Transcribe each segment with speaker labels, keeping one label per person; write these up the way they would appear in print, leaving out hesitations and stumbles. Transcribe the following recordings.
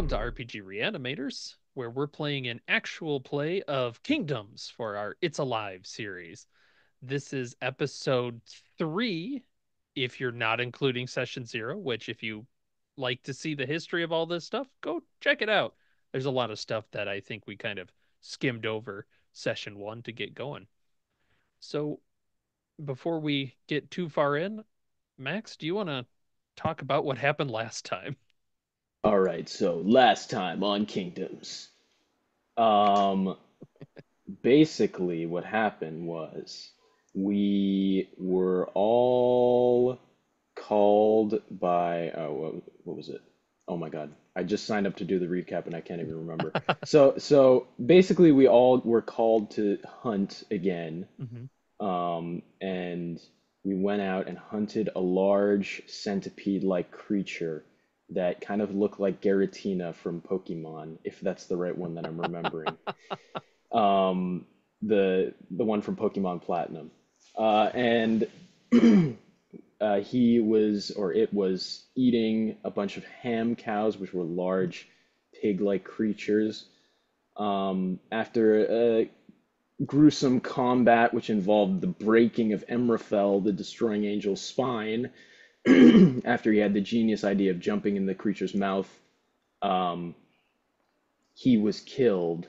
Speaker 1: welcome to RPG Reanimators, where we're playing an actual play of Kingdoms for our It's Alive series. This is episode 3, if you're not including session 0, which, if you like to see the history of all this stuff, go check it out. There's a lot of stuff that I think we kind of skimmed over session 1 to get going. So, before we get too far in, Max, do you want to talk about what happened last time?
Speaker 2: All right, so last time on Kingdoms. Um, Basically what happened was we were all called by what was it? Oh my God. I just signed up to do the recap and I can't even remember. So basically we all were called to hunt again.
Speaker 1: Mhm.
Speaker 2: And we went out and hunted a large centipede-like creature that kind of looked like Garatina from Pokemon, if that's the right one that I'm remembering. Um, the one from Pokemon Platinum. And he was, or it was, eating a bunch of ham cows, which were large pig-like creatures. After gruesome combat, which involved the breaking of Emprahel, the destroying angel's spine, after he had the genius idea of jumping in the creature's mouth, um, he was killed,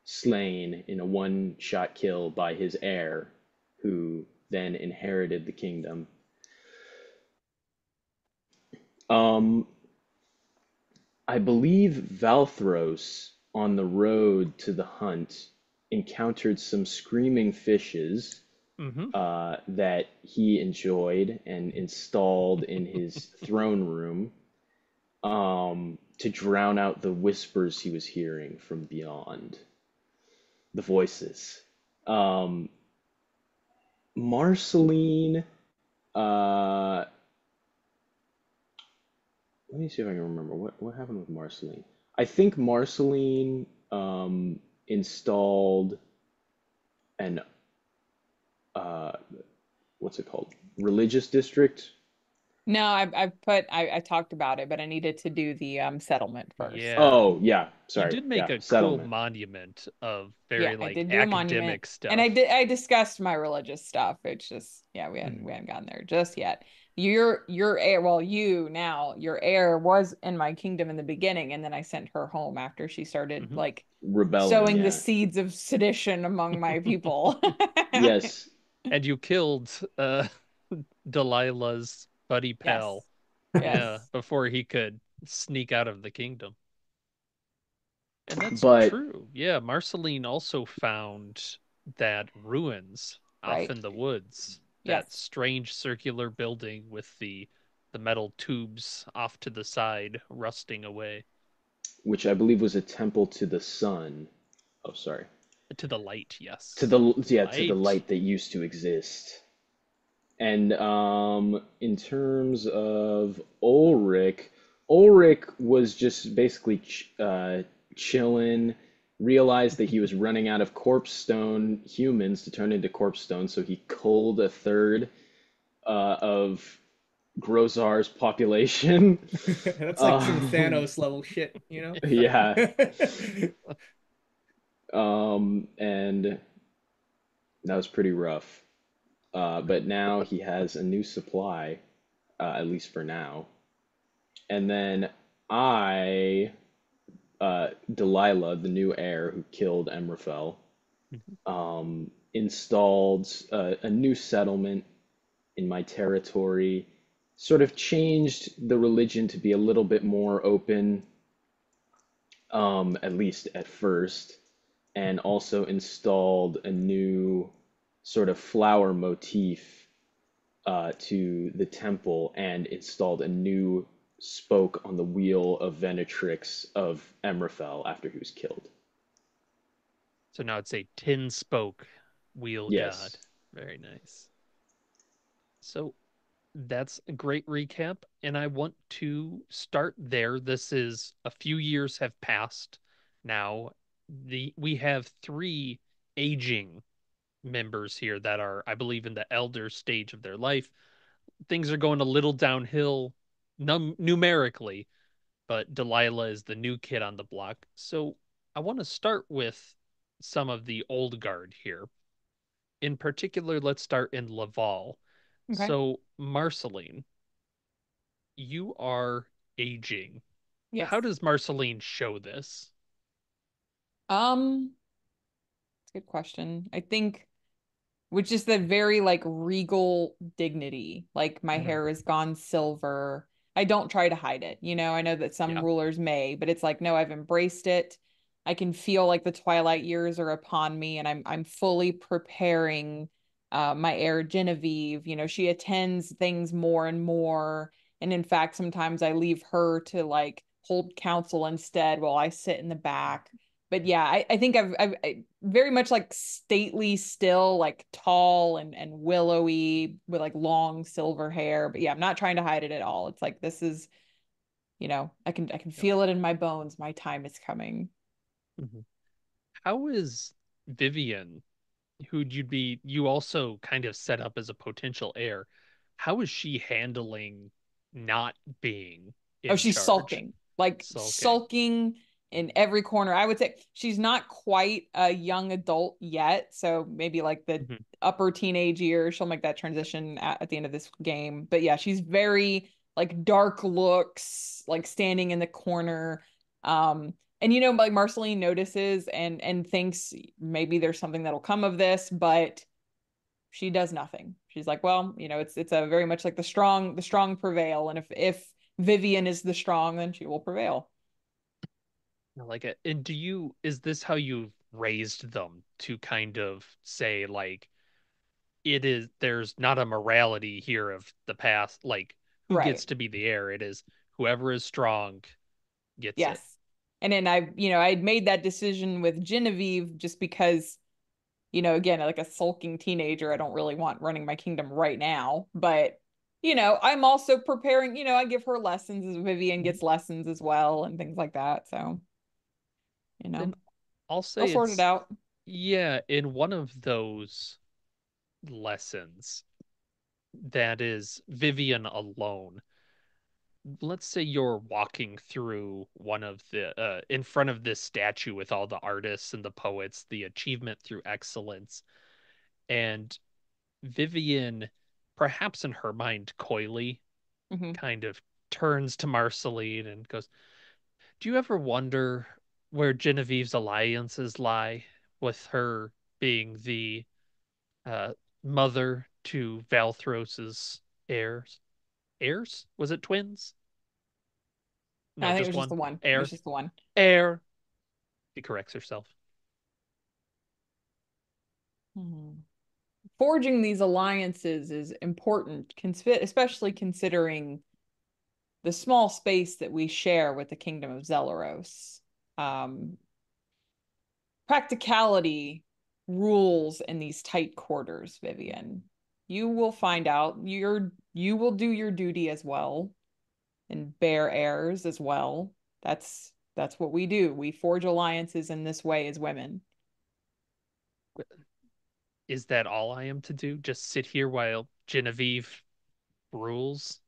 Speaker 2: slain in a one-shot kill by his heir, who then inherited the kingdom. Um, I believe Valthros, on the road to the hunt, encountered some screaming fishes
Speaker 1: Hmm.
Speaker 2: that he enjoyed and installed in his throne room to drown out the whispers he was hearing from beyond, the voices. Um, Marceline, uh, let me see if I can remember what happened with Marceline. I think Marceline installed an uh, what's it called? Religious district.
Speaker 3: No, I talked about it, but I needed to do the settlement first.
Speaker 1: Yeah,
Speaker 2: Oh, yeah,
Speaker 1: you
Speaker 2: sorry.
Speaker 1: did make
Speaker 2: Yeah,
Speaker 1: a cool
Speaker 2: settlement.
Speaker 1: monument of
Speaker 3: Yeah,
Speaker 1: very
Speaker 3: I
Speaker 1: like
Speaker 3: did do a monument,
Speaker 1: academic
Speaker 3: and I
Speaker 1: stuff.
Speaker 3: did I discussed my religious stuff. It's just yeah, we
Speaker 1: Mhm.
Speaker 3: hadn't gotten there just yet. Your heir, well, you now your heir was in my kingdom in the beginning, and then I sent her home after she started
Speaker 1: Mhm.
Speaker 3: like
Speaker 2: Rebelling,
Speaker 3: sowing the
Speaker 2: yeah.
Speaker 3: seeds of sedition among my people.
Speaker 2: Yes.
Speaker 1: And you killed Delilah's buddy pal,
Speaker 3: Yes,
Speaker 1: yeah,
Speaker 3: yes,
Speaker 1: before he could sneak out of the kingdom. And that's
Speaker 2: But
Speaker 1: true. Yeah, Marceline also found that ruins off
Speaker 3: right,
Speaker 1: in the woods, that
Speaker 3: yes.
Speaker 1: strange circular building with the metal tubes off to the side rusting away.
Speaker 2: which I believe was a temple to the sun. Oh, sorry.
Speaker 1: To the light,
Speaker 2: To
Speaker 1: yes.
Speaker 2: the to the
Speaker 1: Light.
Speaker 2: light that used to exist. And in terms of Ulrich was just basically chilling, realized that he was running out of corpse stone humans to turn into corpse stone, so he culled a third of Grozar's population.
Speaker 4: That's like some
Speaker 2: Um,
Speaker 4: Thanos level shit, you know?
Speaker 2: yeah. And that was pretty rough. But now he has a new supply, at least for now. And then I, Delilah, the new heir who killed Emprahel,
Speaker 1: Mhm.
Speaker 2: installed a new settlement in my territory, sort of changed the religion to be a little bit more open, at least at first, and also installed a new sort of flower motif to the temple and installed a new spoke on the wheel of Venetrix of Emprahel after he was killed.
Speaker 1: So now it's a tin spoke wheel god.
Speaker 2: Yes.
Speaker 1: Very nice. So that's a great recap, and I want to start there. This is a few years have passed now. We have three aging members here that are, I believe, in the elder stage of their life. Things are going a little downhill numerically, but Delilah is the new kid on the block. So I want to start with some of the old guard here. In particular, let's start in Laval.
Speaker 3: Okay.
Speaker 1: So, Marceline, you are aging. How
Speaker 3: Yes.
Speaker 1: does Marceline show this?
Speaker 3: It's a good question. I think with just that very like regal dignity. Like my
Speaker 1: Mhm.
Speaker 3: hair is gone silver. I don't try to hide it. I know that some
Speaker 1: Yeah.
Speaker 3: rulers may, but it's like, no, I've embraced it. I can feel like the twilight years are upon me, and I'm fully preparing my heir Genevieve. She attends things more and more. And in fact, sometimes I leave her to like hold counsel instead while I sit in the back. But yeah, I think I very much like stately still, like tall and willowy with like long silver hair. But yeah, I'm not trying to hide it at all. It's like this is, I can
Speaker 1: Yep.
Speaker 3: feel it in my bones. My time is coming.
Speaker 1: Mhm. How is Vivian, you also kind of set up as a potential heir, how is she handling not being
Speaker 3: Oh,
Speaker 1: in
Speaker 3: she's
Speaker 1: charge?
Speaker 3: sulking, like
Speaker 1: Sulking.
Speaker 3: sulking in every corner. I would say she's not quite a young adult yet. So maybe like the
Speaker 1: Mhm.
Speaker 3: upper teenage years, she'll make that transition at the end of this game. But yeah, she's very like dark looks, like standing in the corner. And like Marceline notices and thinks maybe there's something that'll come of this, but she does nothing. She's like, well, it's a very much like the strong prevail, and if Vivian is the strong, then she will prevail.
Speaker 1: I like it. And is this how you've raised them to kind of say, like, there's not a morality here of the past, like, who
Speaker 3: Right.
Speaker 1: gets to be the heir? It is whoever is strong gets it.
Speaker 3: Yes. And then I'd made that decision with Genevieve just because, again, like a sulking teenager, I don't really want running my kingdom right now. But, I'm also preparing, I give her lessons as Vivian
Speaker 1: Mhm.
Speaker 3: gets lessons as well and things like that. So,
Speaker 1: And I'll
Speaker 3: they'll
Speaker 1: say
Speaker 3: sort it
Speaker 1: it's,
Speaker 3: out.
Speaker 1: yeah, in one of those lessons that is Vivian alone. Let's say you're walking through one of in front of this statue with all the artists and the poets, the achievement through excellence, and Vivian, perhaps in her mind coyly,
Speaker 3: Hmm.
Speaker 1: kind of turns to Marceline and goes, do you ever wonder where Genevieve's alliances lie, with her being the uh, mother to Valthros's heirs? Heirs? Was it twins? No,
Speaker 3: I think it
Speaker 1: just
Speaker 3: was just the
Speaker 1: one.
Speaker 3: one. It was
Speaker 1: Heir.
Speaker 3: just the one.
Speaker 1: Heir. She corrects herself.
Speaker 3: Hmm. Forging these alliances is important, especially considering the small space that we share with the kingdom of Zelaros. Um, Practicality rules in these tight quarters, Vivian. You will find out you will do your duty as well and bear heirs as well. That's what we do. We forge alliances in this way as women.
Speaker 1: Is that all I am to do? Just sit here while Genevieve rules?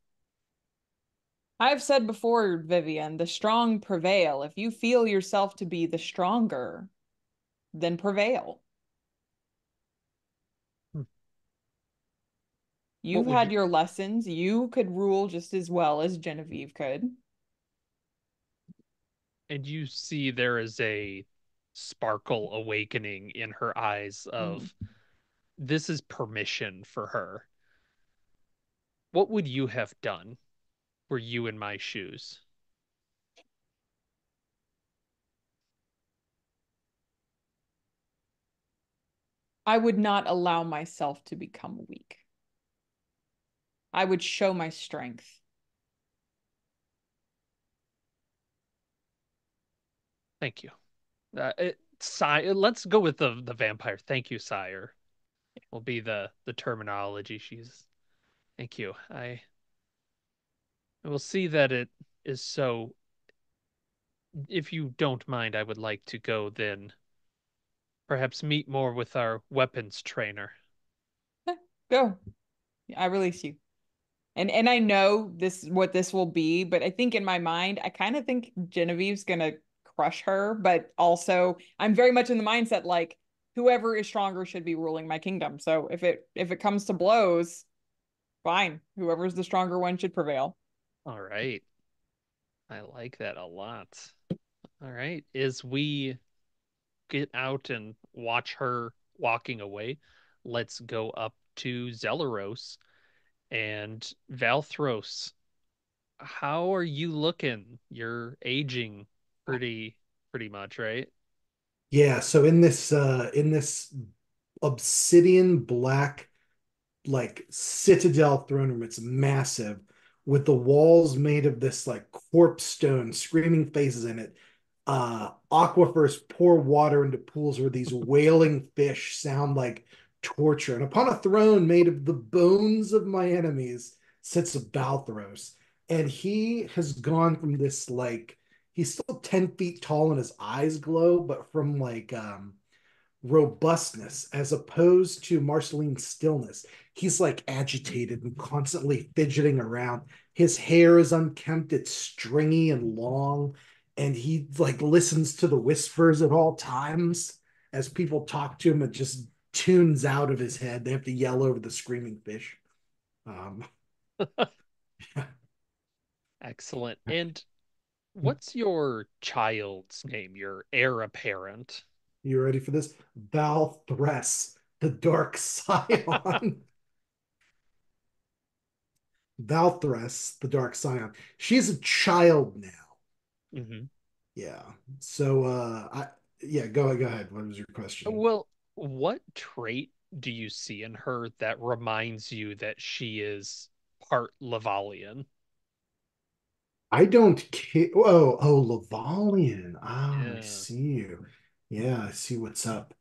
Speaker 3: I've said before, Vivian, the strong prevail. If you feel yourself to be the stronger, then prevail.
Speaker 1: Hmm. What
Speaker 3: You've
Speaker 1: would
Speaker 3: had
Speaker 1: you,
Speaker 3: your lessons. You could rule just as well as Genevieve could.
Speaker 1: and you see there is a sparkle awakening in her eyes
Speaker 3: Mhm.
Speaker 1: of this is permission for her. What would you have done were you in my shoes?
Speaker 3: I would not allow myself to become weak. I would show my strength.
Speaker 1: Thank you. Let's go with the vampire. Thank you, sire. Will be the terminology she's. Thank you. I will see that it is so. If you don't mind, I would like to go then. Perhaps meet more with our weapons trainer.
Speaker 3: Go. I release you. And I know this what this will be, but I think in my mind, I kind of think Genevieve's gonna crush her, but also I'm very much in the mindset like whoever is stronger should be ruling my kingdom. So if it comes to blows, fine. Whoever's the stronger one should prevail.
Speaker 1: All right. I like that a lot. All right. As we get out and watch her walking away, let's go up to Zelaros and Valthros. How are you looking? You're aging pretty much, right?
Speaker 5: Yeah, so in this obsidian black like citadel throne room, it's massive with the walls made of this like corpse stone, screaming faces in it. Aquifers pour water into pools where these wailing fish sound like torture. And upon a throne made of the bones of my enemies sits Balthros. And he has gone from this like he's still 10 feet tall and his eyes glow, but from like robustness as opposed to Marceline's stillness. He's like agitated and constantly fidgeting around. His hair is unkempt, it's stringy and long, and he like listens to the whispers at all times as people talk to him. It just tunes out of his head. They have to yell over the screaming fish. Um,
Speaker 1: Excellent. And what's your child's name, your heir apparent?
Speaker 5: you ready for this? Val Thress, the Dark Scion. Valthress, the Dark Scion. She's a child now.
Speaker 1: Hmm.
Speaker 5: Yeah. So yeah, go ahead. What was your question?
Speaker 1: Well, what trait do you see in her that reminds you that she is part Lavalian?
Speaker 5: I don't care. Oh, Lavalian. Ah, I
Speaker 1: Yeah.
Speaker 5: see you. Yeah, I see what's up.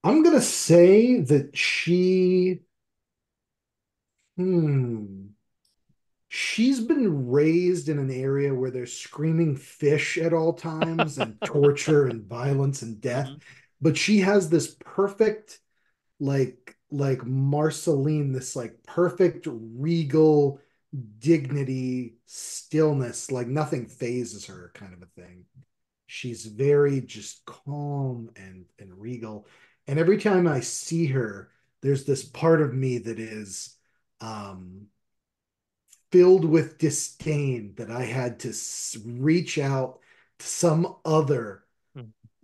Speaker 5: I'm gonna say that hmm, she's been raised in an area where there's screaming fish at all times and torture and violence and death,
Speaker 1: Hmm.
Speaker 5: but she has this perfect like Marceline, this like perfect regal dignity, stillness, like nothing phases her kind of a thing. She's very just calm and regal. And every time I see her, there's this part of me that is um filled with disdain that I had to reach out to some other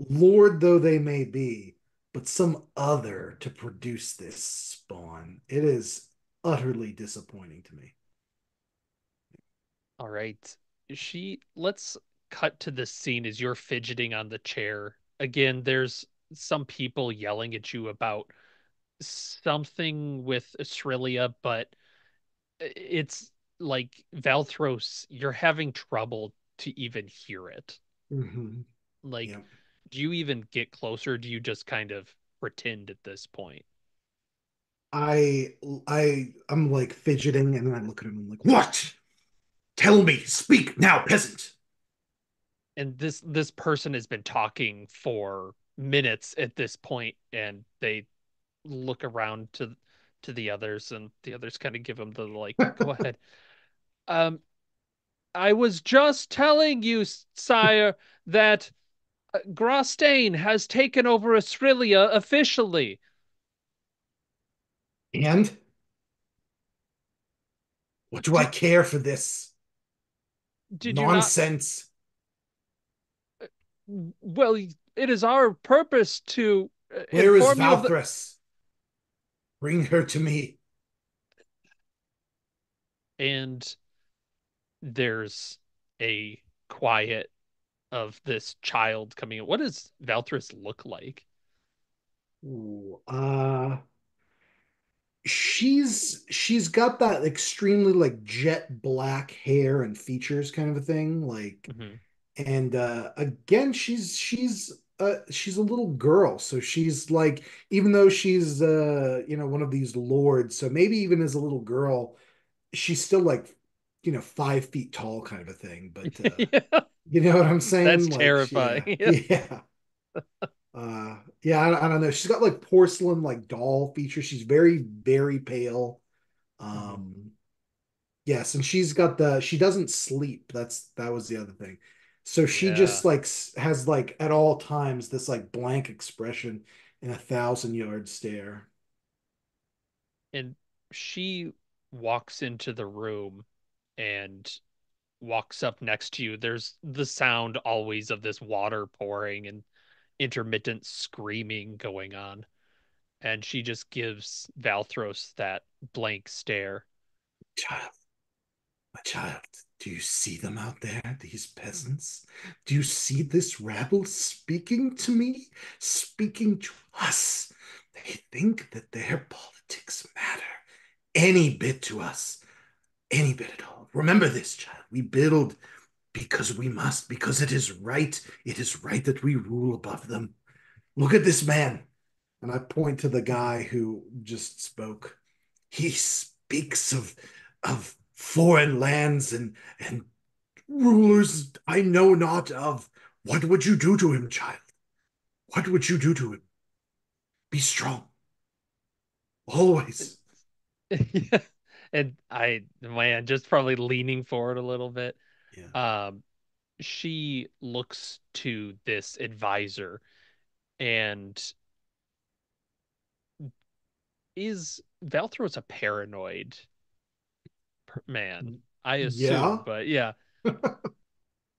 Speaker 5: Lord though they may be, but some other to produce this spawn. It is utterly disappointing to me.
Speaker 1: All right. Let's cut to this scene as you're fidgeting on the chair. Again, there's some people yelling at you about something with Australia, but it's like Valthros, you're having trouble to even hear it.
Speaker 5: Mm-hmm.
Speaker 1: Like,
Speaker 5: Yeah.
Speaker 1: do you even get closer? Do you just kind of pretend at this point?
Speaker 5: I'm like fidgeting and then I look at him and I'm like, what? Tell me, speak now, peasant.
Speaker 1: And this person has been talking for minutes at this point, and they look around to the others, and the others kind of give them the like, go ahead. Um, I was just telling you, sire, that Grostain has taken over Australia officially.
Speaker 5: And what do I
Speaker 1: Did
Speaker 5: care for this
Speaker 1: did you not?
Speaker 5: nonsense?
Speaker 1: Well, it is our purpose to
Speaker 5: Where is
Speaker 1: inform you of the.
Speaker 5: Valthress? Bring her to me.
Speaker 1: And there's a quiet of this child coming in. What does Valtris look like?
Speaker 5: Ooh, she's got that extremely like jet black hair and features kind of a thing like
Speaker 1: Hmm.
Speaker 5: and again she's a little girl, so she's like, even though she's one of these lords, so maybe even as a little girl she's still like 5 feet tall kind of a thing, but
Speaker 1: Yeah,
Speaker 5: you know what I'm
Speaker 1: that's
Speaker 5: saying, like,
Speaker 1: terrifying.
Speaker 5: yeah,
Speaker 1: Yeah.
Speaker 5: yeah. Yeah, I don't know. She's got like porcelain, like doll features. She's very, very pale.
Speaker 1: Mhm.
Speaker 5: Um, Yes, and she doesn't sleep. That was the other thing. So she
Speaker 1: Yeah.
Speaker 5: just like has like at all times this like blank expression and 1,000 yard stare.
Speaker 1: And she walks into the room and walks up next to you. There's the sound always of this water pouring and intermittent screaming going on. And she just gives Valthros that blank stare.
Speaker 5: Child, my child, do you see them out there, these peasants? Do you see this rabble speaking to me, speaking to us? They think that their politics matter any bit to us, any bit at all. Remember this, child. We build because we must, because it is right. It is right that we rule above them. Look at this man. And I point to the guy who just spoke. He speaks of foreign lands and rulers I know not of. What would you do to him, child? What would you do to him? Be strong. Always.
Speaker 1: Yeah. And man, just probably leaning forward a little bit.
Speaker 5: Yeah.
Speaker 1: Um, she looks to this advisor and is Valthros a paranoid man? I assume,
Speaker 5: Yeah.
Speaker 1: but yeah,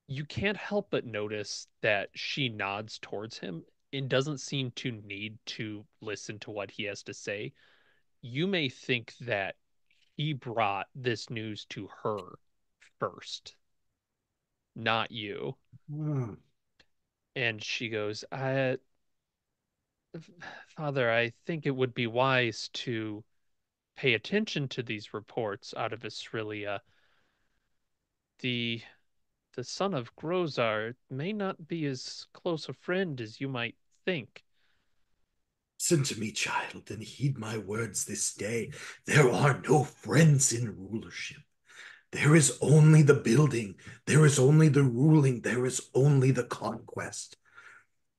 Speaker 1: you can't help but notice that she nods towards him and doesn't seem to need to listen to what he has to say. You may think that he brought this news to her first, not you.
Speaker 5: Hmm.
Speaker 1: And she goes, Father, I think it would be wise to pay attention to these reports out of Australia. The the son of Grozar may not be as close a friend as you might think.
Speaker 5: Listen to me, child, and heed my words this day. There are no friends in rulership. There is only the building. There is only the ruling. There is only the conquest.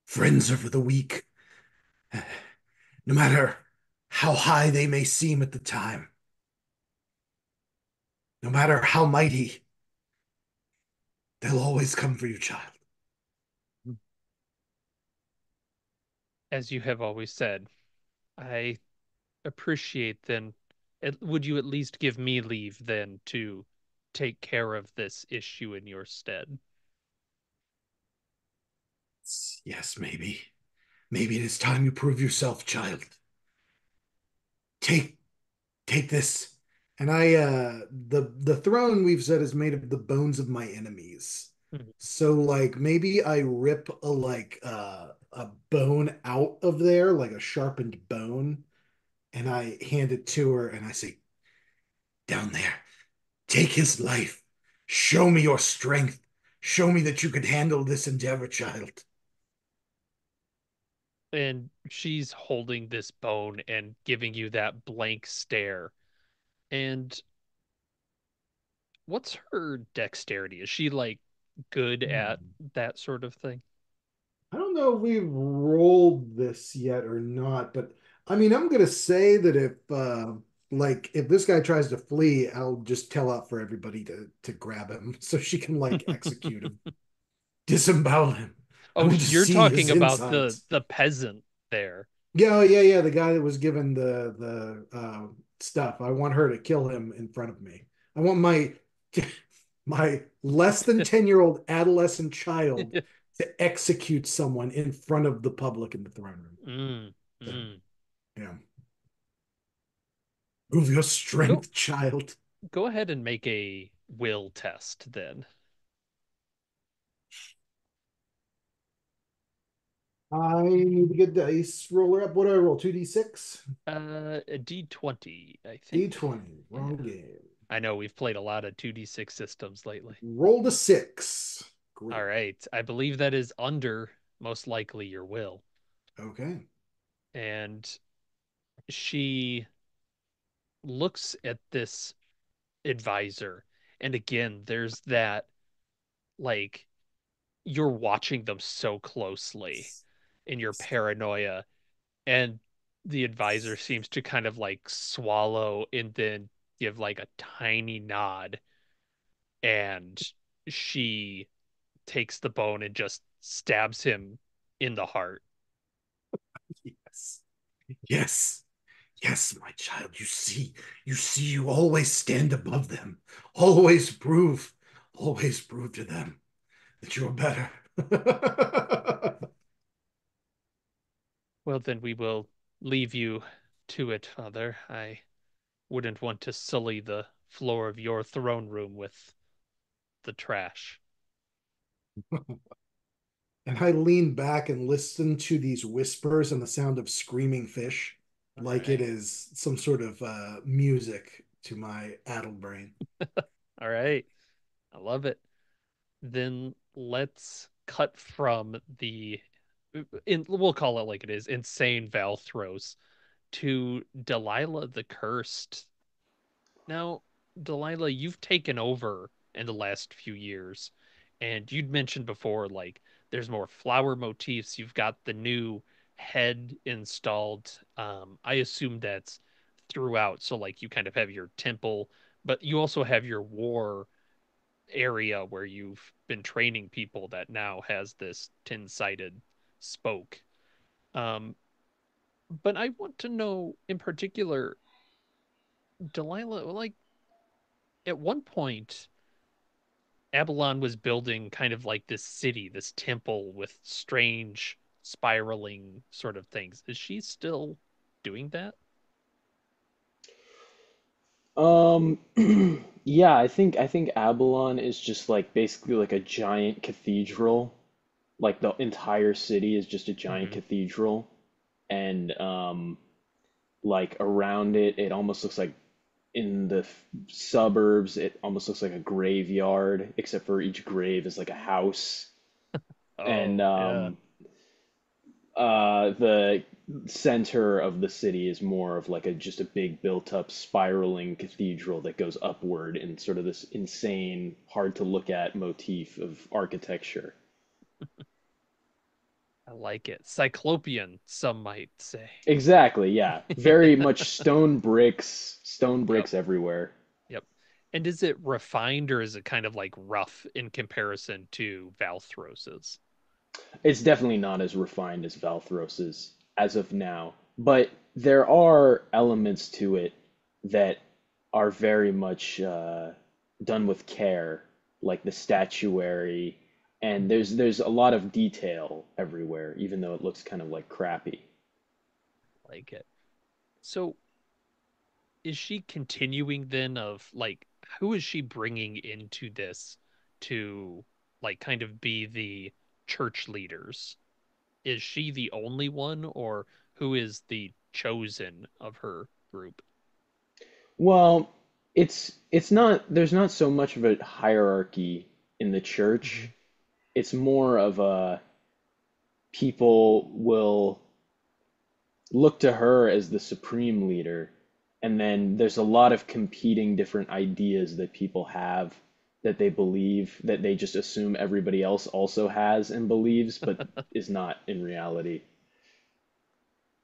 Speaker 5: Friends are for the weak, no matter how high they may seem at the time, no matter how mighty, they'll always come for you, child.
Speaker 1: As you have always said, I appreciate then. Would you at least give me leave then to take care of this issue in your stead?
Speaker 5: Yes, maybe. Maybe it is time you prove yourself, child. Take take this. And the throne we've said is made of the bones of my enemies.
Speaker 1: Mhm.
Speaker 5: So like maybe I rip a bone out of there, like a sharpened bone, and I hand it to her and I say, down there, take his life. Show me your strength. Show me that you can handle this endeavor, child.
Speaker 1: And she's holding this bone and giving you that blank stare. And what's her dexterity? Is she like good at
Speaker 5: Hmm.
Speaker 1: that sort of thing?
Speaker 5: I don't know if we've rolled this yet or not, but I mean, I'm gonna say that if this guy tries to flee, I'll just tell out for everybody to grab him so she can like execute him, disembowel him. I
Speaker 1: Oh,
Speaker 5: want to
Speaker 1: you're
Speaker 5: see
Speaker 1: talking
Speaker 5: his
Speaker 1: about the
Speaker 5: insides.
Speaker 1: the peasant there.
Speaker 5: Yeah, oh, yeah, yeah. The guy that was given the stuff. I want her to kill him in front of me. I want my less than 10-year-old adolescent child to execute someone in front of the public in the throne room.
Speaker 1: Mm,
Speaker 5: So,
Speaker 1: mm.
Speaker 5: yeah. Prove your
Speaker 1: Go
Speaker 5: strength, child.
Speaker 1: go ahead and make a will test then.
Speaker 5: I need to get dice roller up. What do I roll? 2d6?
Speaker 1: A D20, I think.
Speaker 5: D20.
Speaker 1: Yeah.
Speaker 5: Wrong game.
Speaker 1: I know we've played a lot of 2D6 systems lately.
Speaker 5: Rolled a 6.
Speaker 1: All
Speaker 5: Great.
Speaker 1: right. I believe that is under most likely your will.
Speaker 5: Okay.
Speaker 1: And she looks at this advisor. And again, there's that like you're watching them so closely in your paranoia. And the advisor seems to kind of like swallow and then give like a tiny nod, and she takes the bone and just stabs him in the heart.
Speaker 5: Yes. Yes. Yes, my child, you always stand above them. Always prove to them that you're better.
Speaker 1: Well, then we will leave you to it, Father. I wouldn't want to sully the floor of your throne room with the trash.
Speaker 5: And I lean back and listen to these whispers and the sound of screaming fish,
Speaker 1: All
Speaker 5: like it
Speaker 1: right.
Speaker 5: is some sort of music to my addled brain.
Speaker 1: All right. I love it. Then let's cut from we'll call it like it is, insane Valthros to Delilah the Cursed. Now, Delilah, you've taken over in the last few years, and you'd mentioned before, like, there's more flower motifs. You've got the new head installed. I assume that's throughout. So, like, you kind of have your temple, but you also have your war area where you've been training people that now has this tin-sided spoke. Um, but I want to know in particular, Delilah, like, at one point, Abalon was building kind of like this city, this temple with strange spiraling sort of things. Is she still doing that?
Speaker 2: Um, yeah, I think Abalon is just like basically like a giant cathedral. Like the entire city is just a giant
Speaker 1: Hmm.
Speaker 2: cathedral, and like around it, it almost looks like in the suburbs, it almost looks like a graveyard, except for each grave is like a house, and
Speaker 1: Oh, yeah.
Speaker 2: the center of the city is more of like a just a big built up spiraling cathedral that goes upward in sort of this insane, hard to look at motif of architecture.
Speaker 1: I like it. Cyclopean, some might say.
Speaker 2: Exactly, yeah. Very much stone
Speaker 1: Yep.
Speaker 2: bricks everywhere.
Speaker 1: Yep. And is it refined or is it kind of like rough in comparison to Valthros's?
Speaker 2: It's definitely not as refined as Valthros's as of now, but there are elements to it that are very much done with care, like the statuary, and there's a lot of detail everywhere, even though it looks kind of like crappy.
Speaker 1: Like it. So is she continuing then of like who is she bringing into this to like kind of be the church leaders? Is she the only one or who is the chosen of her group?
Speaker 2: Well, it's not there's not so much of a hierarchy in the church.
Speaker 1: Hmm.
Speaker 2: It's more of a people will look to her as the supreme leader. And then there's a lot of competing different ideas that people have that they believe that they just assume everybody else also has and believes, but is not in reality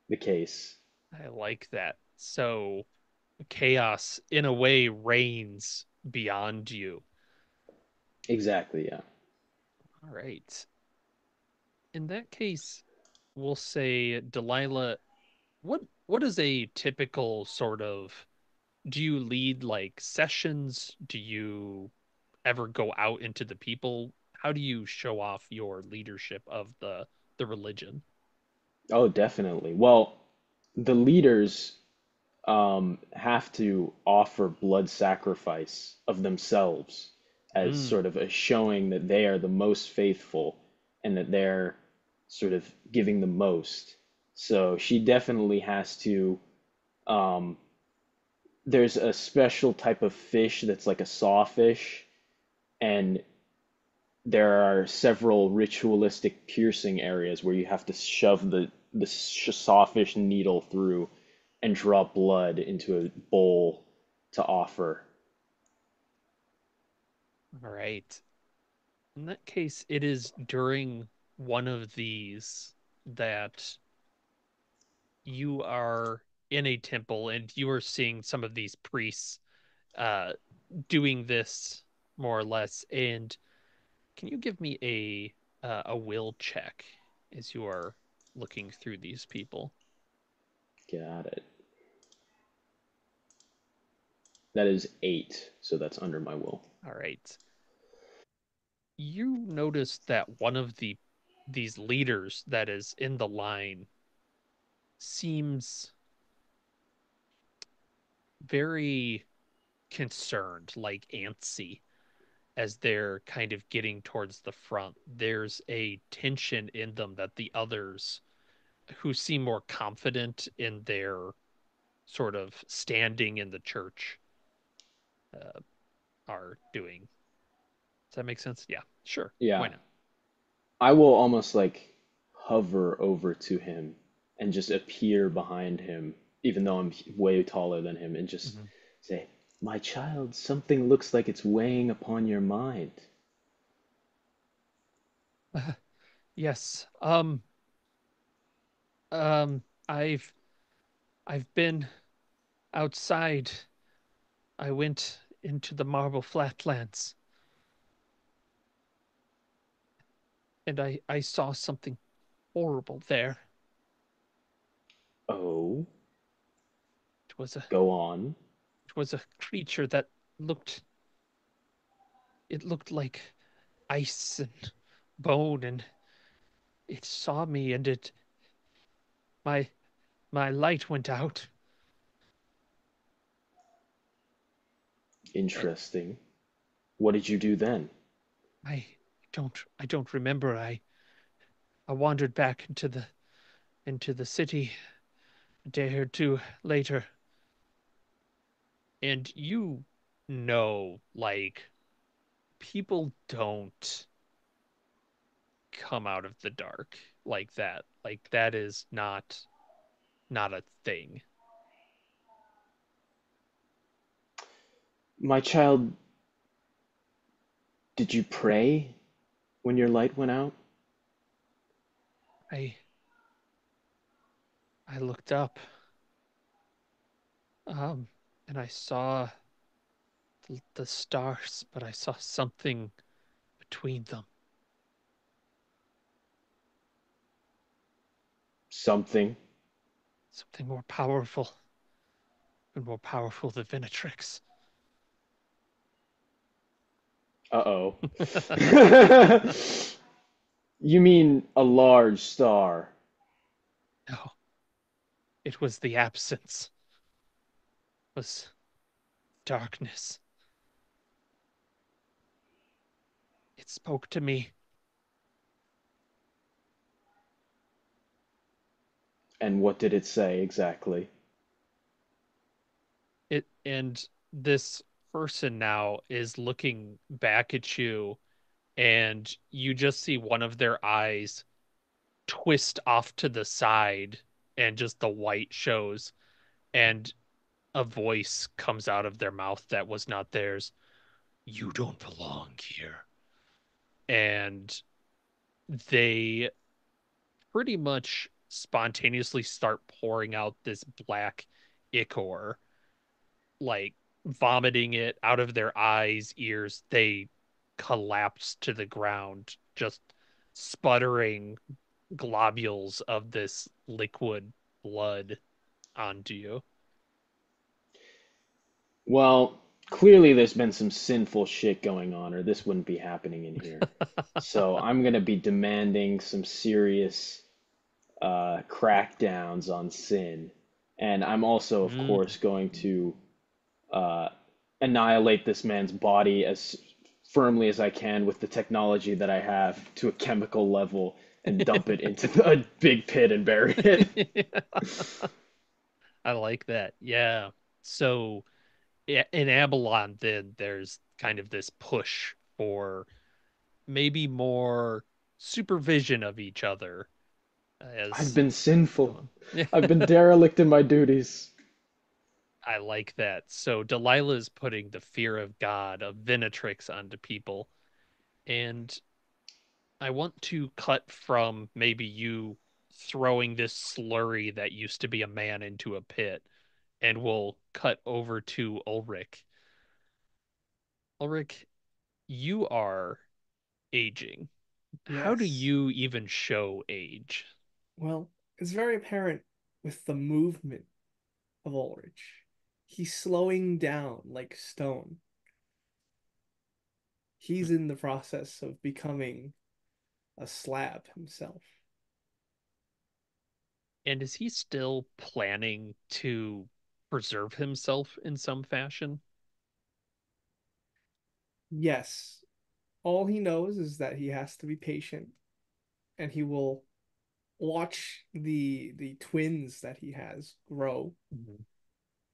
Speaker 2: the case.
Speaker 1: I like that. So chaos in a way reigns beyond you.
Speaker 2: Exactly, yeah.
Speaker 1: All right. In that case, we'll say Delilah, what is a typical sort of do you lead like sessions? Do you ever go out into the people? How do you show off your leadership of the religion?
Speaker 2: Oh, definitely. Well, the leaders have to offer blood sacrifice of themselves as
Speaker 1: Mm,
Speaker 2: sort of a showing that they are the most faithful and that they're sort of giving the most. So she definitely has to. Um, there's a special type of fish that's like a sawfish, and there are several ritualistic piercing areas where you have to shove the sawfish needle through and draw blood into a bowl to offer.
Speaker 1: all right. In that case, it is during one of these that you are in a temple and you are seeing some of these priests uh doing this more or less. And can you give me a will check as you are looking through these people?
Speaker 2: Got it. That is 8, so that's under my will.
Speaker 1: All right. You notice that one of these leaders that is in the line seems very concerned, like antsy, as they're kind of getting towards the front. There's a tension in them that the others who seem more confident in their sort of standing in the church uh, are doing. Does that make sense? Yeah, sure. Why
Speaker 2: Yeah.
Speaker 1: not?
Speaker 2: I will almost like hover over to him and just appear behind him, even though I'm way taller than him, and just
Speaker 1: Mhm.
Speaker 2: say, "My child, something looks like it's weighing upon your mind."
Speaker 1: Yes. Um, I've I've been outside. I went into the marble flatlands and I saw something horrible there.
Speaker 2: Oh,
Speaker 1: It was a
Speaker 2: go on.
Speaker 1: it was a creature that looked it looked like ice and bone, and it saw me, and it my my light went out. And
Speaker 2: Interesting. What did you do then?
Speaker 1: I don't remember. I wandered back into the city a day or two later, and you know, like, people don't come out of the dark like that. Like, that is not a thing.
Speaker 2: My child, did you pray when your light went out?
Speaker 1: I I looked up, um, and I saw the stars, but I saw something between them,
Speaker 2: Something.
Speaker 1: something more powerful, and more powerful than Venetrix.
Speaker 2: Uh-oh. You mean a large star?
Speaker 1: No, it was the absence, was darkness. It spoke to me.
Speaker 2: And what did it say exactly?
Speaker 1: It and this person now is looking back at you, and you just see one of their eyes twist off to the side, and just the white shows, and a voice comes out of their mouth that was not theirs. You don't belong here. And they pretty much spontaneously start pouring out this black ichor, like vomiting it out of their eyes, ears. They collapse to the ground, just sputtering globules of this liquid blood onto you.
Speaker 2: Well, clearly there's been some sinful shit going on, or this wouldn't be happening in here. So I'm gonna be demanding some serious crackdowns on sin. And I'm also, of
Speaker 1: Mm.
Speaker 2: course, going to uh, annihilate this man's body as firmly as I can with the technology that I have to a chemical level and dump it into a big pit and bury it.
Speaker 1: I like that. Yeah. So in Abalon, then there's kind of this push for maybe more supervision of each other
Speaker 2: I've
Speaker 1: as
Speaker 2: been sinful.
Speaker 1: going.
Speaker 2: I've been derelict in my duties.
Speaker 1: I like that. So Delilah is putting the fear of God, of Venetrix onto people. And I want to cut from maybe you throwing this slurry that used to be a man into a pit, and we'll cut over to Ulrich. Ulrich, you are aging. How do
Speaker 4: Yes.
Speaker 1: you even show age?
Speaker 4: Well, it's very apparent with the movement of Ulrich. He's slowing down like stone. He's in the process of becoming a slab himself.
Speaker 1: And is he still planning to preserve himself in some fashion?
Speaker 4: Yes, all he knows is that he has to be patient and he will watch the twins that he has grow.
Speaker 1: Mhm.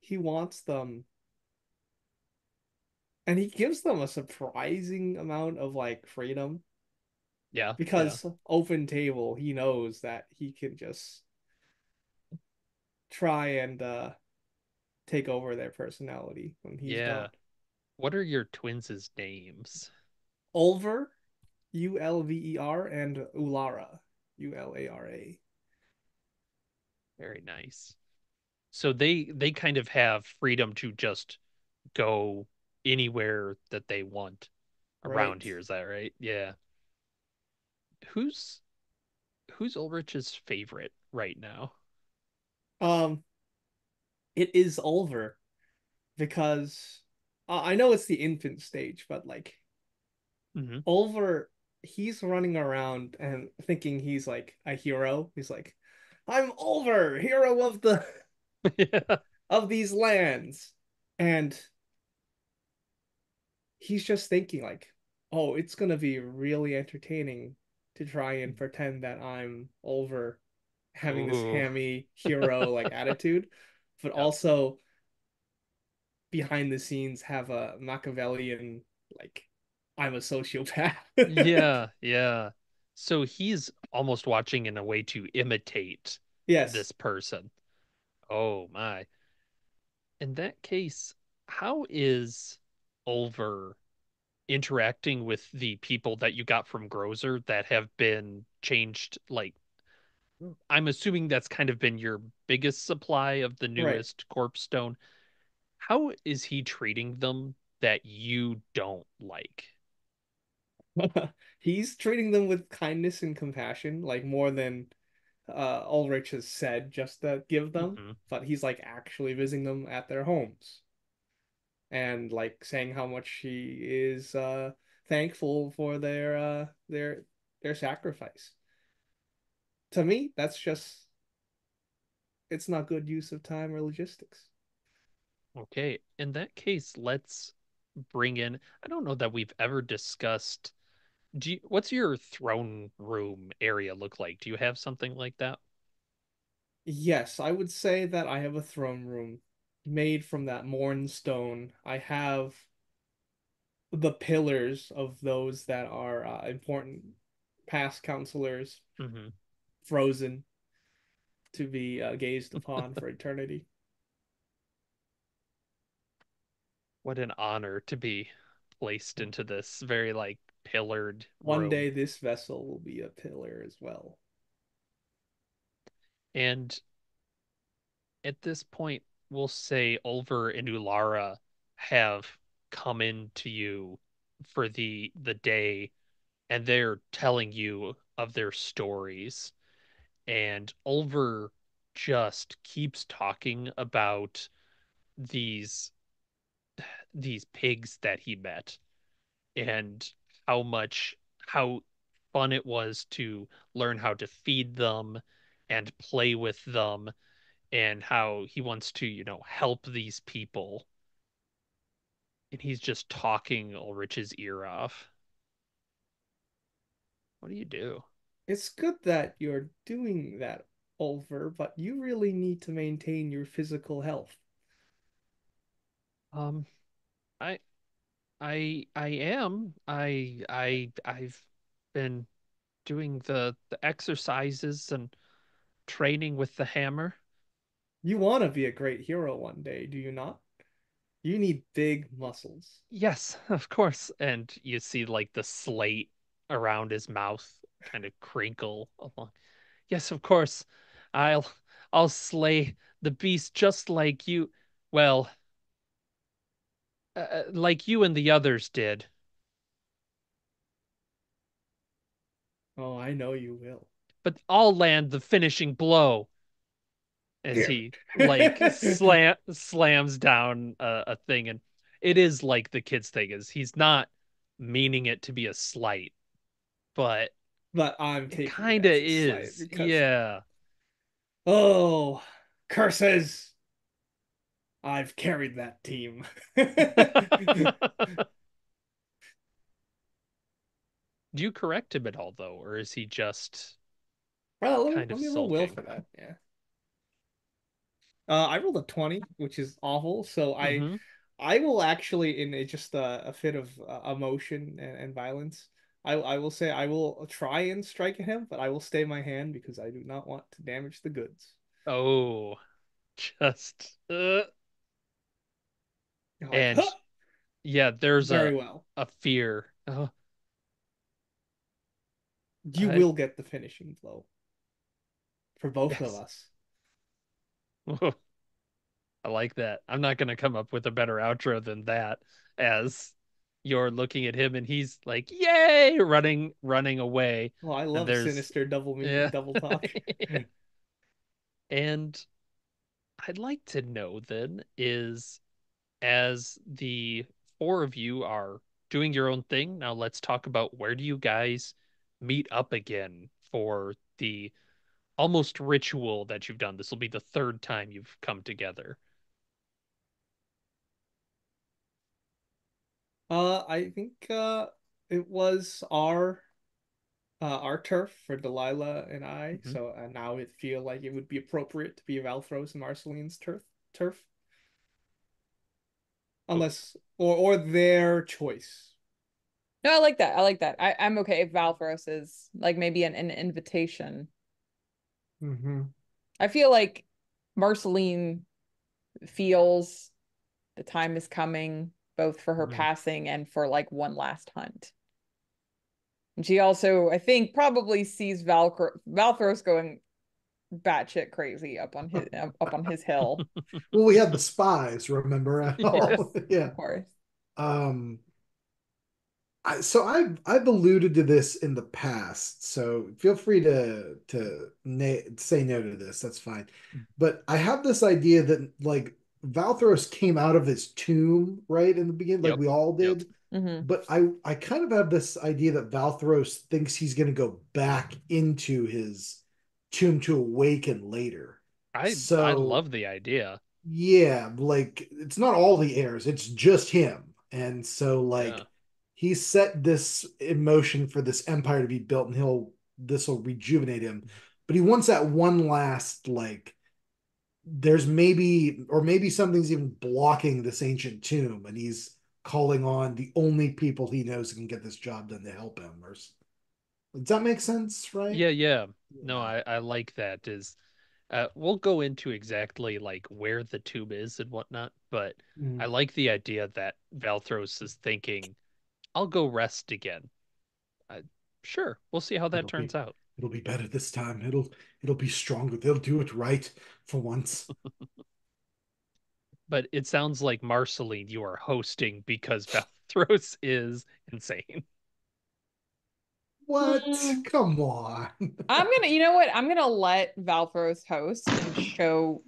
Speaker 4: He wants them and he gives them a surprising amount of like freedom
Speaker 1: Yeah, yeah,
Speaker 4: because open table he knows that he can just try and take over their personality when he's
Speaker 1: yeah.
Speaker 4: gone.
Speaker 1: What are your twins' names?
Speaker 4: Ulver, Ulver, and Ulara, Ulara.
Speaker 1: Very nice. So they kind of have freedom to just go anywhere that they want around
Speaker 4: Right.
Speaker 1: here, is that right? Yeah. Who's who's Ulrich's favorite right now?
Speaker 4: Um, it is Ulver because I know it's the infant stage, but like
Speaker 1: Hmm.
Speaker 4: Ulver, he's running around and thinking he's like a hero. He's like, I'm Ulver, hero of the
Speaker 1: Yeah.
Speaker 4: of these lands. And he's just thinking like, oh, it's gonna be really entertaining to try and pretend that I'm Ulver having this
Speaker 1: Ooh.
Speaker 4: hammy hero like attitude, but
Speaker 1: Yep.
Speaker 4: also behind the scenes have a Machiavellian like I'm a sociopath.
Speaker 1: Yeah, yeah. So he's almost watching in a way to imitate
Speaker 4: Yes.
Speaker 1: this person. Oh my. In that case, how is Ulver interacting with the people that you got from Grozer that have been changed? Like, I'm assuming that's kind of been your biggest supply of the
Speaker 4: Right.
Speaker 1: newest corpse stone. How is he treating them that you don't like?
Speaker 4: He's treating them with kindness and compassion, like more than Ulrich has said just to give them,
Speaker 1: Hmm.
Speaker 4: but he's like actually visiting them at their homes and like saying how much he is thankful for their sacrifice. To me, that's just it's not good use of time or logistics.
Speaker 1: Okay, in that case, let's bring in. I don't know that we've ever discussed. What's your throne room area look like? Do you have something like that?
Speaker 4: Yes, I would say that I have a throne room made from that morn stone. I have the pillars of those that are important past counselors
Speaker 1: Hmm.
Speaker 4: frozen to be gazed upon for eternity.
Speaker 1: What an honor to be placed into this very like pillared
Speaker 4: One
Speaker 1: room.
Speaker 4: day this vessel will be a pillar as well.
Speaker 1: And at this point, we'll say Ulver and Ulara have come into you for the day, and they're telling you of their stories. And Ulver just keeps talking about these these pigs that he met and how fun it was to learn how to feed them and play with them and how he wants to, help these people. And he's just talking Ulrich's ear off. What do you do?
Speaker 4: It's good that you're doing that, Ulver, but you really need to maintain your physical health.
Speaker 1: Um, I I am. I've been doing the exercises and training with the hammer.
Speaker 4: You want to be a great hero one day, do you not? You need big muscles.
Speaker 1: Yes, of course. And you see like the slate around his mouth kind of crinkle along. Yes, of course. I'll I'll slay the beast just like you. Well, like you and the others did.
Speaker 4: Oh, I know you will.
Speaker 1: But I'll land the finishing blow as
Speaker 4: Damn
Speaker 1: he like
Speaker 4: it.
Speaker 1: slams down a thing. And it is like the kids thing is he's not meaning it to be a slight, but
Speaker 4: But I'm
Speaker 1: it
Speaker 4: taking it
Speaker 1: kind of
Speaker 4: as a slight
Speaker 1: is.
Speaker 4: because,
Speaker 1: Yeah.
Speaker 4: oh, curses. I've carried that team.
Speaker 1: Do you correct him at all though, or is he just
Speaker 4: Well,
Speaker 1: kind
Speaker 4: let
Speaker 1: of
Speaker 4: me roll will
Speaker 1: sulking?
Speaker 4: for that. Yeah. I rolled a 20, which is awful. So
Speaker 1: Hmm.
Speaker 4: I will actually, in just a fit of emotion and violence, I will say I will try and strike at him, but I will stay my hand because I do not want to damage the goods.
Speaker 1: Oh, just
Speaker 4: You're like, huh!
Speaker 1: and yeah, there's
Speaker 4: Very well.
Speaker 1: a fear. Oh,
Speaker 4: You will get the finishing blow for both of
Speaker 1: yes.
Speaker 4: us.
Speaker 1: I like that. I'm not gonna come up with a better outro than that as you're looking at him and he's like, "Yay!" running away.
Speaker 4: Well, I
Speaker 1: And
Speaker 4: love
Speaker 1: there's
Speaker 4: sinister double meaning,
Speaker 1: yeah.
Speaker 4: double talk.
Speaker 1: And I'd like to know then is as the four of you are doing your own thing, now let's talk about where do you guys meet up again for the almost ritual that you've done. This will be the third time you've come together.
Speaker 4: I think it was our turf for Delilah and I.
Speaker 1: Mhm.
Speaker 4: So now it feel like it would be appropriate to be Valthros and Marceline's turf, unless or their choice.
Speaker 3: No, I like that. I like that. I'm okay if Valthros is like maybe an invitation.
Speaker 5: Mm-hmm.
Speaker 3: I feel like Marceline feels the time is coming, both for her
Speaker 5: Mm-hmm.
Speaker 3: passing and for like one last hunt. And she also, I think, probably sees Valthros going batshit crazy up on his hill.
Speaker 5: Well, we had the spies, remember?
Speaker 3: Of course,
Speaker 5: Yeah.
Speaker 3: of course.
Speaker 5: Um, so I've alluded to this in the past, so feel free to say no to this. That's fine. But I have this idea that like Valthros came out of his tomb right in the beginning, like
Speaker 1: Yep.
Speaker 5: we all
Speaker 1: Yep.
Speaker 5: did.
Speaker 3: Hmm.
Speaker 5: But I kind of have this idea that Valthros thinks he's going to go back into his tomb to awaken later.
Speaker 1: I
Speaker 5: So
Speaker 1: love the idea.
Speaker 5: yeah, like it's not all the heirs, it's just him. And so
Speaker 1: Yeah.
Speaker 5: like he set this in motion for this empire to be built and he'll this will rejuvenate him. But he wants that one last like there's maybe or maybe something's even blocking this ancient tomb and he's calling on the only people he knows who can get this job done to help him or does that make sense, right?
Speaker 1: Yeah, yeah. No,
Speaker 5: Yeah.
Speaker 1: I like that is we'll go into exactly like where the tube is and whatnot, but I
Speaker 5: Mm.
Speaker 1: like the idea that Valthros is thinking, I'll go rest again. Uh, sure, we'll see how that
Speaker 5: It'll
Speaker 1: turns
Speaker 5: be
Speaker 1: out.
Speaker 5: it'll be better this time. It'll be stronger. They'll do it right for once.
Speaker 1: But it sounds like Marceline, you are hosting because Valthros is insane.
Speaker 5: What? Come on.
Speaker 3: I'm gonna, you know what? I'm gonna let Valthros host and show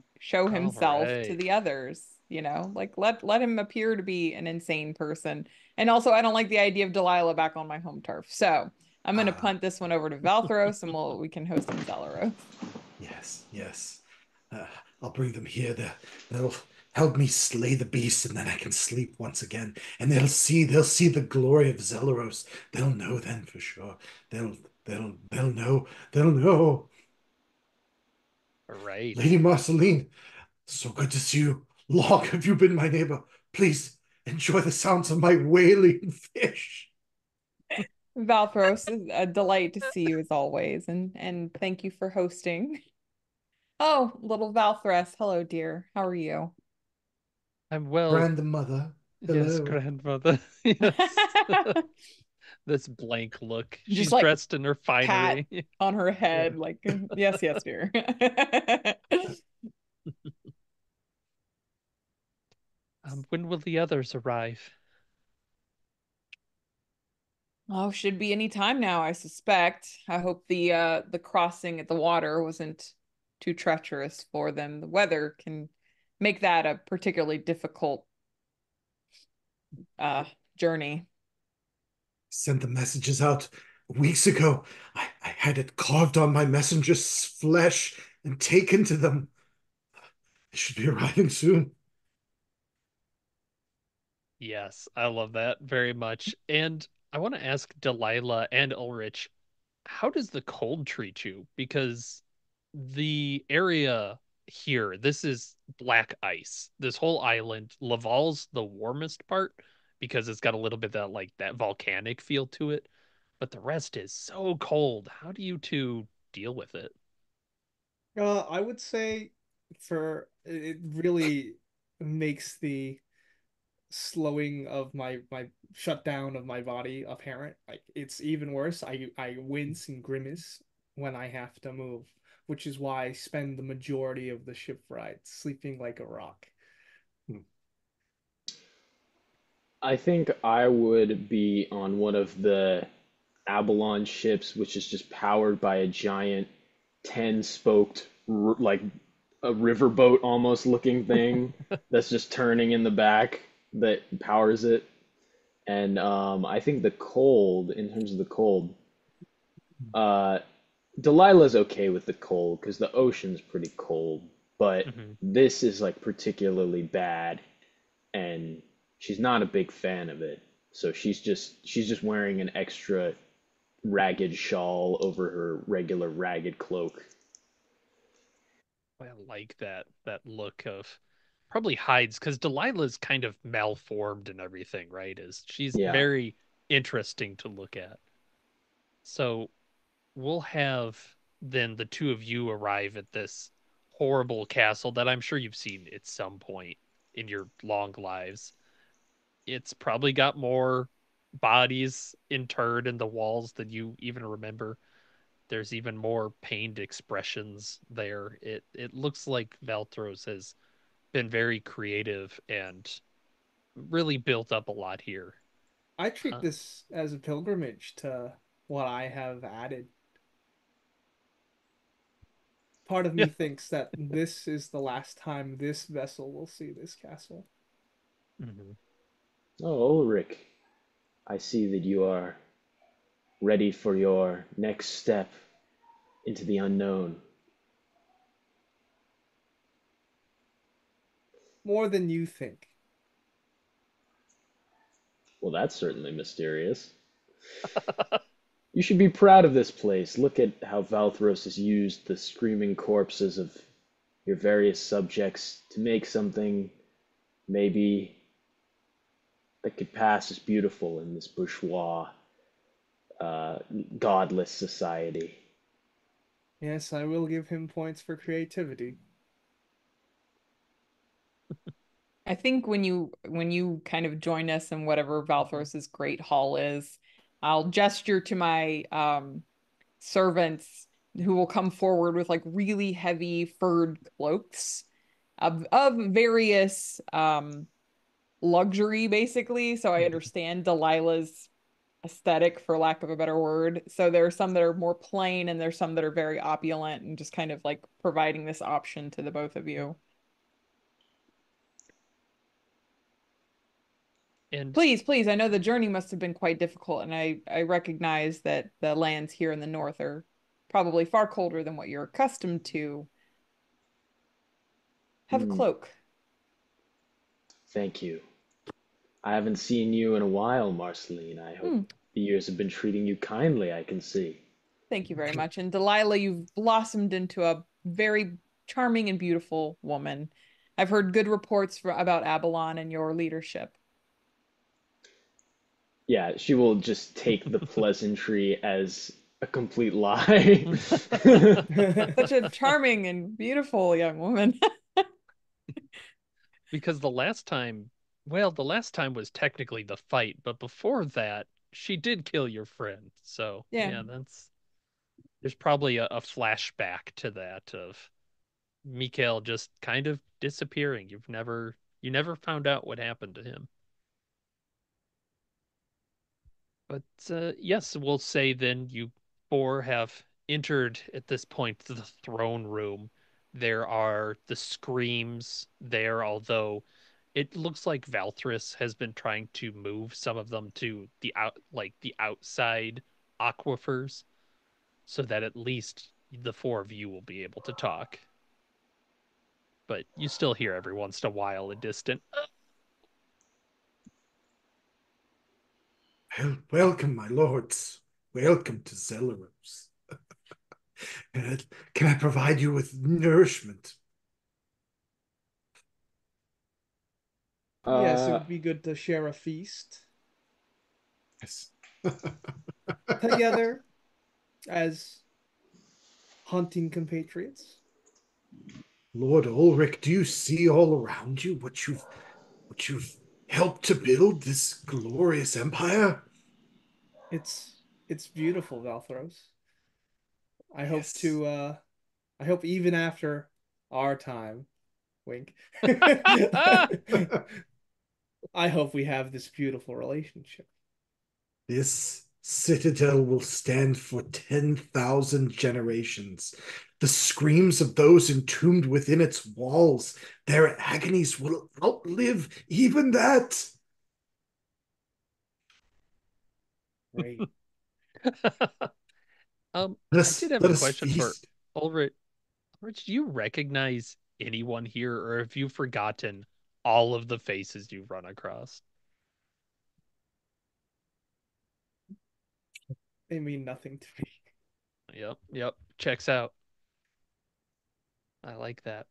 Speaker 1: All
Speaker 3: himself to
Speaker 1: right.
Speaker 3: the others, like let him appear to be an insane person. And also I don't like the idea of Delilah back on my home turf. So I'm gonna
Speaker 5: Ah,
Speaker 3: punt this one over to Valthros and we can host him Zelaros.
Speaker 5: yes, yes. Uh, I'll bring them here. They'll help me slay the beast, and then I can sleep once again. And they'll see the glory of Zelaros. They'll know then for sure. They'll they'll know. They'll know.
Speaker 1: All right.
Speaker 5: Lady Marceline, so good to see you. Long have you been my neighbor. Please enjoy the sounds of my wailing fish.
Speaker 3: Valthros, is a delight to see you as always, and thank you for hosting. Oh, little Valthres, hello, dear. How are you?
Speaker 1: I'm well.
Speaker 5: Grandmother,
Speaker 1: Yes,
Speaker 5: hello.
Speaker 1: grandmother. Yes. This blank look.
Speaker 3: Just
Speaker 1: She's
Speaker 3: like
Speaker 1: dressed in her
Speaker 3: pat
Speaker 1: finery.
Speaker 3: on her
Speaker 5: Yeah.
Speaker 3: head, like, yes, yes, dear.
Speaker 1: When will the others arrive?
Speaker 3: Oh, should be any time now, I suspect. I hope the crossing at the water wasn't too treacherous for them. The weather can make that a particularly difficult uh journey.
Speaker 5: Sent the messages out weeks ago. I had it carved on my messenger's flesh and taken to them. They should be arriving soon.
Speaker 1: Yes, I love that very much. And I want to ask Delilah and Ulrich, how does the cold treat you? Because the area here, this is black ice. This whole island, Laval's the warmest part because it's got a little bit that like that volcanic feel to it, but the rest is so cold. How do you two deal with it?
Speaker 4: I would say for it really makes the slowing of my shutdown of my body apparent. Like it's even worse. I wince and grimace when I have to move, which is why I spend the majority of the ship ride sleeping like a rock.
Speaker 2: I think I would be on one of the Abalon ships, which is just powered by a giant 10-spoked, like a riverboat almost looking thing that's just turning in the back that powers it. And I think the cold, in terms of the cold, uh, Delilah's okay with the cold because the ocean's pretty cold, but
Speaker 1: Hmm.
Speaker 2: this is like particularly bad, and she's not a big fan of it. So she's just wearing an extra ragged shawl over her regular ragged cloak.
Speaker 1: I like that look of probably hides because Delilah's kind of malformed and everything, right? Is she's
Speaker 2: Yeah.
Speaker 1: very interesting to look at. So we'll have then the two of you arrive at this horrible castle that I'm sure you've seen at some point in your long lives. It's probably got more bodies interred in the walls than you even remember. There's even more pained expressions there. It looks like Valtros has been very creative and really built up a lot here.
Speaker 4: I treat
Speaker 1: Uh,
Speaker 4: this as a pilgrimage to what I have added. Part of
Speaker 1: yeah.
Speaker 4: me thinks that this is the last time this vessel will see this castle.
Speaker 1: Mhm.
Speaker 2: Oh, Ulrich, I see that you are ready for your next step into the unknown.
Speaker 4: More than you think.
Speaker 2: Well, that's certainly mysterious. You should be proud of this place. Look at how Valthros has used the screaming corpses of your various subjects to make something maybe that could pass as beautiful in this bourgeois, uh, godless society.
Speaker 4: Yes, I will give him points for creativity.
Speaker 3: I think when you kind of join us in whatever Valthros's great hall is, I'll gesture to my servants who will come forward with like really heavy furred cloaks of various luxury basically. So I understand Delilah's aesthetic for lack of a better word. So there are some that are more plain and there's some that are very opulent and just kind of like providing this option to the both of you.
Speaker 1: And
Speaker 3: Please, please, I know the journey must have been quite difficult, and I recognize that the lands here in the north are probably far colder than what you're accustomed to. Have a
Speaker 2: Hmm,
Speaker 3: cloak.
Speaker 2: thank you. I haven't seen you in a while, Marceline. I hope
Speaker 3: Hmm,
Speaker 2: the years have been treating you kindly, I can see.
Speaker 3: thank you very much. And Delilah, you've blossomed into a very charming and beautiful woman. I've heard good reports about Abalon and your leadership.
Speaker 2: Yeah, she will just take the pleasantry as a complete lie.
Speaker 3: Such a charming and beautiful young woman.
Speaker 1: because the last time was technically the fight, but before that, she did kill your friend. So,
Speaker 3: Yeah.
Speaker 1: yeah, there's probably a flashback to that of Mikhail just kind of disappearing. You never found out what happened to him. But yes, we'll say then you four have entered at this point the throne room. There are the screams there, although it looks like Valthrus has been trying to move some of them to the outside aquifers, so that at least the four of you will be able to talk. But you still hear every once in a while a distant.
Speaker 5: Welcome, my lords. Welcome to Zelaros. Can I provide you with nourishment?
Speaker 4: Yes, it
Speaker 2: Uh,
Speaker 4: would be good to share a feast
Speaker 5: Yes.
Speaker 4: together as hunting compatriots.
Speaker 5: Lord Ulrich, do you see all around you what you've helped to build this glorious empire?
Speaker 4: It's beautiful, Valthros. I hope
Speaker 5: Yes.
Speaker 4: to I hope even after our time, wink. I hope we have this beautiful relationship.
Speaker 5: This citadel will stand for 10,000 generations. The screams of those entombed within its walls, their agonies will outlive even that.
Speaker 4: Great.
Speaker 1: I did have
Speaker 5: Let
Speaker 1: a
Speaker 5: us
Speaker 1: question for
Speaker 5: feast.
Speaker 1: Ulrich. Ulrich, do you recognize anyone here, or have you forgotten all of the faces you've run across?
Speaker 4: They mean nothing to me.
Speaker 1: Yep, yep, checks out. I like that.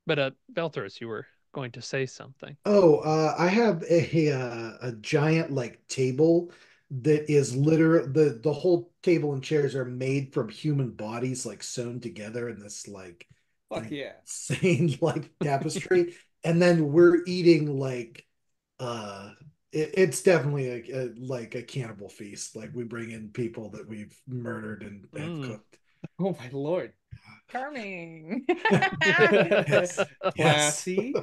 Speaker 1: But Belthorus, you were going to say something.
Speaker 5: Oh, I have a giant like table that is literally the whole table and chairs are made from human bodies like sewn together in this like
Speaker 4: Fuck yeah.
Speaker 5: insane like tapestry. And then we're eating like it's definitely like a cannibal feast. Like we bring in people that we've murdered and have
Speaker 1: Mm.
Speaker 5: cooked.
Speaker 4: Oh my lord.
Speaker 3: Charming.
Speaker 5: Yes, yes.
Speaker 4: Classy.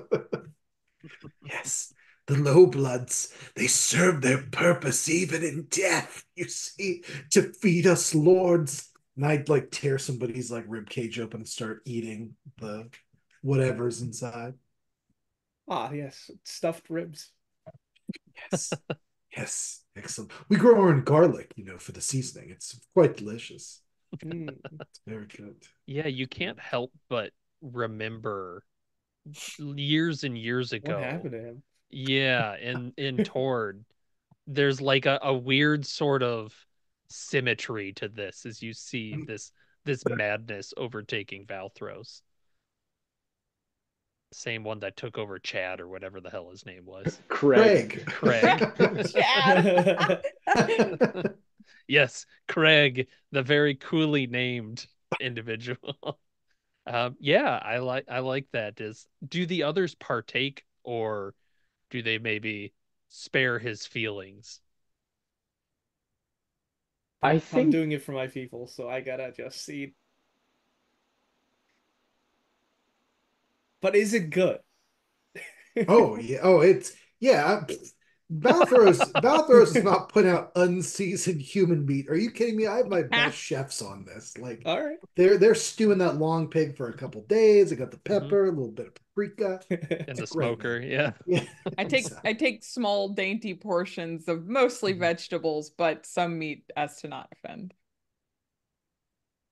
Speaker 5: Yes, the low bloods, they serve their purpose even in death, you see, to feed us lords. And I'd like tear somebody's like rib cage open and start eating the whatever's inside.
Speaker 4: Ah, yes. Stuffed ribs.
Speaker 5: Yes, yes, excellent. We grow our own garlic, for the seasoning. It's quite delicious.
Speaker 4: Mm.
Speaker 5: It's very good.
Speaker 1: Yeah, you can't help but remember years and years
Speaker 4: What
Speaker 1: ago.
Speaker 4: happened to him?
Speaker 1: Yeah, in Tord, there's like a weird sort of symmetry to this as you see this madness overtaking Valthros. Same one that took over Chad or whatever the hell his name was.
Speaker 2: Craig.
Speaker 5: Craig.
Speaker 1: Craig.
Speaker 3: Chad.
Speaker 1: Yes, Craig, the very coolly named individual. Yeah, I like that. Do the others partake, or do they maybe spare his feelings?
Speaker 2: I
Speaker 4: I'm
Speaker 2: think
Speaker 4: doing it for my people, so I gotta just see. But is it good?
Speaker 5: Oh yeah. Oh, it's yeah. Baltharos is not putting out unseasoned human meat. Are you kidding me? I have my best chefs on this. Like
Speaker 4: All right.
Speaker 5: they're stewing that long pig for a couple days. I got the
Speaker 1: Hmm.
Speaker 5: pepper, a little bit of paprika.
Speaker 1: In
Speaker 5: It's
Speaker 1: the
Speaker 5: great,
Speaker 1: smoker,
Speaker 5: man.
Speaker 1: yeah.
Speaker 5: Yeah,
Speaker 3: I take
Speaker 5: exactly.
Speaker 3: I take small dainty portions of mostly vegetables, but some meat as to not offend.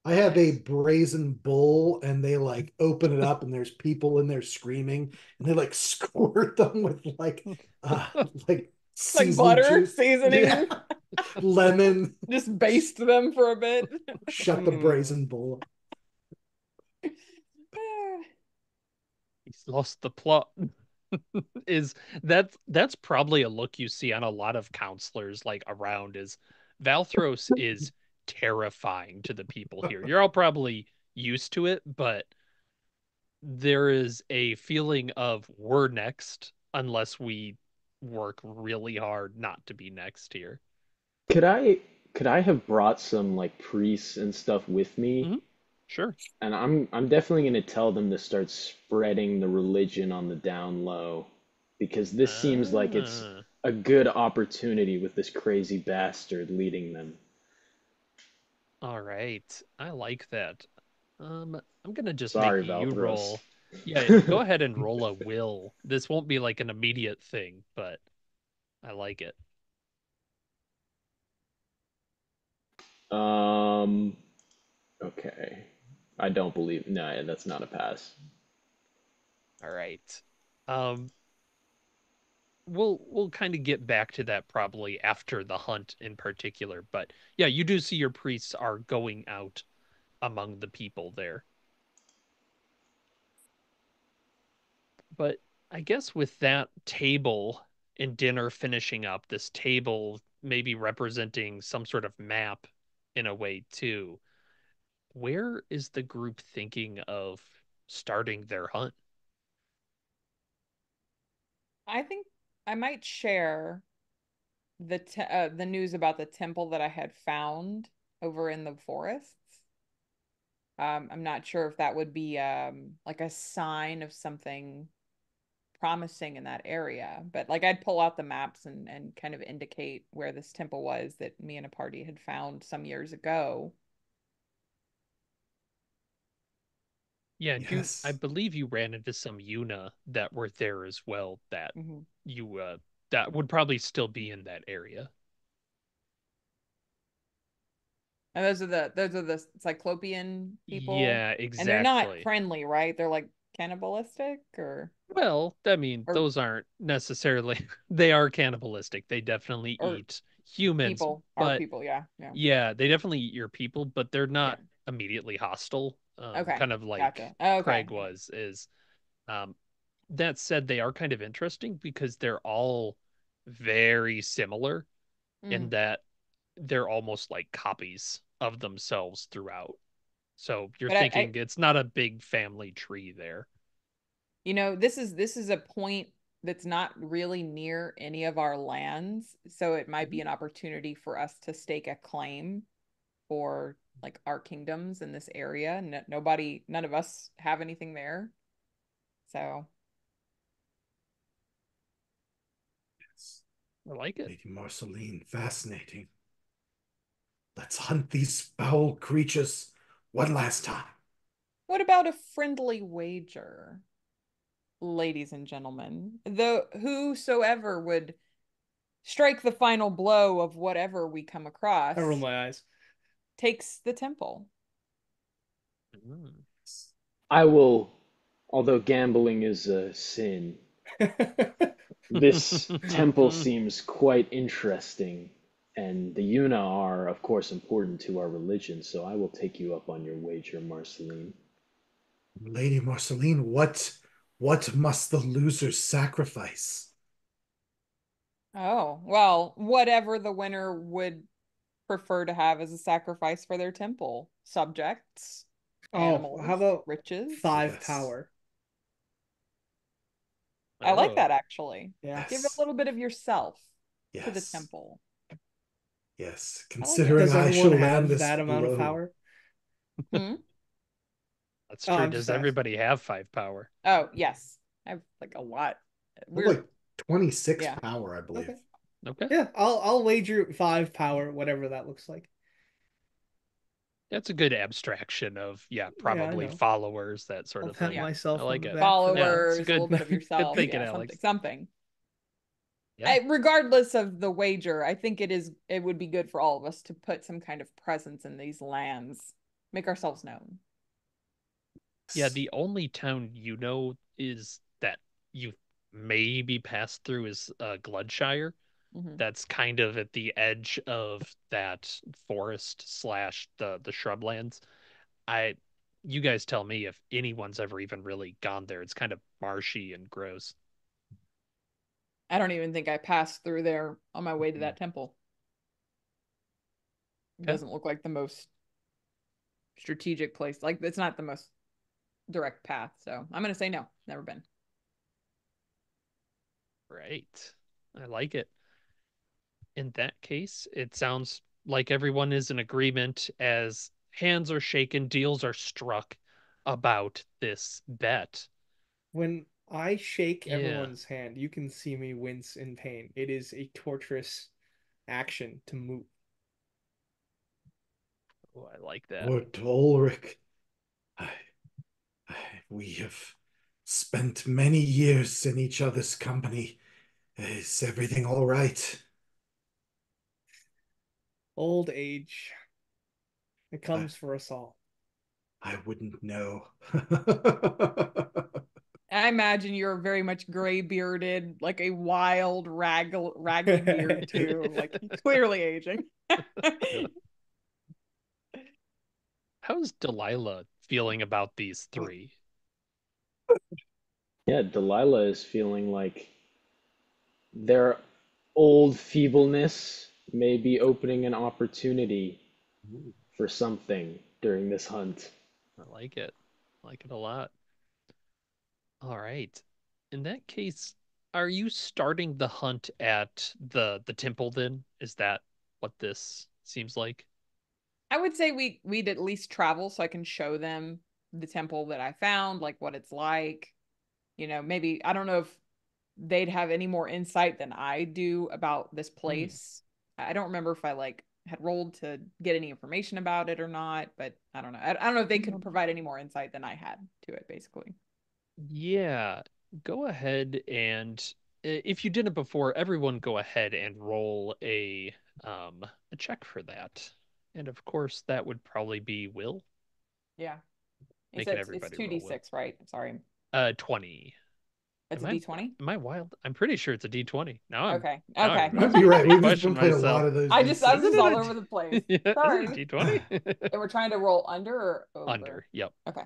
Speaker 5: I have a
Speaker 1: Nice.
Speaker 5: brazen bull, and they like open it up, and there's people in there screaming, and they like squirt them with uh like
Speaker 3: Like
Speaker 5: seasoning
Speaker 3: butter,
Speaker 5: juice. Yeah,
Speaker 3: seasoning,
Speaker 5: lemon.
Speaker 3: just baste them for a bit.
Speaker 5: Shut the
Speaker 4: Mm.
Speaker 5: brazen bull.
Speaker 1: He's lost the plot. Is that's probably a look you see on a lot of counselors like around is Valthros is terrifying to the people here. You're all probably used to it, but there is a feeling of we're next unless we work really hard not to be next here.
Speaker 2: could I have brought some like priests and stuff with me?
Speaker 1: Hmm. Sure.
Speaker 2: And I'm definitely gonna tell them to start spreading the religion on the down low. because this seems like it's
Speaker 1: Ah,
Speaker 2: a good opportunity with this crazy bastard leading them.
Speaker 1: all right. I like that. I'm gonna just make
Speaker 2: Sorry,
Speaker 1: you
Speaker 2: Valthros.
Speaker 1: roll. Yeah, go ahead and roll a will. This won't be like an immediate thing, but I like it.
Speaker 2: um, okay. I don't believe. No, that's not a pass.
Speaker 1: All right. Um, we'll kind of get back to that probably after the hunt in particular, but yeah, you do see your priests are going out among the people there. But I guess with that table and dinner finishing up, this table maybe representing some sort of map in a way too, where is the group thinking of starting their hunt?
Speaker 3: I think I might share the news about the temple that I had found over in the forests. I'm not sure if that would be like a sign of something promising in that area, but like I'd pull out the maps and kind of indicate where this temple was that me and a party had found some years ago.
Speaker 1: Yeah, and I
Speaker 5: Yes.
Speaker 1: believe you ran into some Yuna that were there as well that
Speaker 3: Hmm.
Speaker 1: you that would probably still be in that area.
Speaker 3: And those are the Cyclopean people,
Speaker 1: Yeah,
Speaker 3: and they're not
Speaker 1: exactly.
Speaker 3: friendly, right? They're like cannibalistic
Speaker 1: Well, I mean,
Speaker 3: or
Speaker 1: those aren't necessarily they are cannibalistic. They definitely
Speaker 3: or
Speaker 1: eat humans,
Speaker 3: people, our
Speaker 1: but
Speaker 3: people. Yeah, yeah,
Speaker 1: yeah, they definitely eat your people, but they're
Speaker 3: yeah.
Speaker 1: not immediately hostile.
Speaker 3: Okay,
Speaker 1: Kind of like
Speaker 3: gotcha. Okay,
Speaker 1: Craig
Speaker 3: yeah.
Speaker 1: was is um that said, they are kind of interesting because they're all very similar in
Speaker 3: Mm.
Speaker 1: that they're almost like copies of themselves throughout. So you're
Speaker 3: But
Speaker 1: thinking it's not a big family tree there.
Speaker 3: this is a point that's not really near any of our lands, so it might be an opportunity for us to stake a claim for like our kingdoms in this area. None of us have anything there, so
Speaker 5: Yes.
Speaker 1: I like it.
Speaker 5: Lady Marceline, fascinating. Let's hunt these foul creatures one last time.
Speaker 3: what about a friendly wager, ladies and gentlemen? The whosoever would strike the final blow of whatever we come
Speaker 4: I roll
Speaker 3: across
Speaker 4: my eyes.
Speaker 3: takes the temple.
Speaker 1: Mm.
Speaker 2: I will, although gambling is a sin, this temple seems quite interesting, and the Yuna are, of course, important to our religion, so I will take you up on your wager, Marceline.
Speaker 5: Lady Marceline, what must the losers sacrifice?
Speaker 3: Oh, well, whatever the winner would prefer to have as a sacrifice for their temple. Subjects,
Speaker 4: Oh, how
Speaker 3: animals,
Speaker 4: about
Speaker 3: riches.
Speaker 4: five
Speaker 5: Yes.
Speaker 4: power?
Speaker 3: I like
Speaker 1: Oh,
Speaker 3: that actually.
Speaker 4: Yeah.
Speaker 3: Give a
Speaker 5: Yes.
Speaker 3: little bit of yourself to the
Speaker 5: Yes.
Speaker 3: temple.
Speaker 5: Yes.
Speaker 3: I like it.
Speaker 5: Considering
Speaker 4: Does
Speaker 5: I
Speaker 4: everyone
Speaker 5: shall land
Speaker 4: have
Speaker 5: this
Speaker 4: that amount of
Speaker 5: blow.
Speaker 4: power?
Speaker 3: Hmm?
Speaker 1: that's
Speaker 4: Oh,
Speaker 1: true.
Speaker 4: I'm just
Speaker 1: Does
Speaker 4: asking.
Speaker 1: everybody have five power?
Speaker 3: Oh, yes. I have like a lot.
Speaker 5: I have
Speaker 3: We're
Speaker 5: like 26
Speaker 3: yeah.
Speaker 5: power, I believe.
Speaker 4: Okay.
Speaker 1: Okay.
Speaker 4: Yeah, I'll wager five power, whatever that looks like.
Speaker 1: That's a good abstraction of, yeah,
Speaker 4: Yeah, I
Speaker 1: probably
Speaker 4: know.
Speaker 1: followers, that sort
Speaker 4: I'll
Speaker 1: of
Speaker 4: pat
Speaker 1: thing.
Speaker 3: Yeah.
Speaker 1: I
Speaker 4: myself on
Speaker 1: like
Speaker 4: the
Speaker 1: it.
Speaker 4: back for
Speaker 1: Yeah,
Speaker 4: that.
Speaker 1: it's
Speaker 3: Followers, a
Speaker 1: good.
Speaker 3: little bit of
Speaker 1: Good
Speaker 3: yourself.
Speaker 1: thinking,
Speaker 3: Yeah, something,
Speaker 1: Alex.
Speaker 3: something.
Speaker 1: Yeah.
Speaker 3: Regardless of the wager, I think it would be good for all of us to put some kind of presence in these lands, make ourselves known.
Speaker 1: Yeah, the only town you know is that you maybe passed through is Gludshire.
Speaker 3: Hmm.
Speaker 1: That's kind of at the edge of that forest slash the shrublands. I you guys tell me if anyone's ever even really gone there. It's kind of marshy and gross.
Speaker 3: I don't even think I passed through there on my way to that temple. It
Speaker 1: Okay.
Speaker 3: doesn't look like the most strategic place. Like it's not the most direct path. So I'm gonna say no. Never been.
Speaker 1: Right. I like it. In that case, it sounds like everyone is in agreement as hands are shaken, deals are struck about this bet.
Speaker 4: When I shake
Speaker 1: Yeah.
Speaker 4: everyone's hand. You can see me wince in pain. It is a torturous action to move.
Speaker 1: Oh, I like that.
Speaker 5: Lord Ulrich, I, I, we have spent many years in each other's company. Is everything all right?
Speaker 4: Old age. It
Speaker 5: I,
Speaker 4: comes for us all.
Speaker 5: I wouldn't know.
Speaker 3: I imagine you're very much gray bearded, like a wild, raggedy beard too. Like clearly aging.
Speaker 1: Yeah. How's Delilah feeling about these three?
Speaker 2: Yeah, Delilah is feeling like their old feebleness may be opening an opportunity for something during this hunt.
Speaker 1: I like it. I like it a lot. All right. In that case, are you starting the hunt at the temple then? Is that what this seems like?
Speaker 3: I would say we'd at least travel so I can show them the temple that I found, like what it's like. Maybe I don't know if they'd have any more insight than I do about this
Speaker 1: Hmm.
Speaker 3: place. I don't remember if I like had rolled to get any information about it or not, but I don't know. I don't know if they could provide any more insight than I had to it, basically.
Speaker 1: Yeah, go ahead and if you did it before, everyone go ahead and roll a check for that. And of course, that would probably be Will,
Speaker 3: Yeah.
Speaker 1: making
Speaker 3: It's
Speaker 1: everybody roll Will.
Speaker 3: 2d6, right? Sorry.
Speaker 1: 20.
Speaker 3: It's
Speaker 1: Am
Speaker 3: a
Speaker 1: I
Speaker 3: d20?
Speaker 1: am I wild? I'm pretty sure it's a D20.
Speaker 3: Okay.
Speaker 1: Now I'm
Speaker 3: Okay.
Speaker 5: You might
Speaker 1: about to
Speaker 5: be right. We've just
Speaker 1: question
Speaker 5: been playing a lot
Speaker 1: myself.
Speaker 5: of those
Speaker 3: I'm
Speaker 1: Isn't
Speaker 3: just
Speaker 5: D6s.
Speaker 3: all
Speaker 1: it
Speaker 3: over the place.
Speaker 1: yeah, is it a
Speaker 3: Sorry.
Speaker 1: D20?
Speaker 3: And we're trying to roll under or over.
Speaker 1: Under. Yep.
Speaker 3: Okay.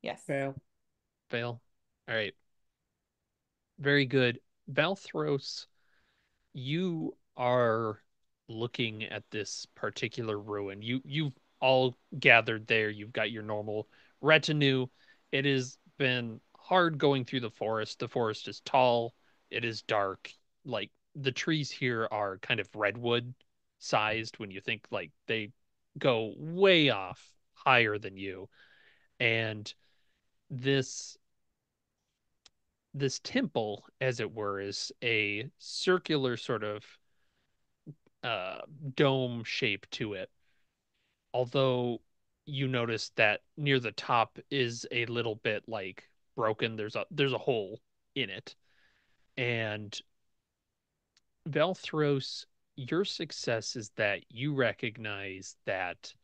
Speaker 3: Yes.
Speaker 4: Fail.
Speaker 1: Fail. All right. Very good. Valthros, you are looking at this particular ruin. You've all gathered there. You've got your normal retinue. It has been hard going through the forest. The forest is tall. It is dark. Like the trees here are kind of redwood sized when you think like they go way off higher than you. And this this temple, as it were, is a circular sort of uh, dome shape to it. Although you notice that near the top is a little bit like broken. There's a hole in it. And Velthros, your success is that you recognize that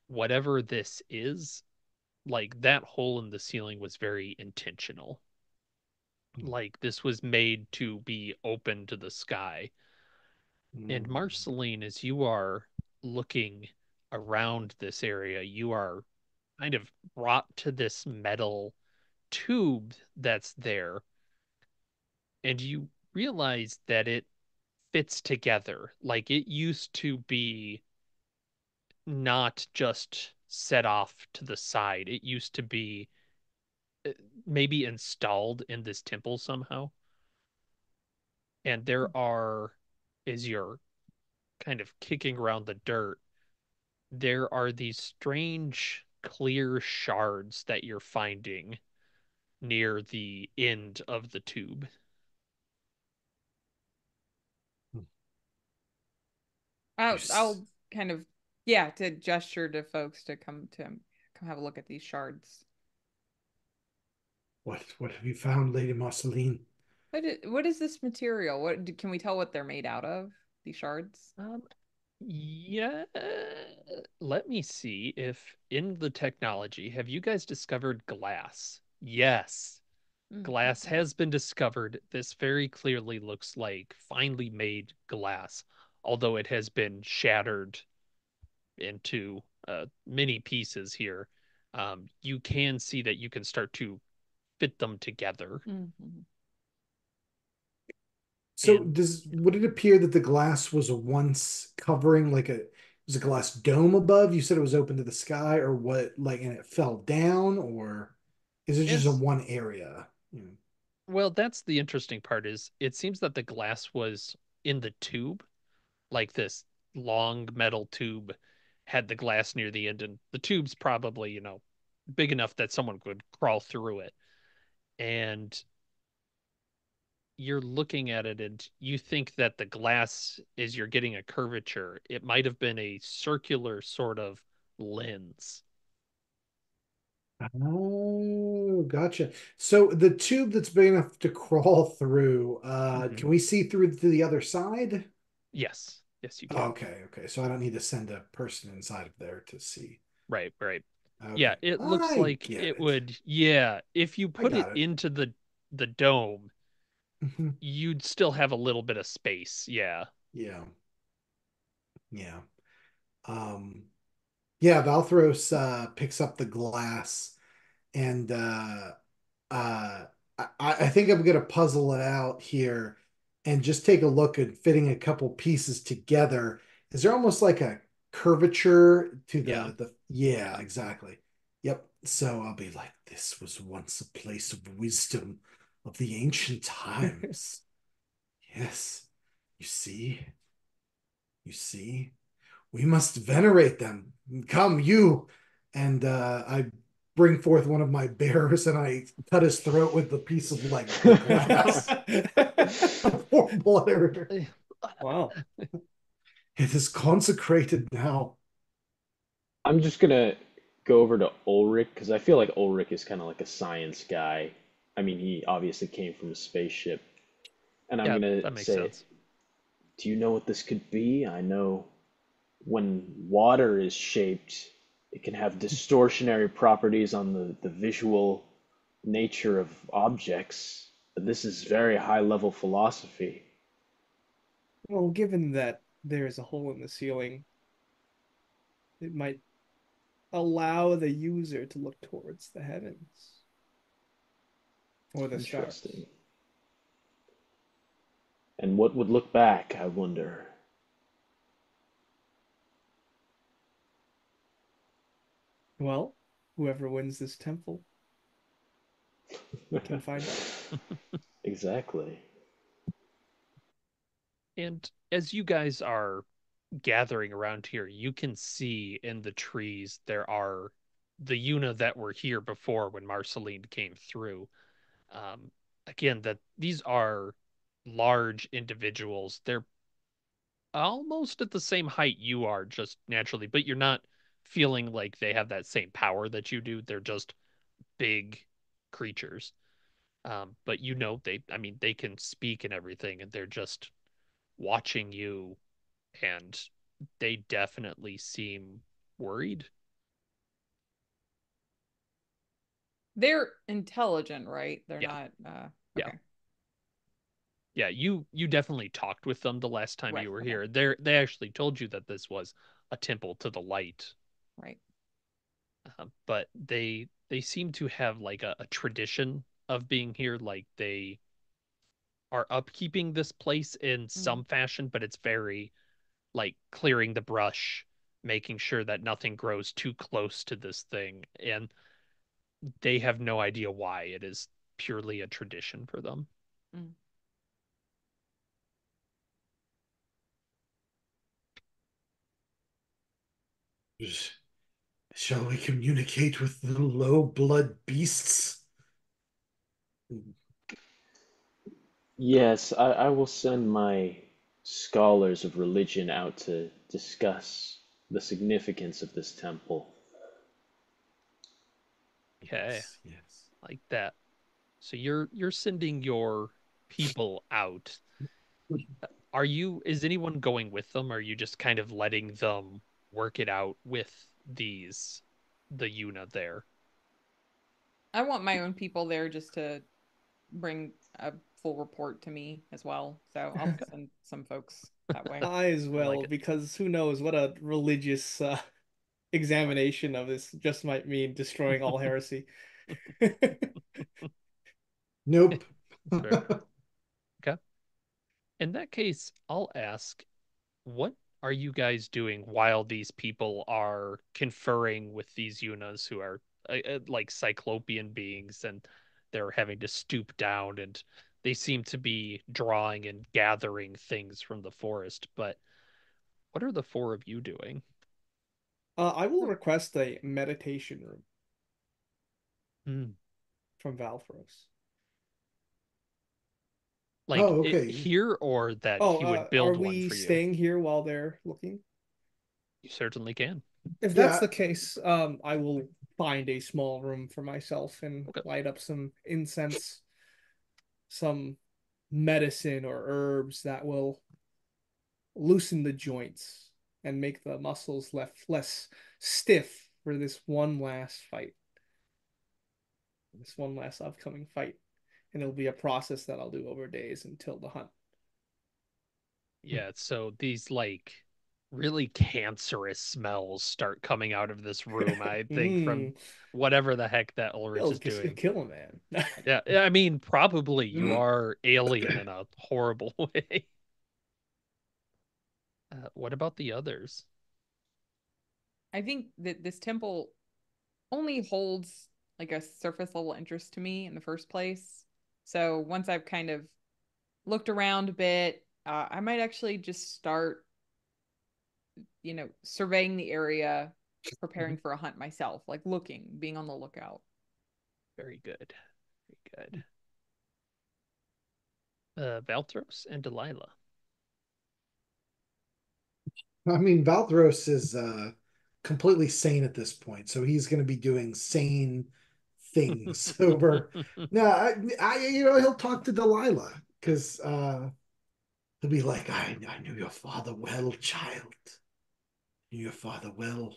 Speaker 1: whatever this is, like that hole in the ceiling was very intentional. Like this was made to be open to the sky. And Marceline, as you are looking around this area, you are kind of brought to this metal tube that's there, and you realize that it fits together. Like it used to be not just set off to the side, it used to be uh, maybe installed in this temple somehow. And there are, as you're kind of kicking around the dirt, there are these strange clear shards that you're finding near the end of the tube.
Speaker 3: I'll kind of, yeah, to gesture to folks to come have a look at these shards.
Speaker 5: What have you found, Lady Marceline?
Speaker 3: What is this material? Can we tell what they're made out of? These shards?
Speaker 1: Um, yeah, let me see if in the technology, have you guys discovered glass? Yes, glass
Speaker 3: Mm-hmm.
Speaker 1: has been discovered. This very clearly looks like finely made glass, although it has been shattered into many pieces here. You can see that you can start to fit them together.
Speaker 3: Mm-hmm.
Speaker 5: So
Speaker 1: And
Speaker 5: would it appear that the glass was once covering like was a glass dome above? You said it was open to the sky or what, like, and it fell down, or is it just in
Speaker 1: as
Speaker 5: one area?
Speaker 1: well, that's the interesting part is it seems that the glass was in the tube, like this long metal tube had the glass near the end, and the tube's probably, big enough that someone could crawl through it. and you're looking at it and you think that the glass is you're getting a curvature. It might have been a circular sort of lens.
Speaker 5: Oh, gotcha. So the tube that's big enough to crawl through,
Speaker 1: Mhm.
Speaker 5: can we see through to the other side?
Speaker 1: Yes. Yes, you can.
Speaker 5: Okay, okay. So I don't need to send a person inside of there to see.
Speaker 1: Right, right. Yeah,
Speaker 5: Okay.
Speaker 1: it looks
Speaker 5: I
Speaker 1: like
Speaker 5: get
Speaker 1: it
Speaker 5: it.
Speaker 1: would, yeah, if you
Speaker 5: I
Speaker 1: put it
Speaker 5: got it.
Speaker 1: into the dome,
Speaker 5: Mhm.
Speaker 1: you'd still have a little bit of space. Yeah.
Speaker 5: Yeah, yeah. Um, yeah, Valthros picks up the glass and uh I think I'm gonna puzzle it out here and just take a look at fitting a couple pieces together. Is there almost like a curvature to
Speaker 1: Yeah.
Speaker 5: the yeah,
Speaker 1: Yeah.
Speaker 5: exactly. Yep. So I'll be like, this was once a place of wisdom of the ancient times. Yes. You see? You see? We must venerate them. Come, you. And I bring forth one of my bears and I cut his throat with the piece of like the glass. Poor blood.
Speaker 4: Wow.
Speaker 5: It is consecrated now.
Speaker 2: I'm just gonna go over to Ulrich because I feel like Ulrich is kind of like a science guy. I mean, he obviously came from a spaceship, and I'm
Speaker 1: Yeah,
Speaker 2: gonna
Speaker 1: that makes
Speaker 2: say,
Speaker 1: sense.
Speaker 2: "Do you know what this could be? I know when water is shaped, it can have distortionary properties on the visual nature of objects. But this is very high level philosophy.
Speaker 4: Well, given that there is a hole in the ceiling, it might allow the user to look towards the heavens or the stars.
Speaker 2: Interesting. And what would look back, I wonder."
Speaker 4: Well, whoever wins this temple can find out.
Speaker 2: Exactly.
Speaker 1: And as you guys are gathering around here, you can see in the trees there are the Una that were here before when Marceline came through. Um, Again, that these are large individuals. They're almost at the same height you are, just naturally, but you're not feeling like they have that same power that you do. They're just big creatures. But you know, I mean, they can speak and everything, and they're just watching you, and they definitely seem worried.
Speaker 3: They're intelligent, right? They're
Speaker 1: Yeah,
Speaker 3: not
Speaker 1: yeah,
Speaker 3: okay.
Speaker 1: yeah. You definitely talked with them the last time
Speaker 3: Right.
Speaker 1: you were
Speaker 3: Okay.
Speaker 1: here. They actually told you that this was a temple to the light.
Speaker 3: Right.
Speaker 1: But they seem to have like a tradition of being here. Like they are upkeeping this place in
Speaker 3: Mm.
Speaker 1: some fashion, but it's very like clearing the brush, making sure that nothing grows too close to this thing. And they have no idea why. It is purely a tradition for them.
Speaker 3: Mm.
Speaker 5: Shall we communicate with the low blood beasts?
Speaker 2: Yes, I will send my scholars of religion out to discuss the significance of this temple.
Speaker 1: Okay,
Speaker 5: Yes, yes.
Speaker 1: like that. So you're sending your people out. Is anyone going with them? Or are you just kind of letting them work it out with the Una there?
Speaker 3: I want my own people there just to bring a full report to me as well. So I'll
Speaker 1: Okay,
Speaker 3: send some folks that way.
Speaker 4: I as
Speaker 1: I like
Speaker 4: well,
Speaker 1: it.
Speaker 4: because who knows what a religious examination of this just might mean destroying all heresy.
Speaker 5: Nope.
Speaker 1: That's fair. Okay. In that case, I'll ask, what are you guys doing while these people are conferring with these Unas who are like cyclopean beings, and they're having to stoop down, and they seem to be drawing and gathering things from the forest. But what are the four of you doing?
Speaker 4: I will request a meditation room
Speaker 1: Hmm.
Speaker 4: from Valfros.
Speaker 1: Like
Speaker 5: Oh,
Speaker 1: it
Speaker 5: okay.
Speaker 1: here, or that
Speaker 4: Oh,
Speaker 1: he would
Speaker 4: are
Speaker 1: build one
Speaker 4: we
Speaker 1: for you.
Speaker 4: staying here while they're looking?
Speaker 1: You certainly can.
Speaker 4: If that's
Speaker 5: Yeah.
Speaker 4: the case, I will find a small room for myself and
Speaker 1: Okay.
Speaker 4: light up some incense, some medicine or herbs that will loosen the joints and make the muscles less stiff for this one last fight, this one last upcoming fight. And it'll be a process that I'll do over days until the hunt.
Speaker 1: Yeah, so these like really cancerous smells start coming out of this room, I think, from
Speaker 4: Mm,
Speaker 1: whatever the heck that Ulrich
Speaker 4: it'll,
Speaker 1: is doing.
Speaker 4: kill a man.
Speaker 1: Yeah, I mean, probably you are alien in a horrible way. What about the others?
Speaker 3: I think that this temple only holds like a surface level interest to me in the first place. So once I've kind of looked around a bit, I might actually just start, surveying the area,
Speaker 1: Mhm.
Speaker 3: preparing for a hunt myself, like looking, being on the lookout.
Speaker 1: Very good. Very good. Valtros and Delilah.
Speaker 5: I mean, Valthros is completely sane at this point, so he's going to be doing sane things over. No, he'll talk to Delilah because he'll be like, I knew your father well, child. Knew your father well.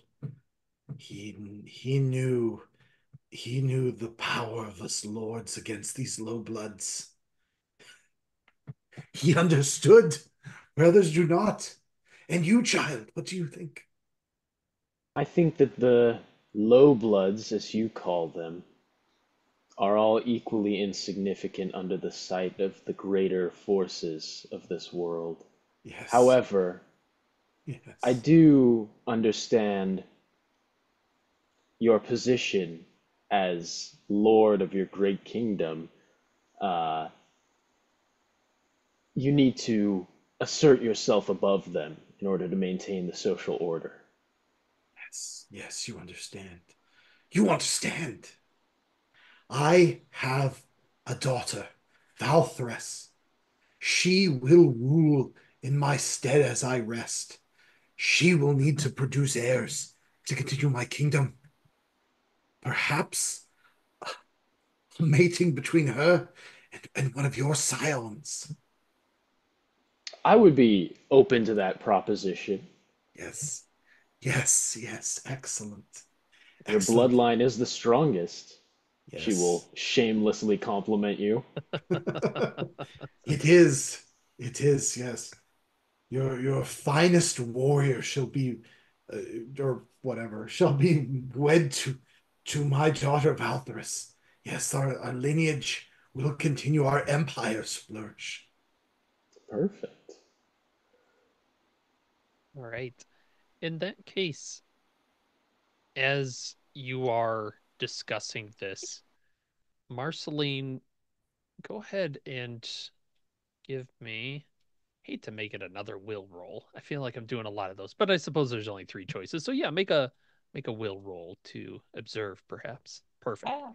Speaker 5: He knew he knew the power of us lords against these low bloods. He understood where others do not. And you, child, what do you think?
Speaker 2: I think that the low bloods, as you call them, are all equally insignificant under the sight of the greater forces of this world.
Speaker 5: Yes,
Speaker 2: However, I
Speaker 5: yes.
Speaker 2: do understand your position as lord of your great kingdom. Uh, you need to assert yourself above them in order to maintain the social order.
Speaker 5: Yes, yes, you understand. You understand. I have a daughter, Valthress. She will rule in my stead as I rest. She will need to produce heirs to continue my kingdom. Perhaps mating between her and one of your scions.
Speaker 2: I would be open to that proposition.
Speaker 5: Yes, yes, yes. Excellent.
Speaker 2: Your
Speaker 5: Excellent.
Speaker 2: bloodline is the strongest. She
Speaker 5: Yes.
Speaker 2: will shamelessly compliment you.
Speaker 5: It is. It is, yes. Your finest warrior shall be, or whatever, shall be wed to my daughter Valthress. Yes, our lineage will continue, our empires flourish.
Speaker 2: Perfect.
Speaker 1: All right. In that case, as you are discussing this, Marceline, go ahead and give me. Hate to make it another will roll. I feel like I'm doing a lot of those, but I suppose there's only three choices. So yeah, make a will roll to observe, perhaps. Perfect.
Speaker 3: Ah.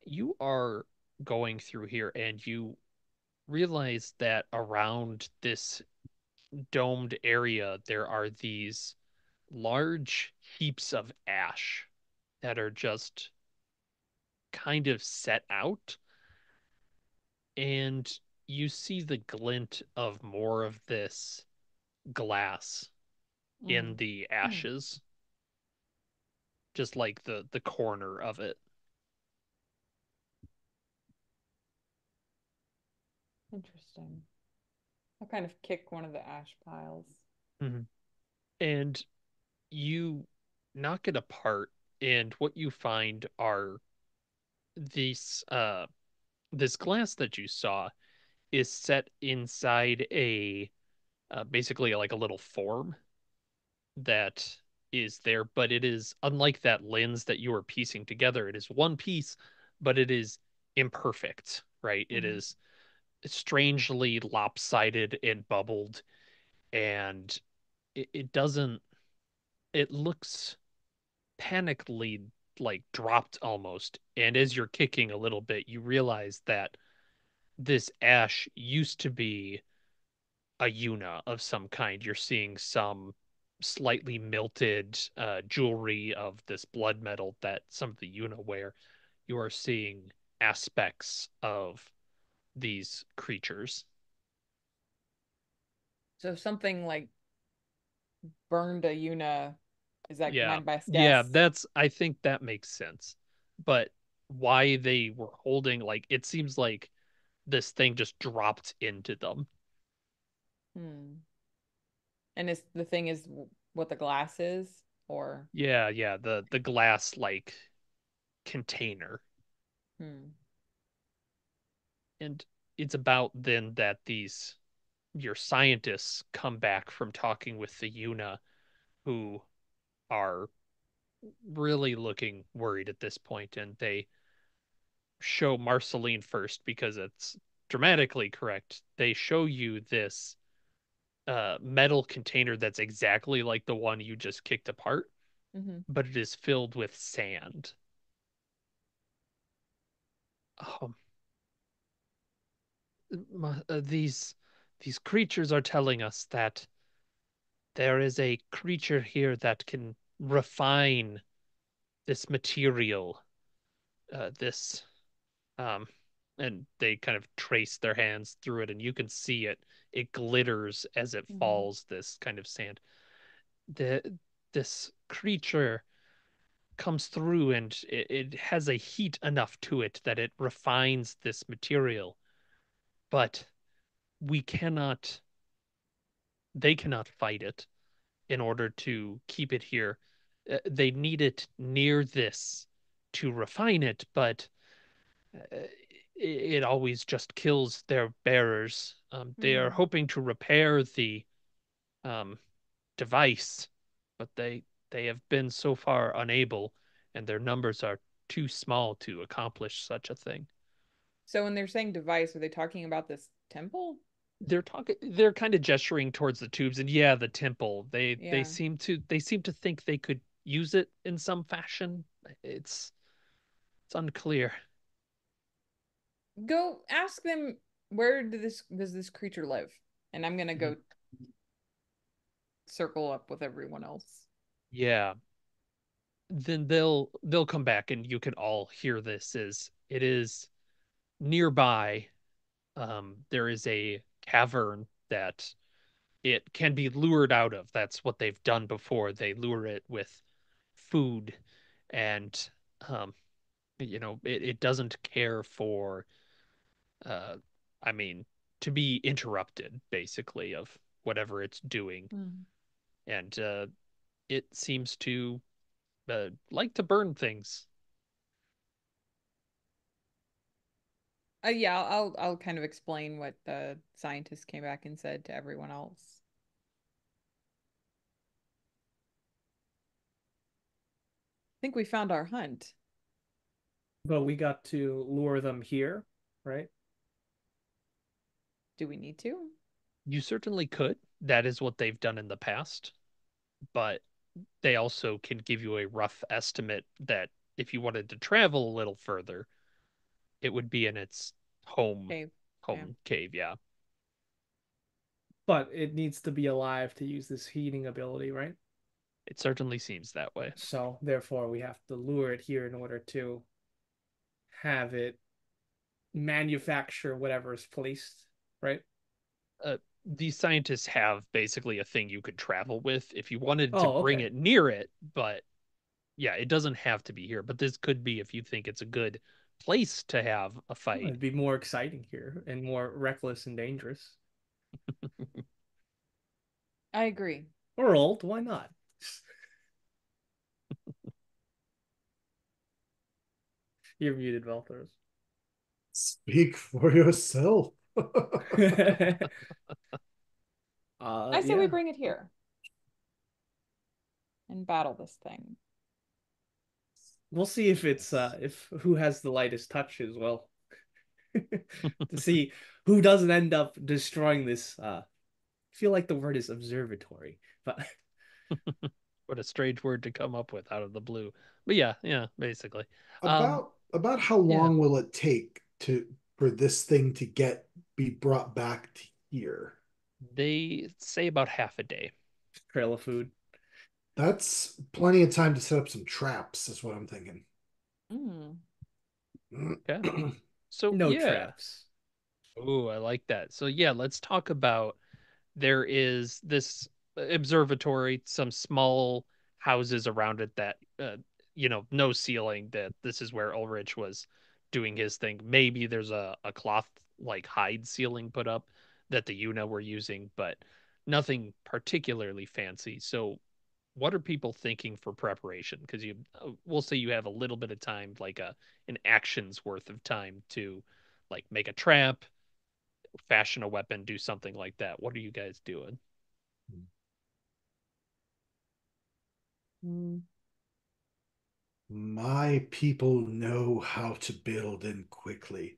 Speaker 1: You are going through here and you realize that around this domed area there are these large heaps of ash that are just kind of set out, and you see the glint of more of this glass in
Speaker 3: Mm.
Speaker 1: the
Speaker 3: Mm.
Speaker 1: ashes, just like the corner of it.
Speaker 3: Interesting. I'll kind of kick one of the ash piles.
Speaker 1: Mhm. And you knock it apart, and what you find are these this glass that you saw is set inside a basically like a little form that is there, but it is unlike that lens that you are piecing together. It is one piece, but it is imperfect, right? It
Speaker 3: Mm-hmm.
Speaker 1: is strangely lopsided and bubbled, and it doesn't, it looks panically like dropped almost. And as you're kicking a little bit, you realize that this ash used to be a Yuna of some kind. You're seeing some slightly melted jewelry of this blood metal that some of the Yuna wear. You are seeing aspects of these creatures.
Speaker 3: So something like burned a Yuna. Is that my
Speaker 1: Yeah.
Speaker 3: best
Speaker 1: Yeah,
Speaker 3: guess?
Speaker 1: that's I think that makes sense. But why they were holding like it seems like this thing just dropped into them.
Speaker 3: Hmm. And is the thing is what the glass is, or
Speaker 1: Yeah, yeah, the glass like container.
Speaker 3: hmm.
Speaker 1: And it's about then that these your scientists come back from talking with the Yuna who are really looking worried at this point, and they show Marceline first because it's dramatically correct. They show you this metal container that's exactly like the one you just kicked apart,
Speaker 3: Hmm.
Speaker 1: but it is filled with sand. Um, these creatures are telling us that there is a creature here that can refine this material, this um, and they kind of trace their hands through it, and you can see it. It glitters as it
Speaker 3: Hmm.
Speaker 1: falls. This kind of sand. The this creature comes through, and it has a heat enough to it that it refines this material. But we cannot. They cannot fight it in order to keep it here. They need it near this to refine it, but it always just kills their bearers. They are
Speaker 3: Hmm.
Speaker 1: hoping to repair the um, device, but they have been so far unable, and their numbers are too small to accomplish such a thing.
Speaker 3: So when they're saying device, are they talking about this temple?
Speaker 1: They're kind of gesturing towards the tubes, and yeah, the temple. They
Speaker 3: Yeah.
Speaker 1: seem to think they could use it in some fashion. It's it's unclear.
Speaker 3: Go ask them where does this creature live? And I'm gonna
Speaker 1: Mhm.
Speaker 3: go circle up with everyone else.
Speaker 1: Yeah, then they'll come back and you can all hear this is it is nearby. There is a cavern that it can be lured out of. That's what they've done before. They lure it with food and um it doesn't care for uh I mean to be interrupted basically of whatever it's doing.
Speaker 3: Hmm.
Speaker 1: And it seems to like to burn things.
Speaker 3: Yeah, I'll kind of explain what the scientist came back and said to everyone else. I think we found our hunt.
Speaker 4: But we got to lure them here, right?
Speaker 3: Do we need to?
Speaker 1: You certainly could. That is what they've done in the past, but they also can give you a rough estimate that if you wanted to travel a little further, it would be in its home
Speaker 3: Okay. Yeah.
Speaker 1: home cave, yeah.
Speaker 4: But it needs to be alive to use this heating ability, right?
Speaker 1: It certainly seems that way.
Speaker 4: So therefore, we have to lure it here in order to have it manufacture whatever is placed, right?
Speaker 1: These scientists have basically a thing you could travel with if you wanted to
Speaker 4: Oh,
Speaker 1: bring
Speaker 4: okay.
Speaker 1: it near it, but yeah, it doesn't have to be here. But this could be if you think it's a good place to have a
Speaker 4: Well,
Speaker 1: fight.
Speaker 4: it'd be more exciting here and more reckless and dangerous.
Speaker 3: I agree.
Speaker 4: Or old, why not? You're muted, Valthers.
Speaker 5: Speak for yourself.
Speaker 3: I say we
Speaker 4: Yeah.
Speaker 3: bring it here and battle this thing.
Speaker 4: We'll see if it's
Speaker 5: Yes.
Speaker 4: if who has the lightest touch as well. To see who doesn't end up destroying this I feel like the word is observatory, but
Speaker 1: What a strange word to come up with out of the blue. But yeah, yeah, basically.
Speaker 5: About how
Speaker 1: Yeah.
Speaker 5: long will it take to for this thing to be brought back to here?
Speaker 1: They say about half a day.
Speaker 4: Trail of food.
Speaker 5: That's plenty of time to set up some traps, is what I'm thinking.
Speaker 3: Mm.
Speaker 1: Okay. So
Speaker 4: No
Speaker 1: yeah.
Speaker 4: traps.
Speaker 1: Oh, I like that. So yeah, let's talk about there is this observatory, some small houses around it that no ceiling, that this is where Ulrich was doing his thing. Maybe there's a cloth like hide ceiling put up that the Una were using, but nothing particularly fancy. So what are people thinking for preparation? Because we'll say you have a little bit of time, like an action's worth of time to like make a trap, fashion a weapon, do something like that. What are you guys doing?
Speaker 3: Mm.
Speaker 5: My people know how to build in quickly.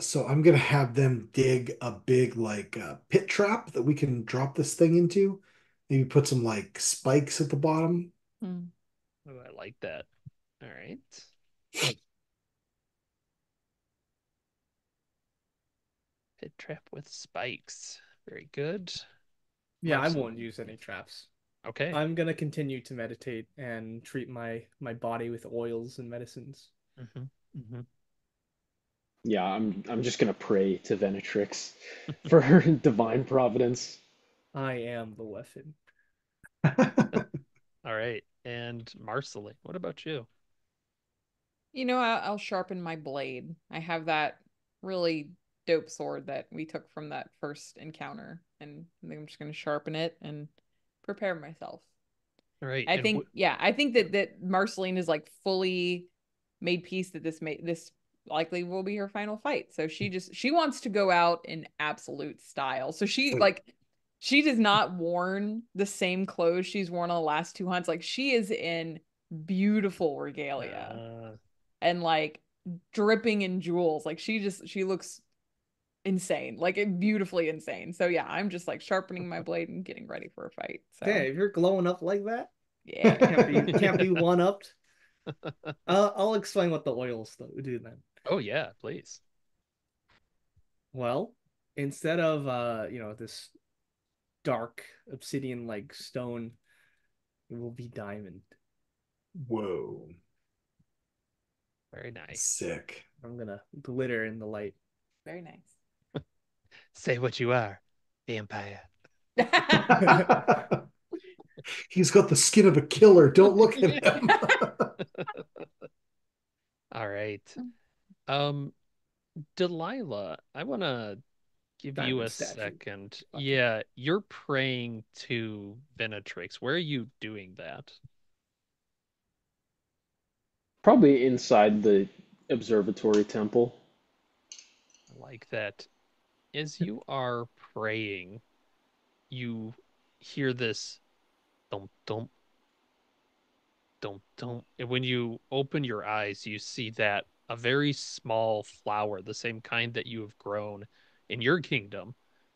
Speaker 5: So I'm gonna have them dig a big pit trap that we can drop this thing into. Maybe put some like spikes at the bottom.
Speaker 3: Mm.
Speaker 1: Oh, I like that. All right. Pit trap with spikes. Very good.
Speaker 4: Yeah, I won't
Speaker 1: Marceline.
Speaker 4: use any traps.
Speaker 1: Okay.
Speaker 4: I'm gonna continue to meditate and treat my body with oils and medicines.
Speaker 1: Mm-hmm. Mm-hmm.
Speaker 2: Yeah, I'm just gonna pray to Venetrix for her divine providence.
Speaker 4: I am the weapon.
Speaker 1: All right. And Marceline, what about you?
Speaker 3: I'll sharpen my blade. I have that really dope sword that we took from that first encounter, and I think I'm just going to sharpen it and prepare myself.
Speaker 1: All right.
Speaker 3: I
Speaker 1: And
Speaker 3: think, yeah, I think that Marceline is like fully made peace that this likely will be her final fight. So she wants to go out in absolute style. So she does not worn the same clothes she's worn on the last two hunts. Like she is in beautiful regalia and like dripping in jewels. Like she looks insane, like beautifully insane. So yeah, I'm just like sharpening my blade and getting ready for a fight. So
Speaker 4: Hey, if you're glowing up like that,
Speaker 3: yeah.
Speaker 4: can't be one upped. I'll explain what the oils do then.
Speaker 1: oh yeah, please.
Speaker 4: Well, instead of this dark obsidian like stone, it will be diamond.
Speaker 5: Whoa,
Speaker 1: Very nice.
Speaker 5: sick.
Speaker 4: I'm gonna glitter in the light.
Speaker 3: Very nice.
Speaker 1: Say what you are, vampire.
Speaker 5: He's got the skin of a killer. Don't look at him.
Speaker 1: All right. Um, Delilah, I want to give you
Speaker 4: Diamond
Speaker 1: a
Speaker 4: statue.
Speaker 1: second.
Speaker 4: Gotcha.
Speaker 1: Yeah, you're praying to Venetrix. Where are you doing that?
Speaker 2: Probably inside the observatory temple.
Speaker 1: I like that. As you are praying, you hear this thump thump thump thump. And when you open your eyes, you see that a very small flower, the same kind that you have grown in your kingdom,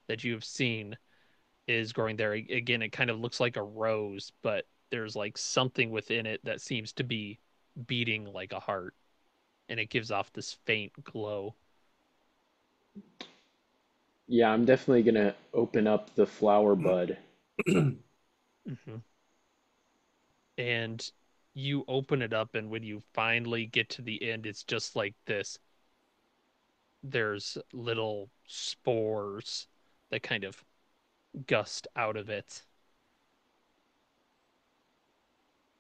Speaker 1: that you have seen, is growing there. Again, it kind of looks like a rose, but there's like something within it that seems to be beating like a heart, and it gives off this faint glow.
Speaker 2: Yeah, I'm definitely gonna open up the flower bud.
Speaker 1: Mm-hmm. And you open it up, and when you finally get to the end, it's just like this. There's little spores that kind of gust out of it,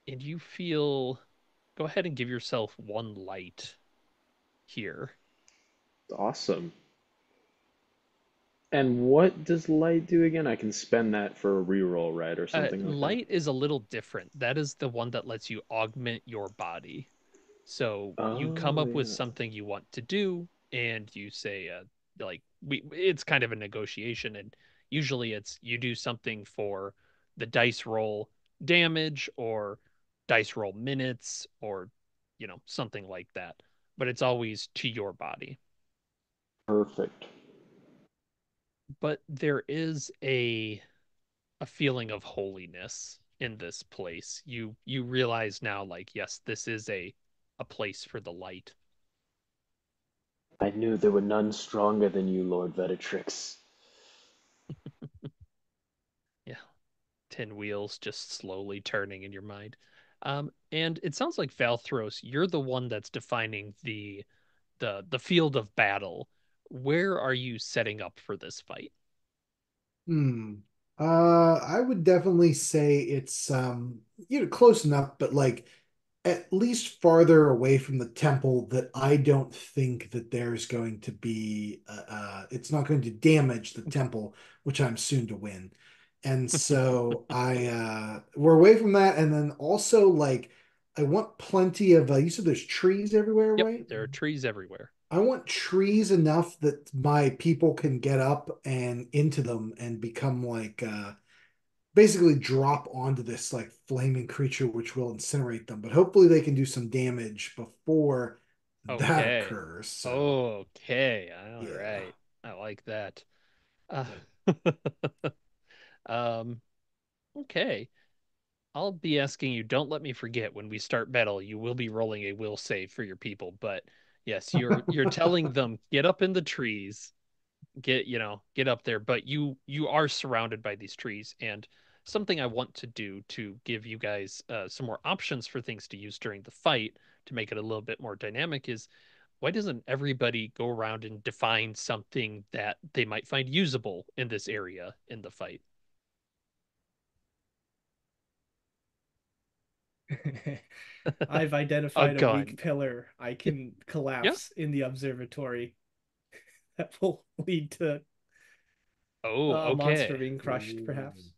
Speaker 1: and you feel, go ahead and give yourself one light here.
Speaker 2: Awesome. And what does light do again? I can spend that for a reroll, right, or something like that.
Speaker 1: Light is a little different. That is the one that lets you augment your body. So you come
Speaker 2: Oh
Speaker 1: up with
Speaker 2: yeah.
Speaker 1: something you want to do, and you say, like it's kind of a negotiation, and usually it's you do something for the dice roll damage or dice roll minutes or something like that. But it's always to your body.
Speaker 2: Perfect.
Speaker 1: But there is a feeling of holiness in this place. You realize now, like, yes, this is a place for the light.
Speaker 2: I knew there were none stronger than you, Lord Venetrix.
Speaker 1: Yeah, 10 wheels just slowly turning in your mind. And it sounds like Valthros, you're the one that's defining the field of battle. Where are you setting up for this fight?
Speaker 5: Hmm. I would definitely say it's close enough, but like at least farther away from the temple that I don't think that there's going to be it's not going to damage the temple, which I'm soon to win. And so I we're away from that, and then also like I want plenty of you said there's trees everywhere,
Speaker 1: Yep,
Speaker 5: right?
Speaker 1: there are trees everywhere.
Speaker 5: I want trees enough that my people can get up and into them and become like basically drop onto this like flaming creature which will incinerate them. But hopefully they can do some damage before that
Speaker 1: Okay.
Speaker 5: occurs. So
Speaker 1: Okay. All
Speaker 5: yeah.
Speaker 1: right. I like that. Uh, um, okay. I'll be asking you, don't let me forget when we start battle, you will be rolling a will save for your people. But yes, you're telling them get up in the trees, get up there, but you are surrounded by these trees. And something I want to do to give you guys some more options for things to use during the fight to make it a little bit more dynamic is why doesn't everybody go around and define something that they might find usable in this area in the fight?
Speaker 4: I've
Speaker 1: A
Speaker 4: identified a weak
Speaker 1: gun.
Speaker 4: pillar I can
Speaker 1: Yeah.
Speaker 4: collapse in the observatory that will lead to
Speaker 1: Oh,
Speaker 4: a monster
Speaker 1: okay.
Speaker 4: being crushed,
Speaker 5: Ooh.
Speaker 4: perhaps.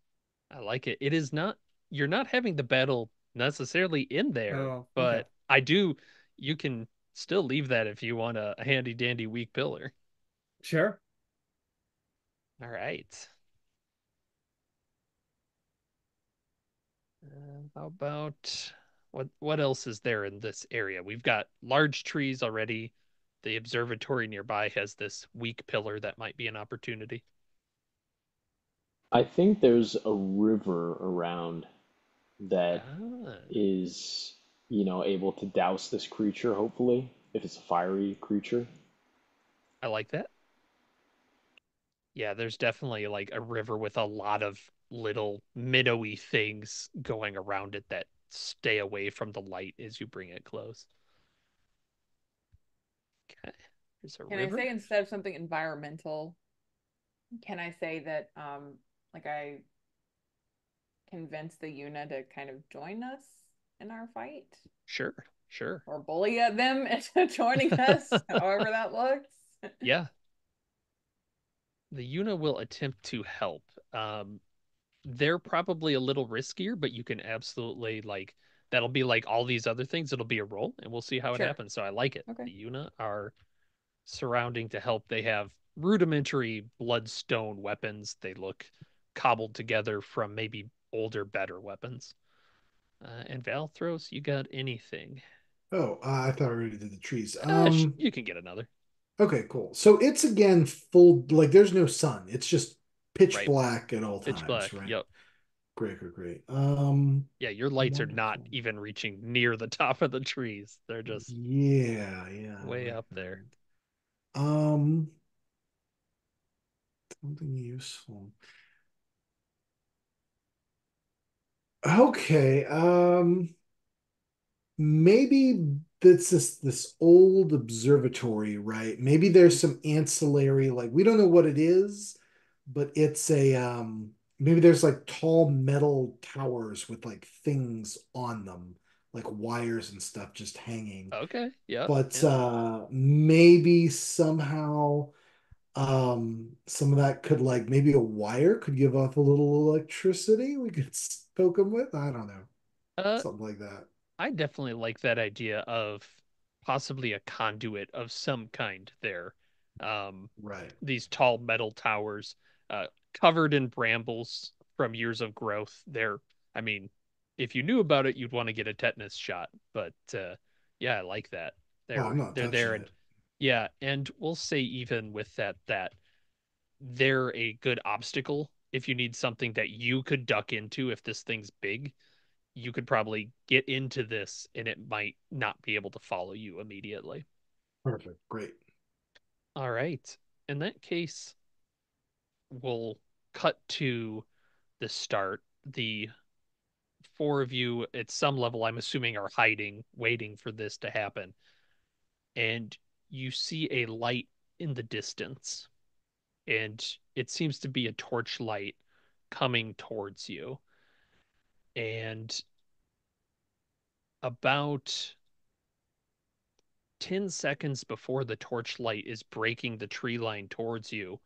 Speaker 1: I like it. It is not, you're not having the battle necessarily in there,
Speaker 4: Oh, okay.
Speaker 1: but I do, you can still leave that if you want a handy dandy weak pillar.
Speaker 4: Sure.
Speaker 1: All right. How about what else is there in this area? We've got large trees already. The observatory nearby has this weak pillar that might be an opportunity.
Speaker 2: I think there's a river around that
Speaker 1: Ah,
Speaker 2: is, able to douse this creature, hopefully, if it's a fiery creature.
Speaker 1: I like that. Yeah, there's definitely like a river with a lot of little minnowy things going around it that stay away from the light as you bring it close. Okay. There's a
Speaker 3: Can I
Speaker 1: river.
Speaker 3: say instead of something environmental, can I say that like I convinced the Yuna to kind of join us in our fight
Speaker 1: Sure, sure.
Speaker 3: or bully at them into joining us, however that looks.
Speaker 1: Yeah, the Yuna will attempt to help. Um, they're probably a little riskier, but you can absolutely like that'll be like all these other things. It'll be a roll, and we'll see how it
Speaker 3: Sure.
Speaker 1: happens. So I like it.
Speaker 3: Okay.
Speaker 1: The Yuna are surrounding to help. They have rudimentary bloodstone weapons. They look cobbled together from maybe older, better weapons. And Valthros, you got anything?
Speaker 5: Oh, I thought I already did the trees.
Speaker 1: You can get another.
Speaker 5: Okay, cool. So it's again full, like there's no sun. It's just pitch
Speaker 1: Right.
Speaker 5: black at all
Speaker 1: Pitch
Speaker 5: times,
Speaker 1: black.
Speaker 5: right?
Speaker 1: Yep.
Speaker 5: Great, great, great.
Speaker 1: Yeah, your lights are not
Speaker 5: Wonderful.
Speaker 1: even reaching near the top of the trees. They're just
Speaker 5: Yeah, yeah, I
Speaker 1: way
Speaker 5: like
Speaker 1: up there.
Speaker 5: that. Something useful. Okay, maybe that's this old observatory, right? Maybe there's some ancillary, like we don't know what it is, but it's a maybe there's like tall metal towers with like things on them, like wires and stuff just hanging.
Speaker 1: Okay. Yep.
Speaker 5: But
Speaker 1: Yeah.
Speaker 5: maybe somehow some of that could like maybe a wire could give off a little electricity we could poke them with. I don't know.
Speaker 1: Uh,
Speaker 5: Something like that.
Speaker 1: I definitely like that idea of possibly a conduit of some kind there.
Speaker 5: Right.
Speaker 1: These tall metal towers, covered in brambles from years of growth. I mean, if you knew about it, you'd want to get a tetanus shot. But yeah, I like that.
Speaker 5: Oh, I'm not
Speaker 1: They're
Speaker 5: touching
Speaker 1: there, and
Speaker 5: it.
Speaker 1: yeah, and we'll say even with that they're a good obstacle if you need something that you could duck into if this thing's big you could probably get into this and it might not be able to follow you immediately.
Speaker 5: Perfect. Great.
Speaker 1: All right. In that case, we'll cut to the start. The four of you, at some level, I'm assuming, are hiding, waiting for this to happen. And you see a light in the distance, and it seems to be a torchlight coming towards you. And about 10 seconds before the torchlight is breaking the tree line towards you,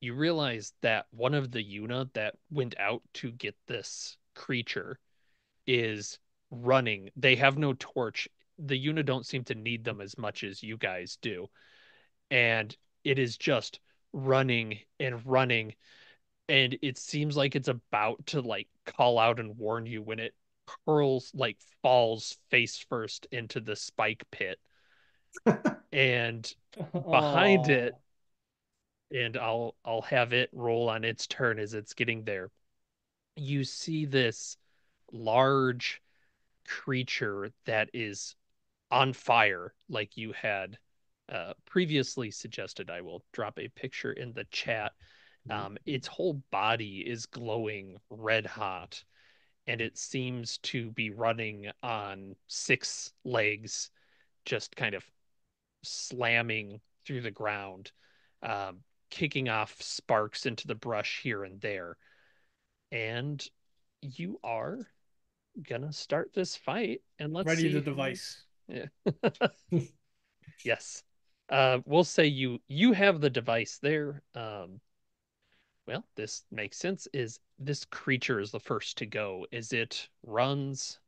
Speaker 1: you realize that one of the Yuna that went out to get this creature is running. They have no torch. The Yuna don't seem to need them as much as you guys do. And it is just running and running. And it seems like it's about to like call out and warn you when it hurls, like falls face first into the spike pit. And behind it,
Speaker 4: Oh,
Speaker 1: and I'll have it roll on its turn as it's getting there. You see this large creature that is on fire, like you had previously suggested. I will drop a picture in the chat. Its whole body is glowing red hot, and it seems to be running on six legs, just kind of slamming through the ground, um, kicking off sparks into the brush here and there. And you are gonna start this fight, and let's
Speaker 4: ready the
Speaker 1: see.
Speaker 4: device.
Speaker 1: Yeah. Yes. We'll say you have the device there. Well, this makes sense. Is this creature is the first to go as it runs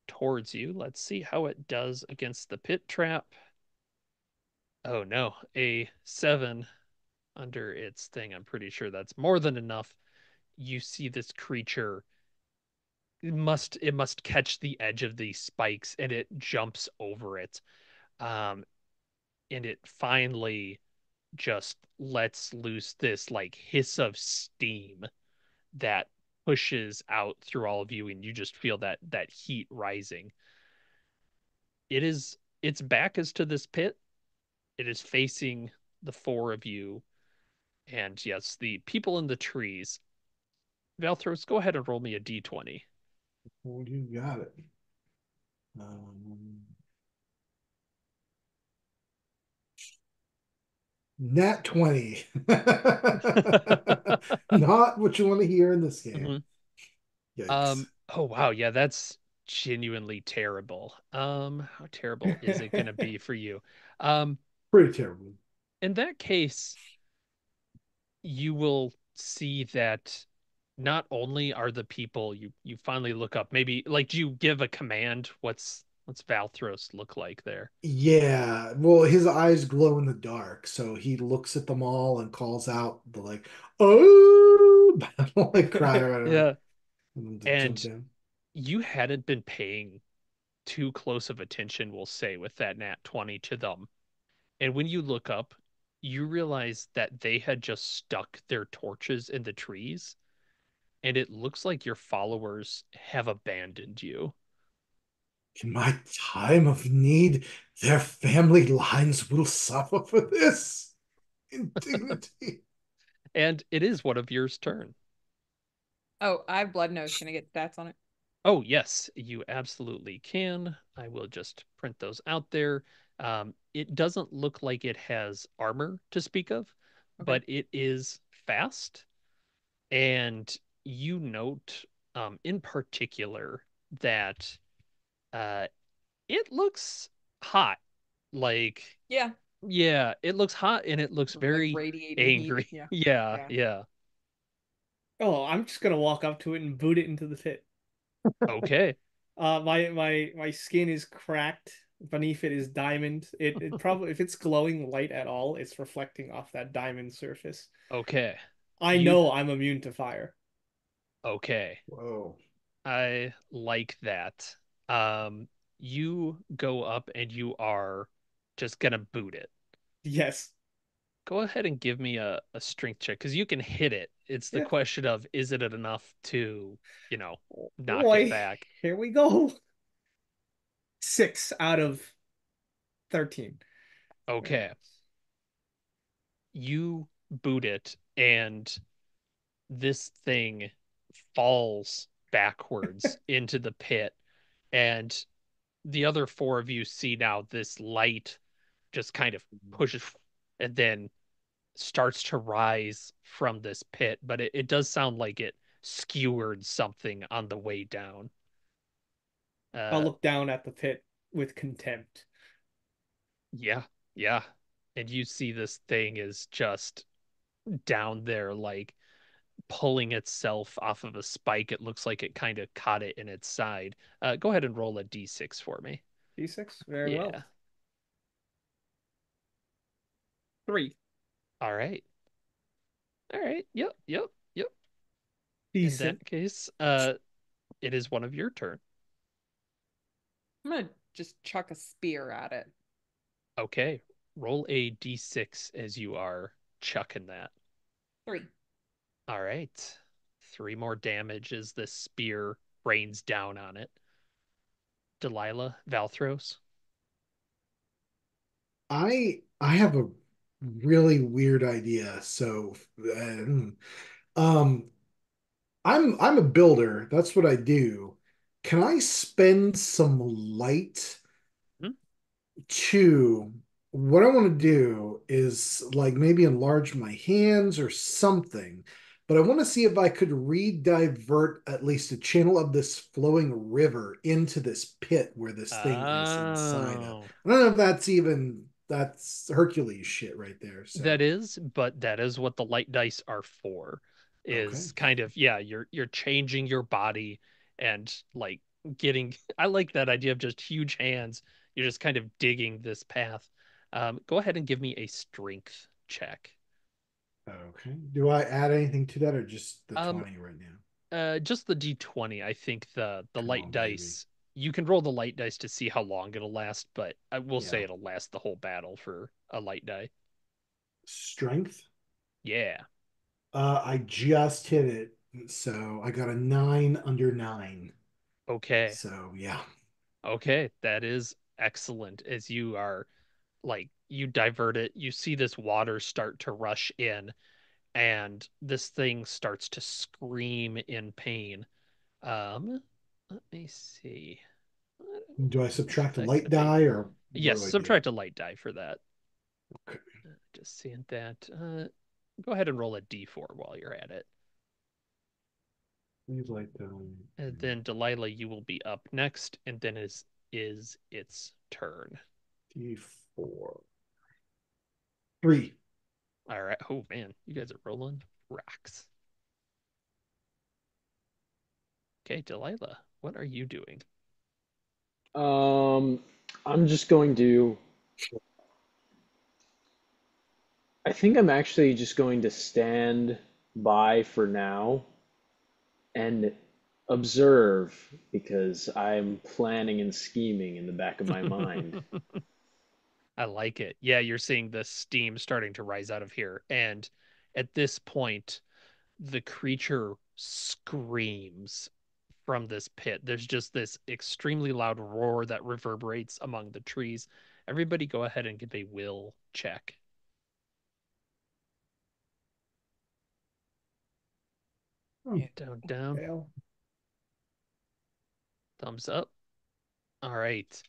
Speaker 1: towards you. Let's see how it does against the pit trap. Oh no, a 7 under its thing. I'm pretty sure that's more than enough. You see this creature, it must catch the edge of these spikes, and it jumps over it. Um, and it finally just lets loose this like hiss of steam that pushes out through all of you, and you just feel that heat rising. Its back is to this pit. It is facing the four of you, and yes, the people in the trees. Valthros, go ahead and roll me a d20.
Speaker 5: Well, you got it. Um, Nat 20. Not what you want to hear in this game.
Speaker 1: Mhm.
Speaker 5: Yikes.
Speaker 1: Oh wow, yeah, that's genuinely terrible. How terrible is it gonna be for you? Um,
Speaker 5: Pretty terrible.
Speaker 1: in that case, you will see that not only are the people you finally look up, maybe like do you give a command? What's Valthros look like there?
Speaker 5: Yeah, well, his eyes glow in the dark, so he looks at them all and calls out the like, "Oh!" battle like cry or whatever,
Speaker 1: Yeah.
Speaker 5: and then to jump
Speaker 1: And
Speaker 5: down.
Speaker 1: you hadn't been paying too close of attention, we'll say, with that nat 20 to them. And when you look up, you realize that they had just stuck their torches in the trees, and it looks like your followers have abandoned you.
Speaker 5: In my time of need, their family lines will suffer for this indignity.
Speaker 1: And it is one of yours turn.
Speaker 3: Oh, I have blood nose. Can I get stats on it?
Speaker 1: Oh, yes, you absolutely can. I will just print those out there. It doesn't look like it has armor to speak of,
Speaker 3: Okay.
Speaker 1: but it is fast. And you note, in particular, that uh, it looks hot. Like,
Speaker 3: Yeah.
Speaker 1: yeah, it looks hot and it looks
Speaker 3: Like
Speaker 1: very
Speaker 3: radiating heat.
Speaker 1: angry.
Speaker 3: Yeah.
Speaker 1: Yeah,
Speaker 3: Yeah.
Speaker 1: yeah.
Speaker 4: Oh, I'm just gonna walk up to it and boot it into the pit.
Speaker 1: Okay,
Speaker 4: My skin is cracked. Beneath it is diamond. It probably if it's glowing light at all, it's reflecting off that diamond surface.
Speaker 1: okay.
Speaker 4: I
Speaker 1: You,
Speaker 4: know I'm immune to fire.
Speaker 1: okay.
Speaker 5: Whoa.
Speaker 1: I like that. Um, you go up and you are just gonna boot it.
Speaker 4: Yes.
Speaker 1: Go ahead and give me a strength check because you can hit it. It's the
Speaker 4: Yeah.
Speaker 1: question of is it enough to, you know, knock it
Speaker 4: Boy,
Speaker 1: back?
Speaker 4: here we go. 6 out of 13.
Speaker 1: Okay. you boot it, and this thing falls backwards into the pit. And the other four of you see now this light just kind of pushes and then starts to rise from this pit, but it does sound like it skewered something on the way down.
Speaker 4: I'll
Speaker 1: Uh,
Speaker 4: look down at the pit with contempt.
Speaker 1: yeah, yeah. And you see this thing is just down there, like pulling itself off of a spike. It looks like it kind of caught it in its side. Go ahead and roll a d6 for me.
Speaker 4: D6, very well.
Speaker 1: Yeah.
Speaker 4: 3.
Speaker 1: All right. All right. Yep. Yep. Yep. In
Speaker 4: Decent.
Speaker 1: that case, it is one of your turn.
Speaker 3: I'm gonna just chuck a spear at it.
Speaker 1: Okay. Roll a d6 as you are chucking that.
Speaker 3: 3.
Speaker 1: All right. Three more damage as this spear rains down on it. Delilah, Valthros.
Speaker 5: I have a really weird idea. So, um, I'm a builder. That's what I do. Can I spend some light
Speaker 1: Hmm?
Speaker 5: to what I want to do is like maybe enlarge my hands or something, but I want to see if I could re-divert at least a channel of this flowing river into this pit where this thing is inside of.
Speaker 1: Oh.
Speaker 5: I don't know if that's Hercules shit right there.
Speaker 1: That
Speaker 5: So,
Speaker 1: is, but that is what the light dice are for.
Speaker 5: okay.
Speaker 1: Is kind of, yeah, you're changing your body and like getting I like that idea of just huge hands. You're just kind of digging this path. Go ahead and give me a strength check.
Speaker 5: Okay. Do I add anything to that or just the
Speaker 1: Um,
Speaker 5: 20 right now?
Speaker 1: just the D20. I think the
Speaker 5: Come
Speaker 1: light
Speaker 5: on, baby.
Speaker 1: dice, you can roll the light dice to see how long it'll last, but I will say
Speaker 5: Yeah.
Speaker 1: it'll last the whole battle for a light die.
Speaker 5: Strength.
Speaker 1: Yeah.
Speaker 5: I just hit it. So I got a 9 under 9.
Speaker 1: Okay.
Speaker 5: So yeah.
Speaker 1: Okay, that is excellent. As you are like you divert it, you see this water start to rush in, and this thing starts to scream in pain. Let me see.
Speaker 5: Do I subtract a
Speaker 1: Affect the
Speaker 5: light
Speaker 1: pain.
Speaker 5: die or what
Speaker 1: Yes,
Speaker 5: do I do?
Speaker 1: subtract a light die for that.
Speaker 5: Okay.
Speaker 1: Just seeing that. Go ahead and roll a d4 while you're at it.
Speaker 5: Leave light die.
Speaker 1: And then Delilah, you will be up next, and then is its turn.
Speaker 5: D4. 3.
Speaker 1: All right. Oh man, you guys are rolling rocks. Okay, Delilah, what are you doing?
Speaker 2: Um, I'm just going to. I think I'm actually just going to stand by for now and observe because I'm planning and scheming in the back of my mind.
Speaker 1: I like it. Yeah, you're seeing the steam starting to rise out of here. And at this point, the creature screams from this pit. There's just this extremely loud roar that reverberates among the trees. Everybody go ahead and give a will check.
Speaker 5: Oh,
Speaker 1: Yeah, down, down.
Speaker 4: Fail.
Speaker 1: Thumbs up. All right.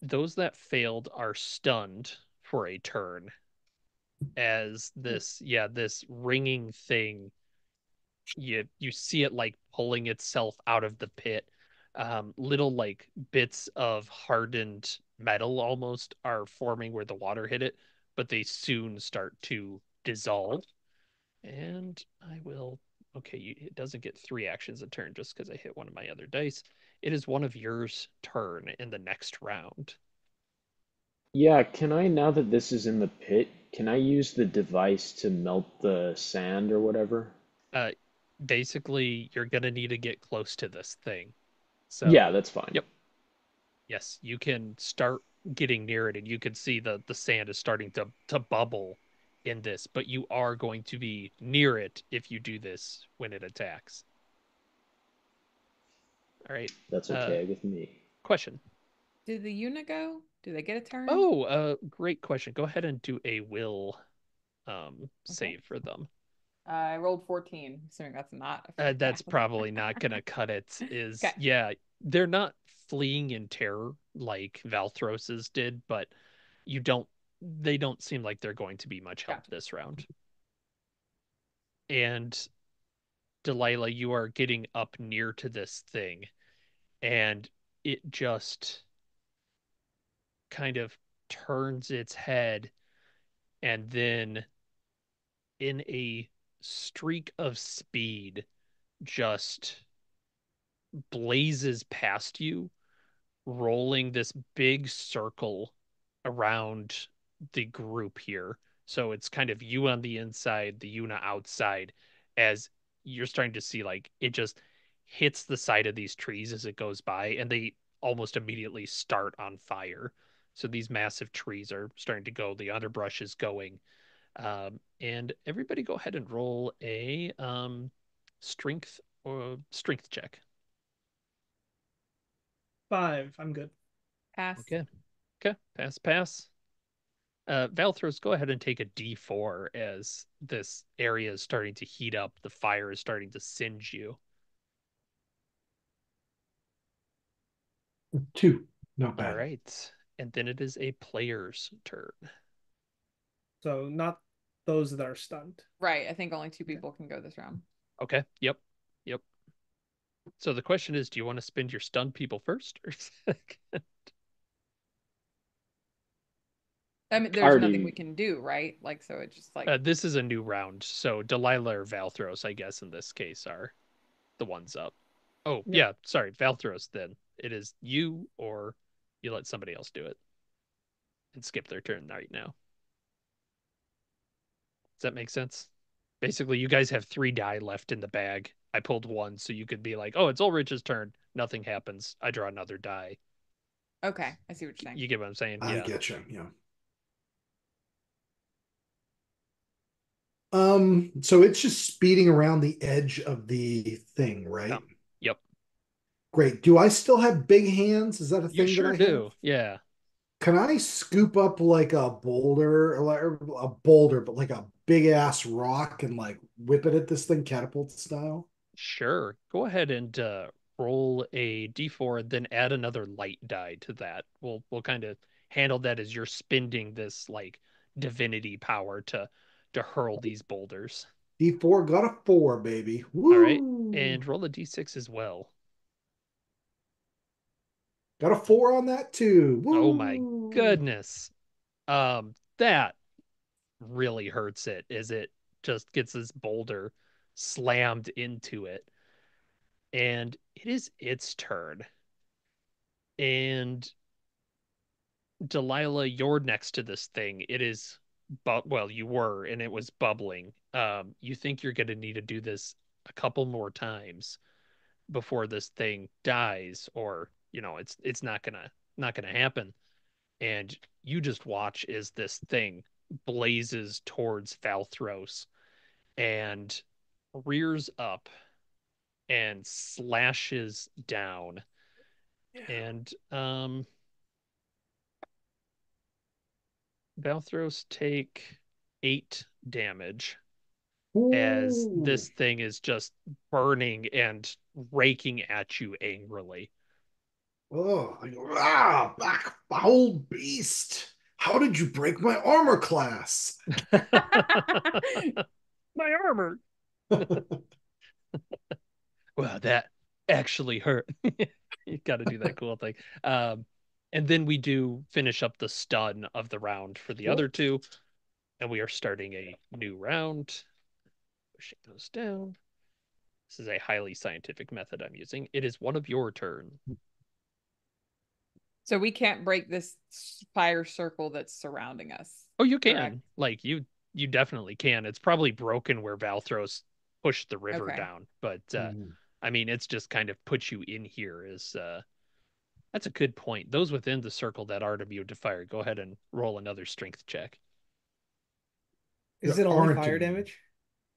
Speaker 1: Those that failed are stunned for a turn as this ringing thing, you see it like pulling itself out of the pit. Little like bits of hardened metal almost are forming where the water hit it, but they soon start to dissolve. And I will, okay, it doesn't get three actions a turn just because I hit one of my other dice. It is one of yours turn in the next round.
Speaker 2: Yeah, can I, now that this is in the pit, can I use the device to melt the sand or whatever?
Speaker 1: uh Basically you're gonna need to get close to this thing.
Speaker 2: Yeah,
Speaker 1: So
Speaker 2: that's fine.
Speaker 1: yep. Yes, you can start getting near it, and you can see the sand is starting to bubble in this, but you are going to be near it if you do this when it attacks. All right.
Speaker 2: That's
Speaker 1: Uh
Speaker 2: okay with me.
Speaker 1: Question.
Speaker 3: Did the unit go? Do they get a turn?
Speaker 1: Oh, great question. Go ahead and do a will.
Speaker 3: Okay.
Speaker 1: save for them.
Speaker 3: I rolled 14, assuming that's not a
Speaker 1: That's
Speaker 3: fail.
Speaker 1: probably not gonna cut it.
Speaker 3: Okay.
Speaker 1: Is yeah, they're not fleeing in terror like Valthros's did, but you don't they don't seem like they're going to be much help
Speaker 3: Gotcha.
Speaker 1: this round. And Delilah, you are getting up near to this thing, and it just kind of turns its head, and then in a streak of speed just blazes past you, rolling this big circle around the group here. So it's kind of you on the inside, the Yuna outside, as you're starting to see like it just hits the side of these trees as it goes by, and they almost immediately start on fire. So these massive trees are starting to go, the underbrush is going. And everybody go ahead and roll a strength or strength check.
Speaker 4: 5. I'm good.
Speaker 3: Pass.
Speaker 1: Okay. Okay. Pass, pass. Valthros, go ahead and take a D4 as this area is starting to heat up. The fire is starting to singe you.
Speaker 5: 2. Not
Speaker 1: All
Speaker 5: bad.
Speaker 1: right. And then it is a player's turn.
Speaker 4: So not those that are stunned.
Speaker 3: Right. I think only two
Speaker 4: Okay.
Speaker 3: people can go this round.
Speaker 1: Okay. Yep. Yep. So the question is, do you want to spend your stunned people first or second?
Speaker 3: I mean, there's nothing we
Speaker 2: Already,
Speaker 3: can do, right? Like, so it's just like,
Speaker 1: This is a new round. So Delilah or Valthros, I guess, in this case, are the ones up. Oh,
Speaker 4: Yep.
Speaker 1: yeah. Sorry. Valthros, then. It is you or you let somebody else do it and skip their turn right now. Does that make sense? Basically, you guys have 3 die left in the bag. I pulled one, so you could be like, "Oh, it's Ulrich's turn. Nothing happens. I draw another die."
Speaker 3: okay, I see what you're saying.
Speaker 1: You get what I'm saying?
Speaker 5: I
Speaker 1: Yeah.
Speaker 5: get you. Yeah. So it's just speeding around the edge of the thing,
Speaker 1: Yeah.
Speaker 5: right?
Speaker 1: Yep.
Speaker 5: Great. Do I still have big hands? Is that a
Speaker 1: You
Speaker 5: thing that
Speaker 1: sure
Speaker 5: I have?
Speaker 1: do. Yeah.
Speaker 5: Can I scoop up like a boulder, or a boulder, but like a big ass rock and like whip it at this thing catapult style?
Speaker 1: Sure. Go ahead and roll a d4, then add another light die to that. We'll kind of handle that as you're spending this like divinity power to hurl these boulders.
Speaker 5: D4 got a 4, baby.
Speaker 1: All right.
Speaker 5: Woo!
Speaker 1: And roll a d6 as well.
Speaker 5: Got a 4 on that too.
Speaker 1: Oh my
Speaker 5: Woo!
Speaker 1: goodness. That really hurts it as it just gets this boulder slammed into it. And it is its turn. And Delilah, you're next to this thing. It is, but well, you were, and it was bubbling. You think you're going to need to do this a couple more times before this thing dies, or it's not gonna happen. And you just watch as this thing blazes towards Valthros and rears up and slashes down. And Valthros take 8 damage as
Speaker 5: Ooh.
Speaker 1: this thing is just burning and raking at you angrily.
Speaker 5: Oh, back foul beast. How did you break my armor class?
Speaker 1: My armor. Well, that actually hurt. You got to do that cool thing. Um, and then we do finish up the stun of the round for the
Speaker 5: Sure.
Speaker 1: other two, and we are starting a new round. Pushing those down. This is a highly scientific method I'm using. It is one of your turn.
Speaker 3: So we can't break this fire circle that's surrounding us,
Speaker 1: Oh, you
Speaker 3: correct?
Speaker 1: can. Like you definitely can. It's probably broken where Valthros pushed the river
Speaker 3: Okay.
Speaker 1: down, but
Speaker 5: Mm.
Speaker 1: I mean, it's just kind of put you in here is that's a good point. Those within the circle that are immune to fire, go ahead and roll another strength check.
Speaker 4: Is
Speaker 5: There
Speaker 4: it only
Speaker 5: aren't
Speaker 4: fire
Speaker 5: immune.
Speaker 4: damage?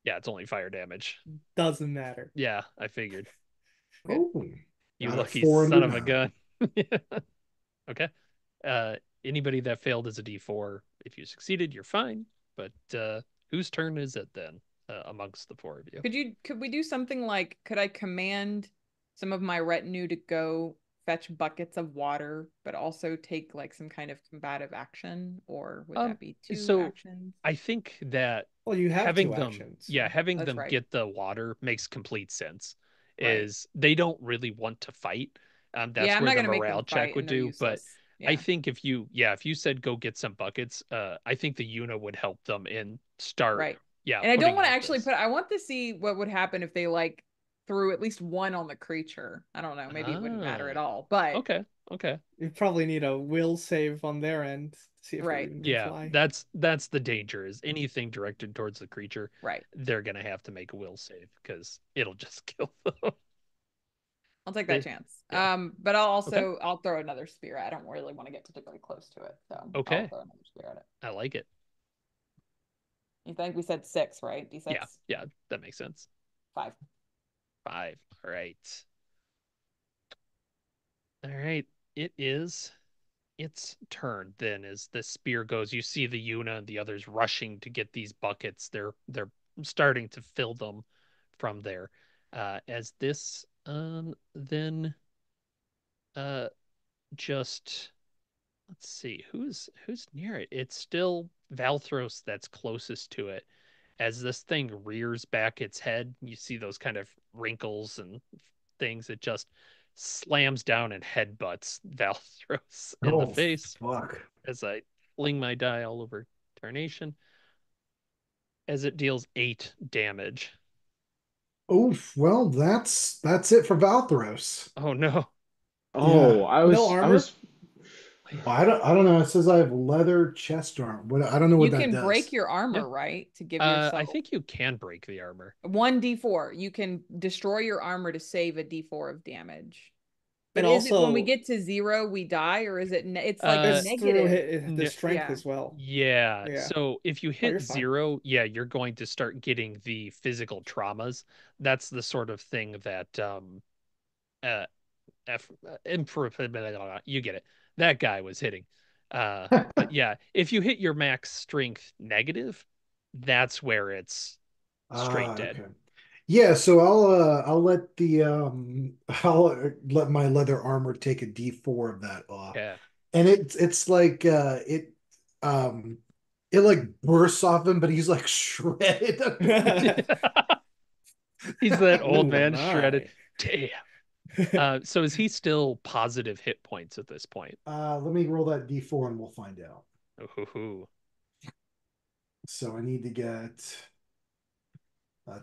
Speaker 1: Yeah, it's only fire damage.
Speaker 4: Doesn't matter.
Speaker 1: Yeah, I figured.
Speaker 3: Good.
Speaker 5: Oh,
Speaker 1: You
Speaker 5: got a
Speaker 1: lucky
Speaker 5: 4
Speaker 1: son
Speaker 5: under
Speaker 1: of a
Speaker 5: now.
Speaker 1: gun. Okay. Anybody that failed is a D4. If you succeeded, you're fine. But Whose turn is it then, amongst the four of you?
Speaker 3: Could we do something like, could I command some of my retinue to go fetch buckets of water, but also take like some kind of combative action? Or would
Speaker 1: Um,
Speaker 3: that be two
Speaker 1: so
Speaker 3: actions?
Speaker 1: I think that
Speaker 4: Well, you have
Speaker 1: having
Speaker 4: two
Speaker 1: them,
Speaker 4: actions,
Speaker 1: yeah,
Speaker 4: so
Speaker 1: having
Speaker 3: That's
Speaker 1: them
Speaker 3: right.
Speaker 1: get the water makes complete sense.
Speaker 3: Right.
Speaker 1: Is they don't really want to fight.
Speaker 3: Yeah,
Speaker 1: That's
Speaker 3: I'm
Speaker 1: where
Speaker 3: not
Speaker 1: the
Speaker 3: gonna make
Speaker 1: morale
Speaker 3: them
Speaker 1: check
Speaker 3: fight
Speaker 1: would
Speaker 3: and they're
Speaker 1: do. But
Speaker 3: useless.
Speaker 1: I
Speaker 3: Yeah.
Speaker 1: think if you, yeah, if you said go get some buckets, I think the Una would help them and start,
Speaker 3: Right.
Speaker 1: yeah,
Speaker 3: And I don't
Speaker 1: putting
Speaker 3: want to
Speaker 1: out
Speaker 3: actually
Speaker 1: this.
Speaker 3: put, I want to see what would happen if they like threw at least one on the creature. I don't know, maybe it wouldn't matter at
Speaker 1: Ah,
Speaker 3: all. But
Speaker 1: okay, okay.
Speaker 4: you probably need a will save on their end to see if they
Speaker 3: right,
Speaker 4: even can
Speaker 1: Yeah,
Speaker 4: fly.
Speaker 1: that's the danger is anything directed towards the creature,
Speaker 3: right.
Speaker 1: they're gonna have to make a will save because it'll just kill them.
Speaker 3: I'll take that
Speaker 1: They,
Speaker 3: chance.
Speaker 1: yeah.
Speaker 3: But
Speaker 1: Okay.
Speaker 3: I'll throw another spear. I don't really want to get particularly close to it, so I'll
Speaker 1: Okay.
Speaker 3: throw another spear at it.
Speaker 1: I like it.
Speaker 3: You think we said six, right?
Speaker 1: Yeah.
Speaker 3: D6?
Speaker 1: Yeah. That makes sense.
Speaker 3: Five.
Speaker 1: Five. All right. All right. It is its turn then as the spear goes. You see the Yuna and the others rushing to get these buckets. They're starting to fill them from there. As this then uh just let's see who's near it. It's still Valthros that's closest to it. As this thing rears back its head, you see those kind of wrinkles and things. It just slams down and headbutts Valthros in the
Speaker 5: Oh,
Speaker 1: face
Speaker 5: fuck.
Speaker 1: as I fling my die all over Tarnation as it deals 8 damage.
Speaker 5: Oof. Well, that's it for Valthros.
Speaker 1: Oh no.
Speaker 5: Yeah.
Speaker 2: Oh,
Speaker 4: No
Speaker 2: I
Speaker 4: armor?
Speaker 2: was
Speaker 5: I don't know. It says I have leather chest arm. What I don't know what
Speaker 3: You
Speaker 5: that
Speaker 3: can break
Speaker 5: does.
Speaker 3: your
Speaker 1: Yeah.
Speaker 3: armor, right? To give
Speaker 1: I
Speaker 3: yourself
Speaker 1: think you can break the armor.
Speaker 3: 1d4. You can destroy your armor to save a d4 of damage. But
Speaker 4: And
Speaker 3: is it when we
Speaker 4: also,
Speaker 3: get to 0 we die, or is it? It's like
Speaker 1: Uh
Speaker 4: it's through
Speaker 3: negative.
Speaker 4: the
Speaker 1: n
Speaker 4: strength
Speaker 3: Yeah.
Speaker 4: as well.
Speaker 1: Yeah.
Speaker 4: Yeah.
Speaker 1: So if you
Speaker 4: Oh, you're
Speaker 1: hit
Speaker 4: fine.
Speaker 1: 0, yeah, you're going to start getting the physical traumas. That's the sort of thing that uh Emprahel, you get it. That guy was hitting. But yeah, if you hit your max strength negative, that's where it's straight
Speaker 5: Ah,
Speaker 1: dead.
Speaker 5: okay. Yeah, so I'll let the I'll let my leather armor take a D4 of that off.
Speaker 1: Yeah.
Speaker 5: And it's like um it like bursts off him, but he's like shredded underneath.
Speaker 1: He's that old
Speaker 4: Oh
Speaker 1: man shredded.
Speaker 4: my.
Speaker 1: Damn. So is he still positive hit points at this point?
Speaker 5: Let me roll that D4 and we'll find out.
Speaker 1: Ooh.
Speaker 5: So I need to get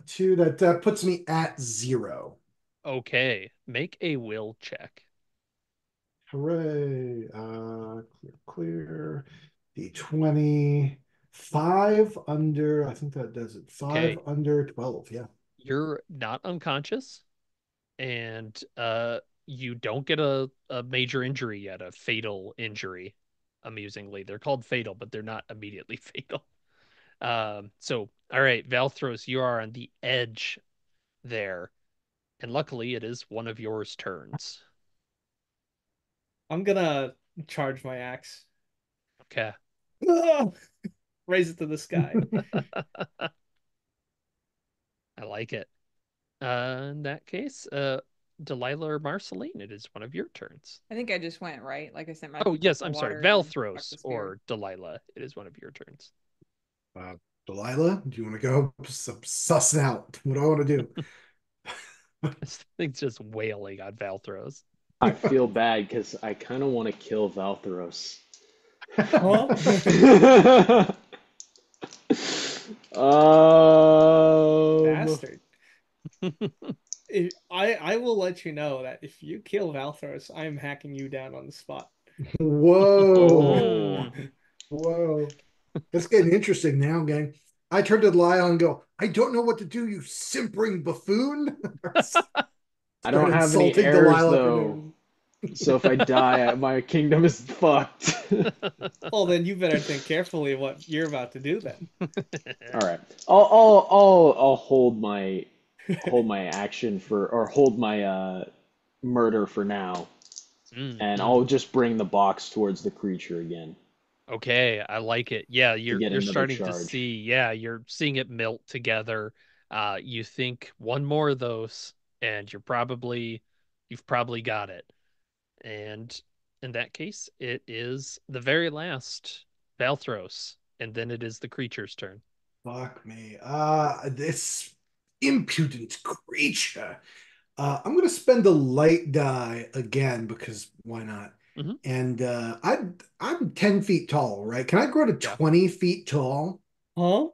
Speaker 5: two. That puts me at 0.
Speaker 1: Okay. Make a will check.
Speaker 5: Hooray. Clear. D20. 5 under, I think that does it. 5
Speaker 1: Okay.
Speaker 5: under 12. Yeah.
Speaker 1: You're not unconscious and you don't get a major injury yet, a fatal injury. Amusingly, they're called fatal, but they're not immediately fatal. So all right, Valthros, you are on the edge there, and luckily it is one of yours turns.
Speaker 4: I'm gonna charge my axe.
Speaker 1: Okay.
Speaker 4: Ah! Raise it to the sky.
Speaker 1: I like it. In that case, Delilah or Marceline, it is one of your turns.
Speaker 3: I think I just went, right? Like I sent my
Speaker 1: Oh,
Speaker 3: people to
Speaker 1: yes,
Speaker 3: the
Speaker 1: I'm sorry.
Speaker 3: water and then fuck
Speaker 1: Valthros
Speaker 3: the spear.
Speaker 1: or Delilah, it is one of your turns.
Speaker 5: Uh, Delilah, do you want to go suss it out? What do I want to do?
Speaker 1: This thing's just wailing on Valthros.
Speaker 2: I feel bad because I kind of want to kill Valtheros.
Speaker 4: Huh?
Speaker 2: Um,
Speaker 4: Bastard. I will let you know that if you kill Valthorus, I am hacking you down on the spot.
Speaker 5: Whoa.
Speaker 1: Mm.
Speaker 5: Whoa. It's getting interesting now, gang. I turn to Delilah and go, I don't know what to do, you simpering buffoon.
Speaker 2: I
Speaker 5: Start
Speaker 2: don't have any
Speaker 5: insulting
Speaker 2: heirs
Speaker 5: Delilah for no
Speaker 2: though,
Speaker 5: reason.
Speaker 2: so if I die, my kingdom is fucked.
Speaker 4: Well, then you better think carefully of what you're about to do then.
Speaker 2: All right, I'll hold my action for or hold my murder for now, and
Speaker 1: Mm.
Speaker 2: I'll just bring the box towards the creature again.
Speaker 1: Okay, I like it. Yeah,
Speaker 2: to get
Speaker 1: you're
Speaker 2: another
Speaker 1: starting to
Speaker 2: charge.
Speaker 1: see, yeah, you're seeing it melt together. You think one more of those, and you've probably got it. And in that case, it is the very last Valthros, and then it is the creature's turn.
Speaker 5: Fuck me. This impudent creature. I'm gonna spend a light die again because why not?
Speaker 1: Hmm.
Speaker 5: And I'm 10 feet tall, right? Can I grow to
Speaker 1: Yeah.
Speaker 5: 20 feet tall?
Speaker 4: Huh?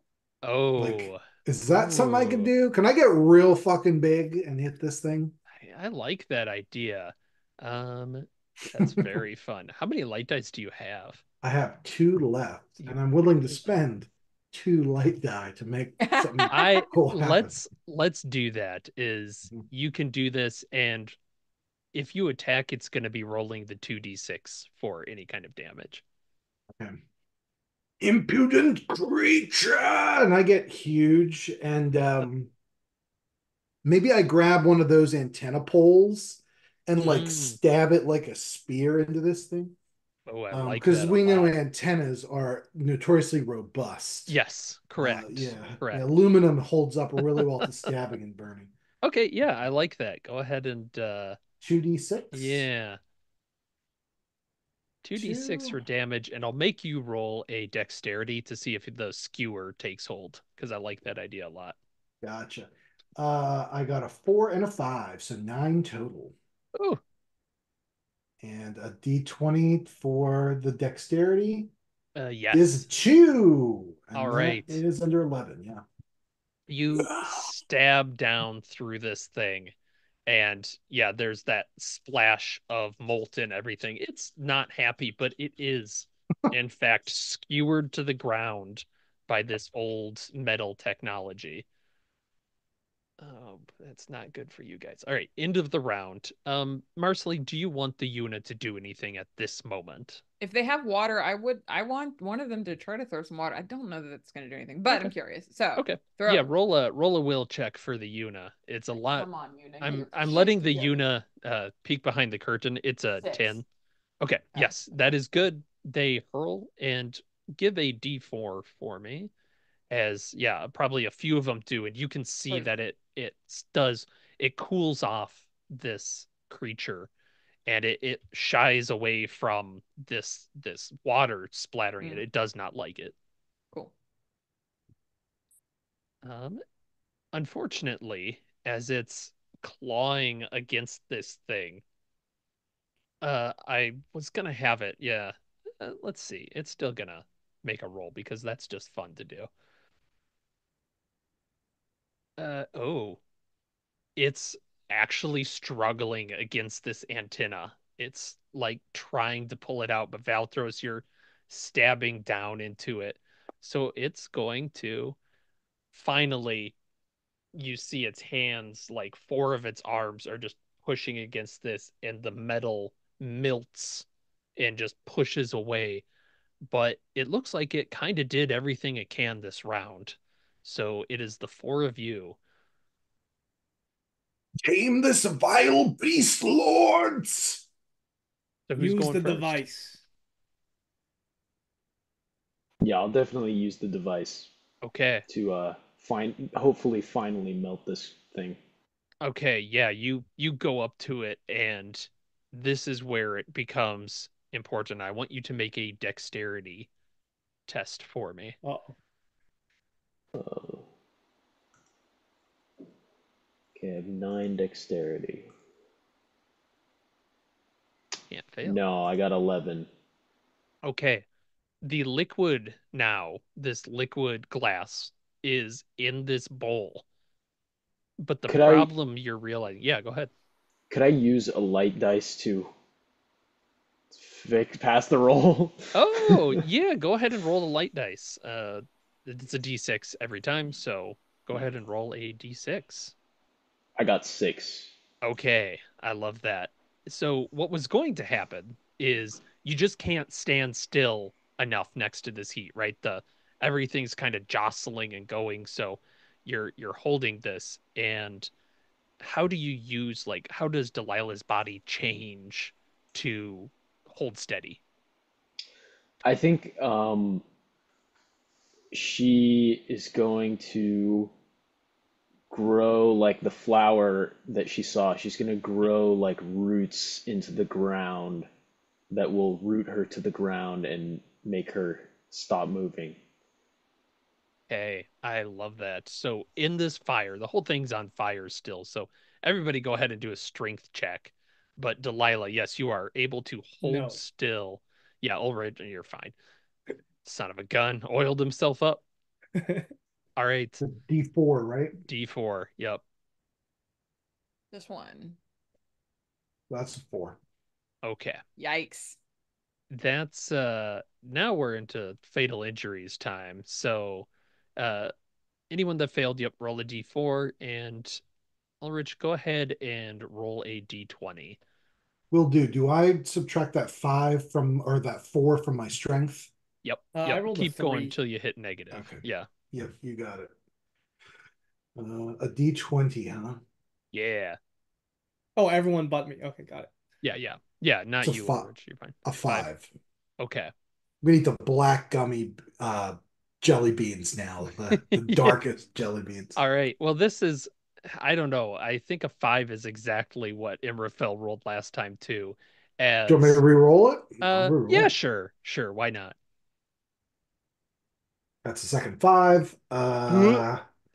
Speaker 5: Like,
Speaker 1: Oh,
Speaker 5: is that something I could
Speaker 1: ooh,
Speaker 5: do? Can I get real fucking big and hit this thing?
Speaker 1: I like that idea. Um, that's very fun. How many light dice do you have?
Speaker 5: I have two left,
Speaker 1: You
Speaker 5: and I'm willing to
Speaker 1: really do.
Speaker 5: spend two light die to make something
Speaker 1: I
Speaker 5: cool happen.
Speaker 1: let's do that. Is you can do this, and if you attack, it's going to be rolling the 2d6 for any kind of damage.
Speaker 5: Okay. Impudent creature, and I get huge, and maybe I grab one of those antenna poles and like
Speaker 1: Mm.
Speaker 5: stab it like a spear into this thing.
Speaker 1: Oh, I like
Speaker 5: Because
Speaker 1: that a
Speaker 5: we know
Speaker 1: lot.
Speaker 5: antennas are notoriously robust.
Speaker 1: Yes, correct.
Speaker 5: Yeah,
Speaker 1: Correct.
Speaker 5: aluminum holds up really well to stabbing and burning.
Speaker 1: Okay, yeah, I like that. Go ahead and
Speaker 5: 2d6,
Speaker 1: yeah, 2d6
Speaker 5: two.
Speaker 1: for damage, and I'll make you roll a dexterity to see if the skewer takes hold, because I like that idea a lot.
Speaker 5: Gotcha. I got a 4 and a 5, so 9 total.
Speaker 1: Oh,
Speaker 5: And a d20 for the dexterity is
Speaker 1: yes.
Speaker 5: 2.
Speaker 1: All
Speaker 5: And that
Speaker 1: right.
Speaker 5: is under 11. Yeah.
Speaker 1: You stab down through this thing, and yeah, there's that splash of molten everything. It's not happy, but it is, in fact, skewered to the ground by this old metal technology. Oh, that's not good for you guys. All right, end of the round. Marceline, do you want the unit to do anything at this moment?
Speaker 3: If they have water, I want one of them to try to throw some water. I don't know that it's going to do anything, but I'm
Speaker 1: Okay.
Speaker 3: curious. So
Speaker 1: Okay. Yeah,
Speaker 3: throw.
Speaker 1: roll a will check for the Una. It's a lot.
Speaker 3: Come on, Una, get
Speaker 1: I'm
Speaker 3: your
Speaker 1: I'm
Speaker 3: shit
Speaker 1: letting the
Speaker 3: together.
Speaker 1: Una peek behind the curtain. It's a
Speaker 3: 6.
Speaker 1: 10. Okay.
Speaker 3: Oh,
Speaker 1: Yes,
Speaker 3: okay.
Speaker 1: that is good. They hurl and give a D4 for me. As yeah, probably a few of them do, and you can see
Speaker 3: Please.
Speaker 1: that it does it cools off this creature, and it shies away from this water splattering it.
Speaker 3: Mm,
Speaker 1: It does not like it.
Speaker 3: cool.
Speaker 1: Um, Unfortunately, as it's clawing against this thing, I was gonna have it. Yeah, let's see. It's still gonna make a roll because that's just fun to do. Oh, it's actually struggling against this antenna. It's like trying to pull it out, but Valtros, you're stabbing down into it. So it's going to finally, you see its hands, like four of its arms are just pushing against this, and the metal melts and just pushes away. But it looks like it kind of did everything it can this round. So it is the four of you.
Speaker 5: Tame this vile beast, lords.
Speaker 1: So who's
Speaker 4: Use
Speaker 1: going
Speaker 4: the
Speaker 1: first?
Speaker 4: device.
Speaker 2: Yeah, I'll definitely use the device
Speaker 1: Okay.
Speaker 2: to hopefully finally melt this thing.
Speaker 1: Okay, yeah, you go up to it, and this is where it becomes important. I want you to make a dexterity test for me.
Speaker 4: Uh-oh.
Speaker 2: Uh, okay, I have 9 dexterity.
Speaker 1: Can't fail.
Speaker 2: No, I got 11.
Speaker 1: Okay. The liquid now, this liquid glass is in this bowl. But the
Speaker 2: Could I
Speaker 1: problem you're realizing, yeah, go ahead.
Speaker 2: could I use a light dice to pass the roll?
Speaker 1: Oh, yeah, go ahead and roll the light dice. It's a D6 every time, so go ahead and roll a D6.
Speaker 2: I got 6.
Speaker 1: Okay, I love that. So what was going to happen is you just can't stand still enough next to this heat, right? The everything's kind of jostling and going, so you're holding this. And how do you use like how does Delilah's body change to hold steady?
Speaker 2: I think she is going to grow like the flower that she saw. She's going to grow like roots into the ground that will root her to the ground and make her stop moving.
Speaker 1: Hey, I love that. So in this fire, the whole thing's on fire still. So everybody go ahead and do a strength check. But Delilah, yes, you are able to hold
Speaker 4: No.
Speaker 1: still. Yeah, Ulrich, you're fine. Son of a gun, oiled himself up. All right,
Speaker 5: The D4, right?
Speaker 1: D4. Yep.
Speaker 3: This one.
Speaker 5: That's a 4.
Speaker 1: Okay.
Speaker 3: Yikes.
Speaker 1: That's now we're into fatal injuries time. So uh anyone that failed, yep, roll a D4 and Ulrich, go ahead and roll a D20.
Speaker 5: Will do. Do I subtract that 5 from, or that 4 from my strength?
Speaker 1: Yep,
Speaker 4: I
Speaker 1: yep.
Speaker 4: rolled a
Speaker 1: Keep going
Speaker 4: 3.
Speaker 1: until you hit negative.
Speaker 5: Okay.
Speaker 1: Yeah.
Speaker 5: Yep, you got it. A D20, huh?
Speaker 1: Yeah.
Speaker 4: Oh, everyone but me. Okay, got it.
Speaker 1: Yeah, yeah. Yeah,
Speaker 5: It's
Speaker 1: not you, Ulrich. You're fine.
Speaker 5: a
Speaker 1: Five.
Speaker 5: 5.
Speaker 1: Okay.
Speaker 5: We need the black gummy jelly beans now, the
Speaker 1: Yeah.
Speaker 5: darkest jelly beans.
Speaker 1: All right. Well, this is, I don't know. I think a 5 is exactly what Emprahel rolled last time too.
Speaker 5: Do you want me to
Speaker 1: As
Speaker 5: re-roll it? I'll
Speaker 1: yeah,
Speaker 5: re-roll.
Speaker 1: sure. Sure, why not?
Speaker 5: That's the second 5.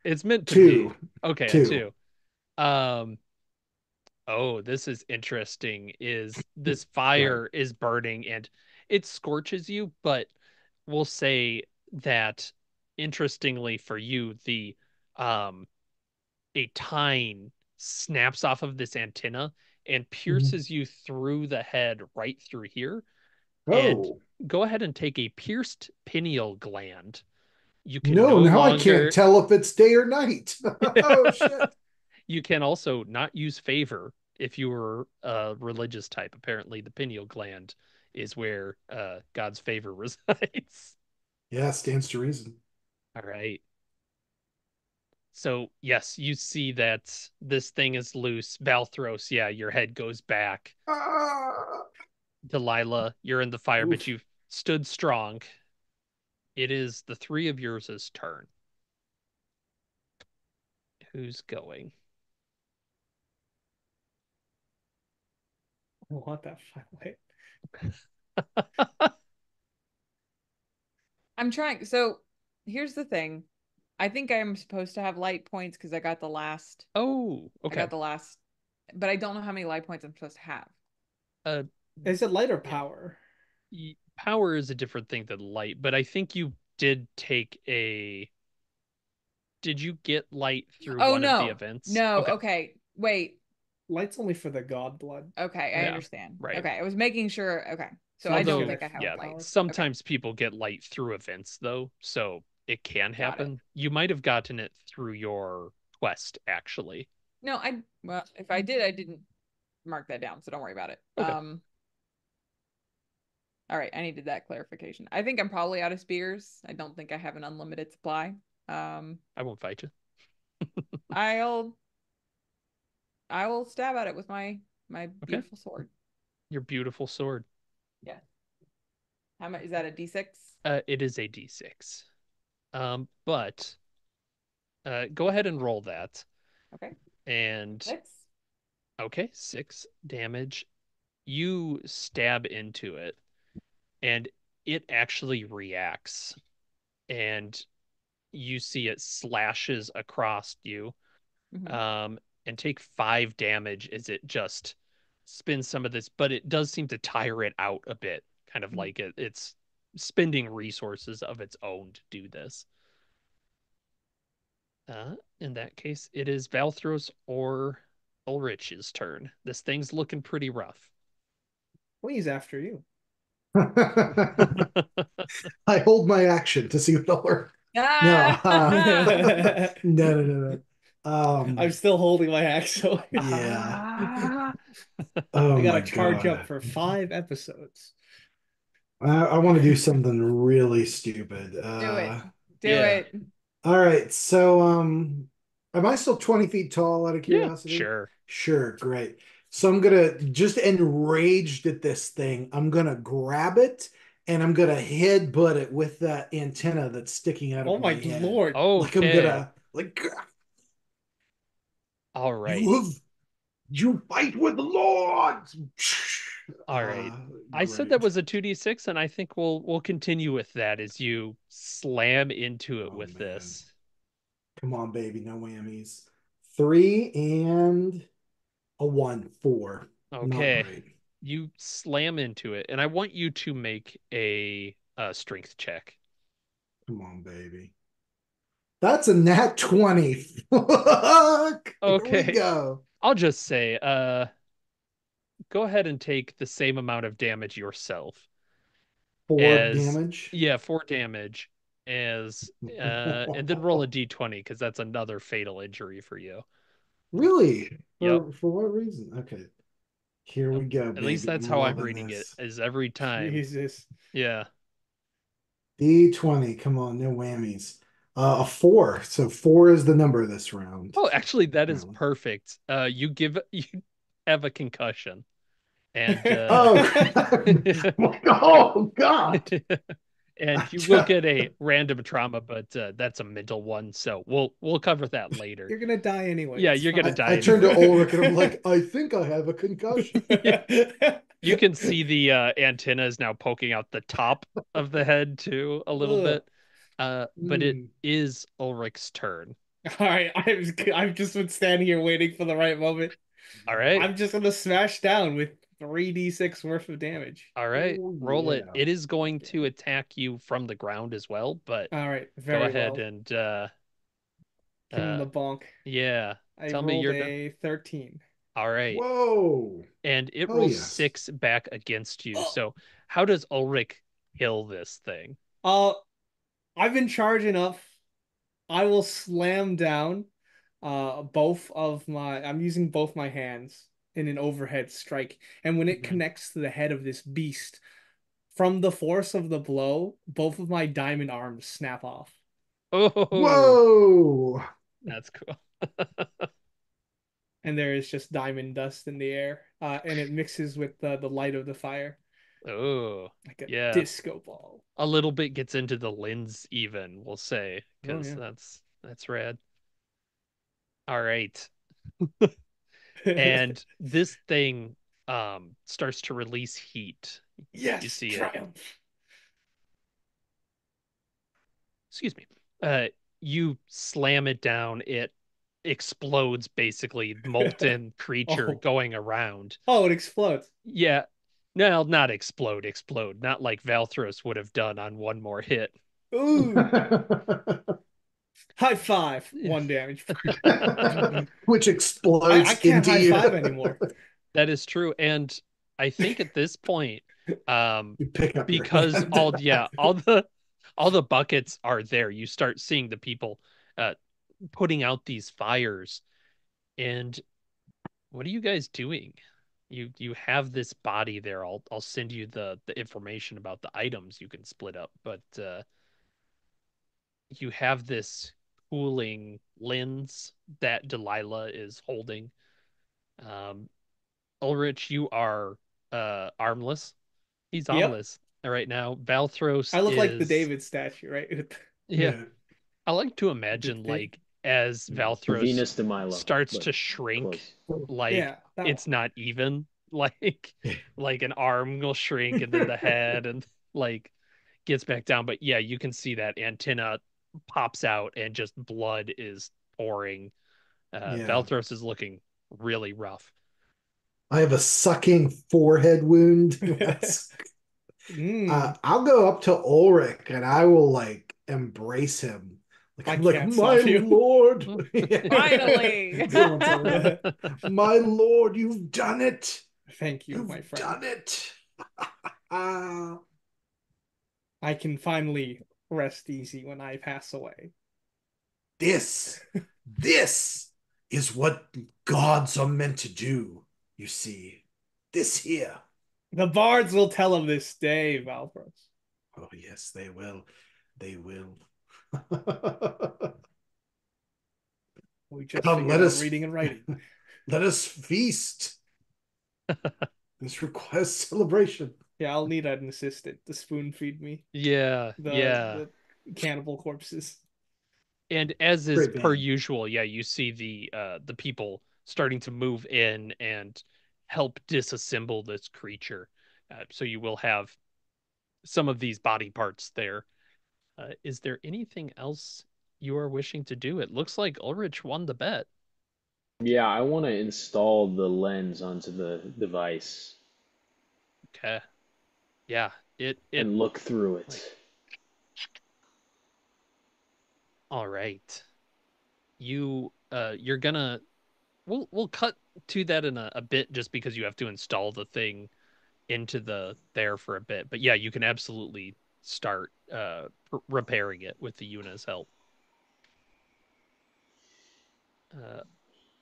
Speaker 1: It's meant to
Speaker 5: 2.
Speaker 1: be. Okay, a
Speaker 5: 2.
Speaker 1: 2. Um Oh, this is interesting. Is this
Speaker 5: Right.
Speaker 1: fire is burning and it scorches you, but we'll say that interestingly for you, the um a tine snaps off of this antenna and
Speaker 5: Mhm.
Speaker 1: pierces you through the head right through here. And
Speaker 5: Oh,
Speaker 1: go ahead and take a pierced pineal gland. You can
Speaker 5: no,
Speaker 1: no
Speaker 5: now I can't
Speaker 1: longer
Speaker 5: tell if it's day or night. Oh, shit.
Speaker 1: You can also not use favor if you were a religious type. Apparently, the pineal gland is where God's favor resides.
Speaker 5: Yeah, stands to reason.
Speaker 1: All right. So, yes, you see that this thing is loose. Valthros, yeah, your head goes back.
Speaker 5: Ah.
Speaker 1: Delilah, you're in the fire, but
Speaker 5: Oof.
Speaker 1: you've stood strong. It is the three of yours' turn. Who's going?
Speaker 4: I want that finally.
Speaker 3: I'm trying. So here's the thing. I think I'm supposed to have light points because
Speaker 1: Oh,
Speaker 3: I
Speaker 1: okay.
Speaker 3: got the last, but I don't know how many light points I'm supposed to have.
Speaker 1: Uh,
Speaker 4: Is it light or
Speaker 1: yeah.
Speaker 4: power?
Speaker 1: Power is a different thing than light, but I think you did take a. Did you get light through
Speaker 3: Oh
Speaker 1: one of the
Speaker 3: no.
Speaker 1: events?
Speaker 3: No,
Speaker 1: Okay.
Speaker 3: okay. Wait.
Speaker 4: Light's only for the god blood.
Speaker 3: Okay, I
Speaker 1: Yeah.
Speaker 3: understand.
Speaker 1: Right.
Speaker 3: Okay, I was making sure. Okay.
Speaker 4: It's
Speaker 3: So I
Speaker 4: not just
Speaker 3: don't
Speaker 1: Although,
Speaker 3: think
Speaker 4: gonna
Speaker 3: I have
Speaker 4: for
Speaker 1: yeah,
Speaker 3: light.
Speaker 4: power.
Speaker 3: Okay,
Speaker 1: sometimes people get light through events though, so it can
Speaker 3: got it.
Speaker 1: happen. You might have gotten it through your quest, actually.
Speaker 3: No, well, if I did, I didn't mark that down, so don't worry about it.
Speaker 1: Okay.
Speaker 3: All right, I needed that clarification. I think I'm probably out of spears. I don't think I have an unlimited supply.
Speaker 1: I won't fight you.
Speaker 3: I'll I will stab at it with my
Speaker 1: Okay.
Speaker 3: beautiful sword.
Speaker 1: Your beautiful sword.
Speaker 3: Yeah. How much is that, a D6?
Speaker 1: It is a D6. But go ahead and roll that.
Speaker 3: Okay.
Speaker 1: And
Speaker 3: 6.
Speaker 1: okay, 6 damage. You stab into it, and it actually reacts. And you see it slashes across you,
Speaker 3: Mm-hmm.
Speaker 1: um, and take 5 damage as it just spins some of this, but it does seem to tire it out a bit, kind of
Speaker 3: Mm-hmm.
Speaker 1: like it's spending resources of its own to do this. In that case, it is Valthros or Ulrich's turn. This thing's looking pretty rough.
Speaker 4: Please after you.
Speaker 5: I hold my action to see what will work. No,
Speaker 4: I'm
Speaker 5: no, no, no, no.
Speaker 4: still holding my axe, so
Speaker 5: Yeah.
Speaker 1: Ah!
Speaker 5: Oh
Speaker 4: I
Speaker 5: my
Speaker 4: gotta charge up
Speaker 5: God.
Speaker 4: for 5 episodes.
Speaker 5: I want to do something really stupid.
Speaker 3: Do it. Do
Speaker 1: Yeah.
Speaker 3: it.
Speaker 5: All right. So, am I still 20 feet tall out of
Speaker 1: Yeah,
Speaker 5: curiosity?
Speaker 1: sure.
Speaker 5: Sure, great. So I'm gonna just enraged at this thing. I'm gonna grab it and I'm gonna headbutt it with that antenna that's sticking out
Speaker 4: Oh
Speaker 5: of my
Speaker 4: my
Speaker 5: head.
Speaker 4: lord.
Speaker 5: Like I'm
Speaker 1: Okay.
Speaker 5: gonna like
Speaker 1: All right.
Speaker 5: you have you fight with the Lord.
Speaker 1: All right. I said that
Speaker 5: Great.
Speaker 1: was a 2d6, and I think we'll continue with that as you slam into it
Speaker 5: Oh
Speaker 1: with
Speaker 5: man.
Speaker 1: this.
Speaker 5: Come on, baby, no whammies. Three and a one, four. Not
Speaker 1: Okay.
Speaker 5: great.
Speaker 1: You slam into it, and I want you to make a strength check.
Speaker 5: Come on, baby. That's a nat 20. Fuck. Here we
Speaker 1: Okay.
Speaker 5: go.
Speaker 1: I'll just say, go ahead and take the same amount of damage yourself
Speaker 5: Four
Speaker 1: as,
Speaker 5: damage.
Speaker 1: yeah, 4 damage as, and then roll a d20 because that's another fatal injury for you.
Speaker 5: Really?
Speaker 1: Yep.
Speaker 5: For what reason? Okay. Here we go,
Speaker 1: At least
Speaker 5: baby.
Speaker 1: that's
Speaker 5: I'm
Speaker 1: how I'm
Speaker 5: loving
Speaker 1: reading it,
Speaker 5: this.
Speaker 1: is every time.
Speaker 4: Jesus.
Speaker 1: Yeah.
Speaker 5: D20. Come on, no whammies. A four. So four is the number this round.
Speaker 1: Oh, actually, that is
Speaker 5: Apparently.
Speaker 1: perfect. You have a concussion, and
Speaker 5: Oh, oh God.
Speaker 1: and you will get a random trauma, but that's a mental one, so we'll cover that later.
Speaker 4: You're gonna die anyway.
Speaker 1: Yeah,
Speaker 4: It's
Speaker 1: you're gonna
Speaker 4: fine.
Speaker 1: die
Speaker 5: I turned to
Speaker 1: anyway.
Speaker 5: Ulrich and I'm like, I think I have a concussion.
Speaker 1: You can see the antenna is now poking out the top of the head too, a little
Speaker 4: Ugh.
Speaker 1: bit. But it
Speaker 5: Mm.
Speaker 1: is Ulrich's turn.
Speaker 4: All right, I've just been standing here waiting for the right moment.
Speaker 1: All right.
Speaker 4: I'm just gonna smash down with 3d6 worth of damage.
Speaker 1: All right.
Speaker 5: Oh
Speaker 1: Roll it.
Speaker 5: yeah.
Speaker 1: It is going
Speaker 4: Okay.
Speaker 1: to attack you from the ground as well, but
Speaker 4: All right,
Speaker 1: go
Speaker 4: very
Speaker 1: ahead
Speaker 4: well.
Speaker 1: and
Speaker 4: Give him
Speaker 1: uh
Speaker 4: the bonk.
Speaker 1: yeah,
Speaker 4: I
Speaker 1: tell me
Speaker 4: rolled
Speaker 1: you're done.
Speaker 4: a 13.
Speaker 1: All right.
Speaker 5: Whoa.
Speaker 1: And it
Speaker 5: Oh
Speaker 1: rolls
Speaker 5: yes.
Speaker 1: 6 back against you.
Speaker 4: Oh,
Speaker 1: So how does Ulrich kill this thing?
Speaker 4: uh, I've been charged enough. I will slam down both of my I'm using both my hands in an overhead strike. And when it
Speaker 1: Mhm.
Speaker 4: connects to the head of this beast, from the force of the blow, both of my diamond arms snap off.
Speaker 1: Oh,
Speaker 5: Whoa.
Speaker 1: that's cool.
Speaker 4: And there is just diamond dust in the air. And it mixes with the light of the fire
Speaker 1: Oh,
Speaker 4: like a
Speaker 1: yeah.
Speaker 4: disco ball.
Speaker 1: A little bit gets into the lens even, we'll say,
Speaker 4: Oh
Speaker 1: because
Speaker 4: yeah.
Speaker 1: that's rad. All right. And this thing starts to release heat. You
Speaker 4: Yes,
Speaker 1: see it.
Speaker 4: triumph.
Speaker 1: Excuse me. Uh you slam it down, it explodes basically, molten creature
Speaker 4: Oh,
Speaker 1: going around.
Speaker 4: oh, it explodes.
Speaker 1: Yeah. No, not explode, explode. Not like Valthros would have done on one more hit.
Speaker 4: Ooh, high five. 1 damage.
Speaker 5: Which
Speaker 4: I
Speaker 5: explodes
Speaker 4: can't
Speaker 5: into
Speaker 4: high
Speaker 5: you.
Speaker 4: five anymore.
Speaker 1: That is true. And I think at this point, um,
Speaker 5: You pick up your
Speaker 1: because
Speaker 5: hand.
Speaker 1: all the buckets are there, you start seeing the people uh putting out these fires. And what are you guys doing? You have this body there. I'll send you the information about the items you can split up, but you have this cooling lens that Delilah is holding. Um, Ulrich, you are armless. He's
Speaker 4: Yep.
Speaker 1: armless right now. Valthros
Speaker 4: I look like the
Speaker 1: is,
Speaker 4: David statue, right?
Speaker 1: yeah.
Speaker 5: Yeah.
Speaker 1: I like to
Speaker 4: The
Speaker 1: imagine
Speaker 4: big.
Speaker 1: like as Valthros
Speaker 2: Venus de Milo,
Speaker 1: starts
Speaker 2: but
Speaker 1: to shrink,
Speaker 2: close.
Speaker 1: like
Speaker 4: Yeah, that one.
Speaker 1: it's not even like an arm will shrink and then the head and like gets back down. But yeah, you can see that antenna pops out and just blood is pouring.
Speaker 5: Yeah.
Speaker 1: Valthros is looking really rough.
Speaker 5: I have a sucking forehead wound.
Speaker 4: Mm,
Speaker 5: I'll go up to Ulrich and I will like embrace him. Like
Speaker 4: I
Speaker 5: I'm like,
Speaker 4: can't
Speaker 5: my
Speaker 4: stop you.
Speaker 5: lord.
Speaker 3: Finally.
Speaker 5: Once I run. My lord, you've done it.
Speaker 4: Thank you, my
Speaker 5: You've
Speaker 4: friend.
Speaker 5: done it. Ah,
Speaker 4: I can finally rest easy when I pass away.
Speaker 5: this, this is what gods are meant to do, you see. This here.
Speaker 4: The bards will tell of this day, Valpros.
Speaker 5: Oh, yes, they will. They will.
Speaker 4: We just
Speaker 5: Come,
Speaker 4: figured out reading and writing.
Speaker 5: let us feast. This requires celebration.
Speaker 4: Yeah, I'll need an assistant to spoon feed me
Speaker 1: Yeah, yeah.
Speaker 4: the cannibal corpses.
Speaker 1: And as is
Speaker 5: Great
Speaker 1: per
Speaker 5: band.
Speaker 1: usual, yeah, you see the people starting to move in and help disassemble this creature. So you will have some of these body parts there. Is there anything else you are wishing to do? It looks like Ulrich won the bet.
Speaker 2: Yeah, I want to install the lens onto the device
Speaker 1: Okay. Yeah. It
Speaker 2: and look through
Speaker 1: like
Speaker 2: it.
Speaker 1: all right. You're gonna we'll cut to that in a bit just because you have to install the thing into the there for a bit. But yeah, you can absolutely start repairing it with the Yuna's help. Uh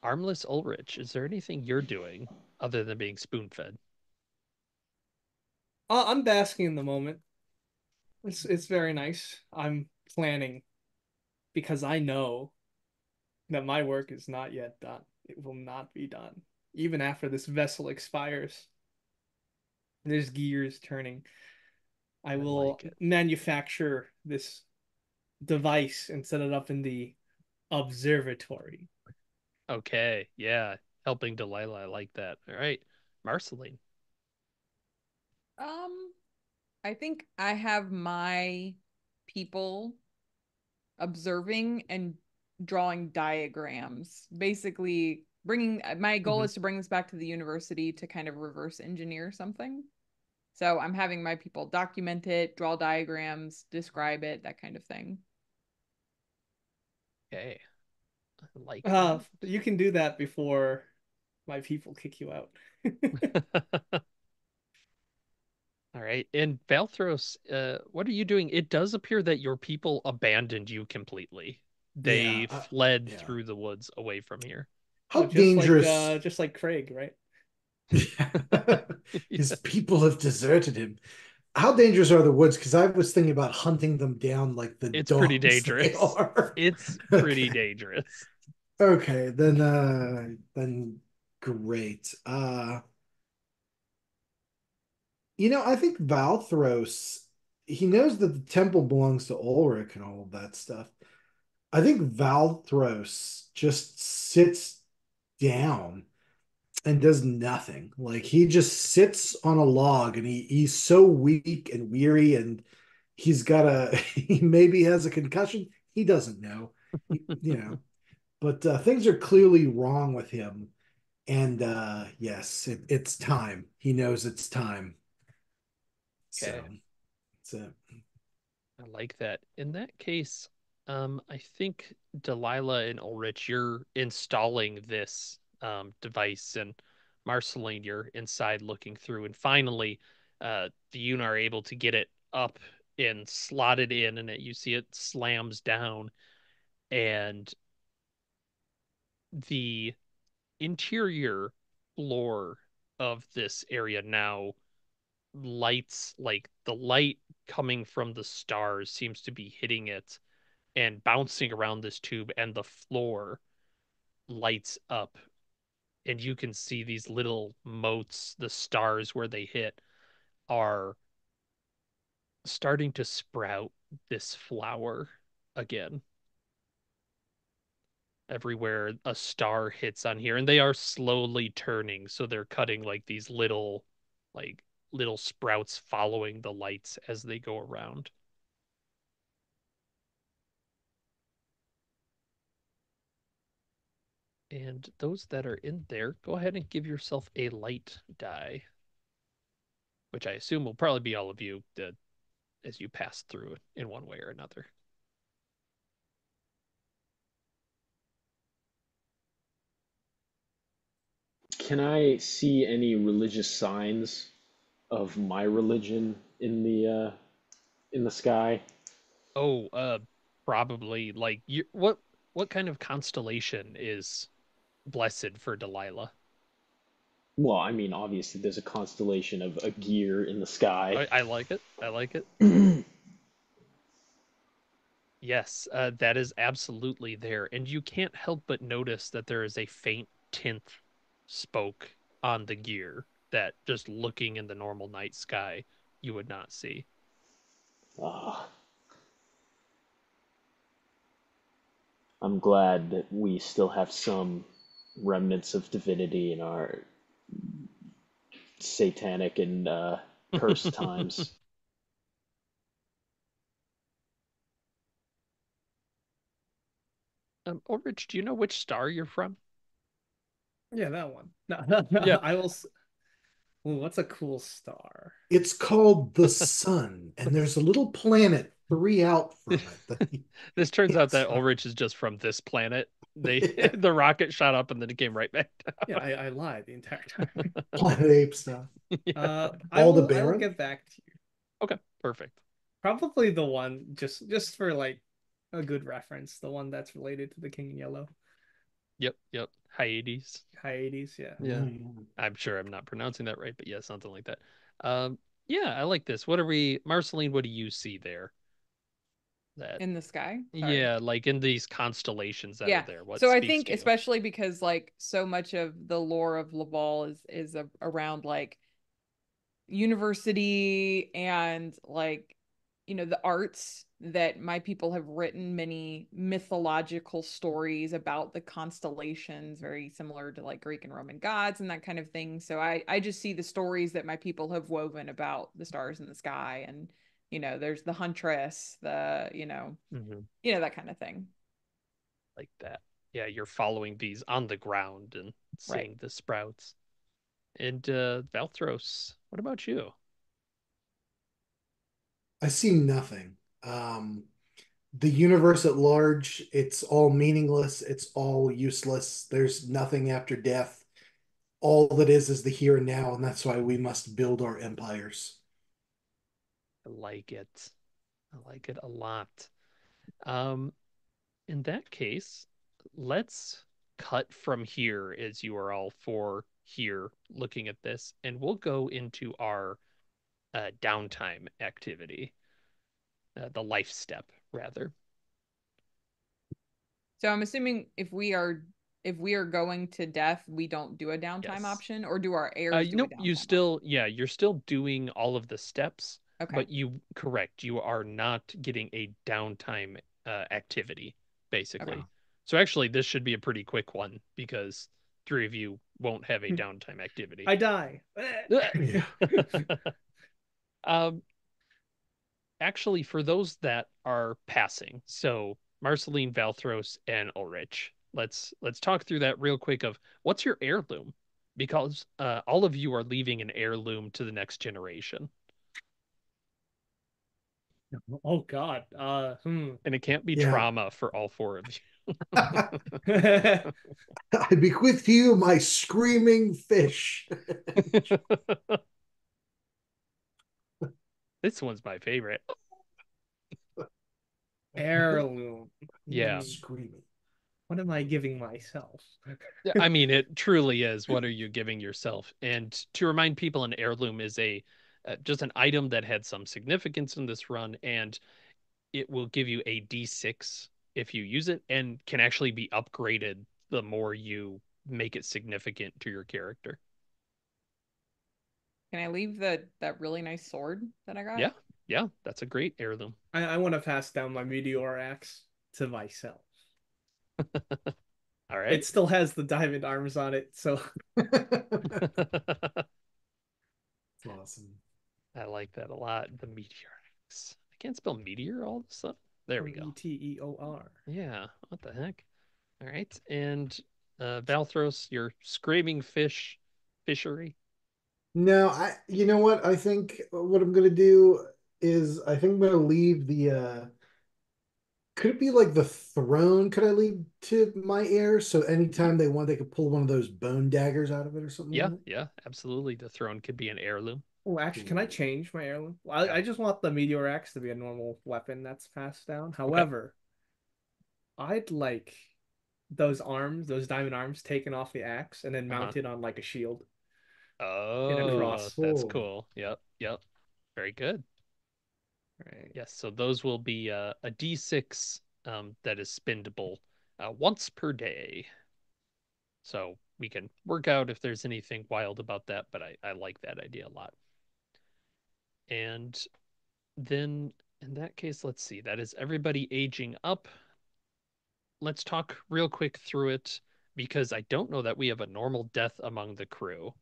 Speaker 1: Armless Ulrich, is there anything you're doing other than being spoon-fed?
Speaker 4: I'm basking in the moment. It's very nice. I'm planning because I know that my work is not yet done. It will not be done. Even after this vessel expires, there's gears turning. I
Speaker 1: I
Speaker 4: will
Speaker 1: like it.
Speaker 4: manufacture this device and set it up in the observatory.
Speaker 1: Okay, yeah. Helping Delilah, I like that. All right. Marceline.
Speaker 3: Um, I think I have my people observing and drawing diagrams. Basically, bringing my goal
Speaker 1: Mhm.
Speaker 3: is to bring this back to the university to kind of reverse engineer something. So I'm having my people document it, draw diagrams, describe it, that kind of thing.
Speaker 1: Okay. I like that.
Speaker 4: You can do that before my people kick you out.
Speaker 1: All right. And Valthros, what are you doing? It does appear that your people abandoned you completely.
Speaker 5: Yeah,
Speaker 1: They fled
Speaker 5: yeah.
Speaker 1: through the woods away from here.
Speaker 4: Oh,
Speaker 5: How dangerous?
Speaker 4: just like Craig, right?
Speaker 5: His
Speaker 1: Yeah,
Speaker 5: people have deserted him. How dangerous are the woods? Because I was thinking about hunting them down like the
Speaker 1: it's pretty
Speaker 5: dogs they
Speaker 1: dangerous.
Speaker 5: are.
Speaker 1: It's pretty
Speaker 5: Okay.
Speaker 1: dangerous.
Speaker 5: Okay, then great. I think Valthros, he knows that the temple belongs to Ulrich and all of that stuff. I think Valthros just sits down and does nothing. Like he just sits on a log and he's so weak and weary and he's got a he maybe has a concussion. He doesn't know. But things are clearly wrong with him. And yes, it's time. He knows it's time. So
Speaker 1: Okay.
Speaker 5: it's a
Speaker 1: I like that. In that case, I think Delilah and Ulrich, you're installing this device, and Marceline, you're inside looking through, and finally, the Yuna are able to get it up and slotted in, and you see it slams down, and the interior floor of this area now lights like the light coming from the stars seems to be hitting it and bouncing around this tube, and the floor lights up, and you can see these little motes, the stars where they hit are starting to sprout this flower again. Everywhere a star hits on here, and they are slowly turning, so they're cutting like these like little sprouts following the lights as they go around. And those that are in there, go ahead and give yourself a light die, which I assume will probably be all of you as you pass through it in one way or another.
Speaker 2: Can I see any religious signs of my religion in the sky?
Speaker 1: Oh, probably like what kind of constellation is blessed for Delilah?
Speaker 2: Well, I mean, obviously there's a constellation of a gear in the sky.
Speaker 1: I like it. I like it. Yes, that is absolutely there, and you can't help but notice that there is a faint tint spoke on the gear. that just looking in the normal night sky you would not see.
Speaker 2: Ah, I'm glad that we still have some remnants of divinity in our satanic and cursed times.
Speaker 1: Ulrich, do you know which star you're from?
Speaker 4: Yeah, that one. No,
Speaker 1: Yeah.
Speaker 4: I will. Ooh, what's a cool star?
Speaker 5: It's called the sun, and there's a little planet 3 out from it that you
Speaker 1: This turns out
Speaker 5: can't
Speaker 1: that
Speaker 5: stop.
Speaker 1: Ulrich is just from this planet. They
Speaker 5: Yeah,
Speaker 1: the rocket shot up and then it came right back
Speaker 4: Yeah, I lied the entire time.
Speaker 5: Planet Ape stuff.
Speaker 1: down.
Speaker 4: I will
Speaker 5: Aldebaran.
Speaker 4: get back to you.
Speaker 1: Okay, perfect.
Speaker 4: Probably the one just for like a good reference, the one that's related to the King in Yellow.
Speaker 1: Yep, yep. Hyades.
Speaker 4: Hyades, yeah.
Speaker 1: Yeah.
Speaker 5: Oh, yeah.
Speaker 1: I'm sure I'm not pronouncing that right, but yeah, something like that. Um, yeah, I like this. What are we, Marceline, what do you see there? That,
Speaker 3: In the sky. Sorry.
Speaker 1: yeah, like in these constellations that are
Speaker 3: Yeah.
Speaker 1: there, what
Speaker 3: So I
Speaker 1: speaks
Speaker 3: think
Speaker 1: to you?
Speaker 3: especially because like so much of the lore of Laval is around like university and like the arts that my people have written many mythological stories about the constellations very similar to like Greek and Roman gods and that kind of thing. So I just see the stories that my people have woven about the stars in the sky and there's the huntress, the
Speaker 1: Mhm.
Speaker 3: that kind of thing.
Speaker 1: Like that. Yeah, you're following these on the ground and
Speaker 3: Right.
Speaker 1: seeing the sprouts. And Valthros, what about you?
Speaker 5: I see nothing. The universe at large, it's all meaningless. It's all useless. There's nothing after death. All that is the here and now, and that's why we must build our empires.
Speaker 1: I like it. I like it a lot. Um, in that case, let's cut from here as you are all four here looking at this, and we'll go into our downtime activity, the life step, rather.
Speaker 3: So I'm assuming if we are going to death, we don't do a downtime
Speaker 1: Yes.
Speaker 3: option, or do our heirs do a
Speaker 1: Nope, you
Speaker 3: downtime option?
Speaker 1: still, yeah, you're still doing all of the steps,
Speaker 3: Okay.
Speaker 1: but correct, you are not getting a downtime activity,
Speaker 3: Okay.
Speaker 1: basically. So actually, this should be a pretty quick one because three of you won't have a downtime activity.
Speaker 4: I die.
Speaker 5: Yeah.
Speaker 1: Um, actually, for those that are passing, so Marceline, Valthros, and Ulrich, let's talk through that real quick of what's your heirloom? Because all of you are leaving an heirloom to the next generation.
Speaker 4: Oh God.
Speaker 1: And it can't be
Speaker 5: Yeah.
Speaker 1: trauma for all four of
Speaker 5: I bequeath to you my screaming fish.
Speaker 1: you. This one's my favorite.
Speaker 4: Heirloom.
Speaker 1: Yeah.
Speaker 5: Screaming.
Speaker 4: What am I giving myself?
Speaker 1: Yeah, I mean, it truly is. What are you giving yourself? And to remind people, an heirloom is a just an item that had some significance in this run, and it will give you a D6 if you use it, and can actually be upgraded the more you make it significant to your character.
Speaker 3: Can I leave that really nice sword that I got?
Speaker 1: Yeah, yeah, that's a great heirloom.
Speaker 4: I want to pass down my meteor axe to myself.
Speaker 1: All right.
Speaker 4: It still has the diamond arms on it, so
Speaker 5: Awesome.
Speaker 1: I like that a lot. The meteor X. I can't spell meteor all of a sudden. There we go.
Speaker 4: Meteor.
Speaker 1: Yeah, what the heck? All right. And Valthros, your screaming fishery.
Speaker 5: No, you know what? I think what I'm gonna do is I think I'm gonna leave the could it be like the throne? Could I leave to my heirs so anytime they want they could pull one of those bone daggers out of it or something
Speaker 1: Yeah,
Speaker 5: like that?
Speaker 1: yeah, absolutely. The throne could be an heirloom.
Speaker 4: Oh, actually, can I
Speaker 5: Cool.
Speaker 4: change my heirloom? Well,
Speaker 1: Yeah.
Speaker 4: I just want the meteor axe to be a normal weapon that's passed down.
Speaker 1: Okay.
Speaker 4: However, I'd like those arms, those diamond arms, taken off the axe and then
Speaker 1: Uh-huh.
Speaker 4: mounted on like a shield in a
Speaker 5: Ooh,
Speaker 1: Oh,
Speaker 4: cross.
Speaker 1: that's
Speaker 5: cool.
Speaker 1: cool. Yep, yep. Very good.
Speaker 4: Right.
Speaker 1: Yes, so those will be a D6 that is spendable once per day. So we can work out if there's anything wild about that, but I like that idea a lot. And then in that case, let's see. That is everybody aging up. Let's talk real quick through it because I don't know that we have a normal death among the crew.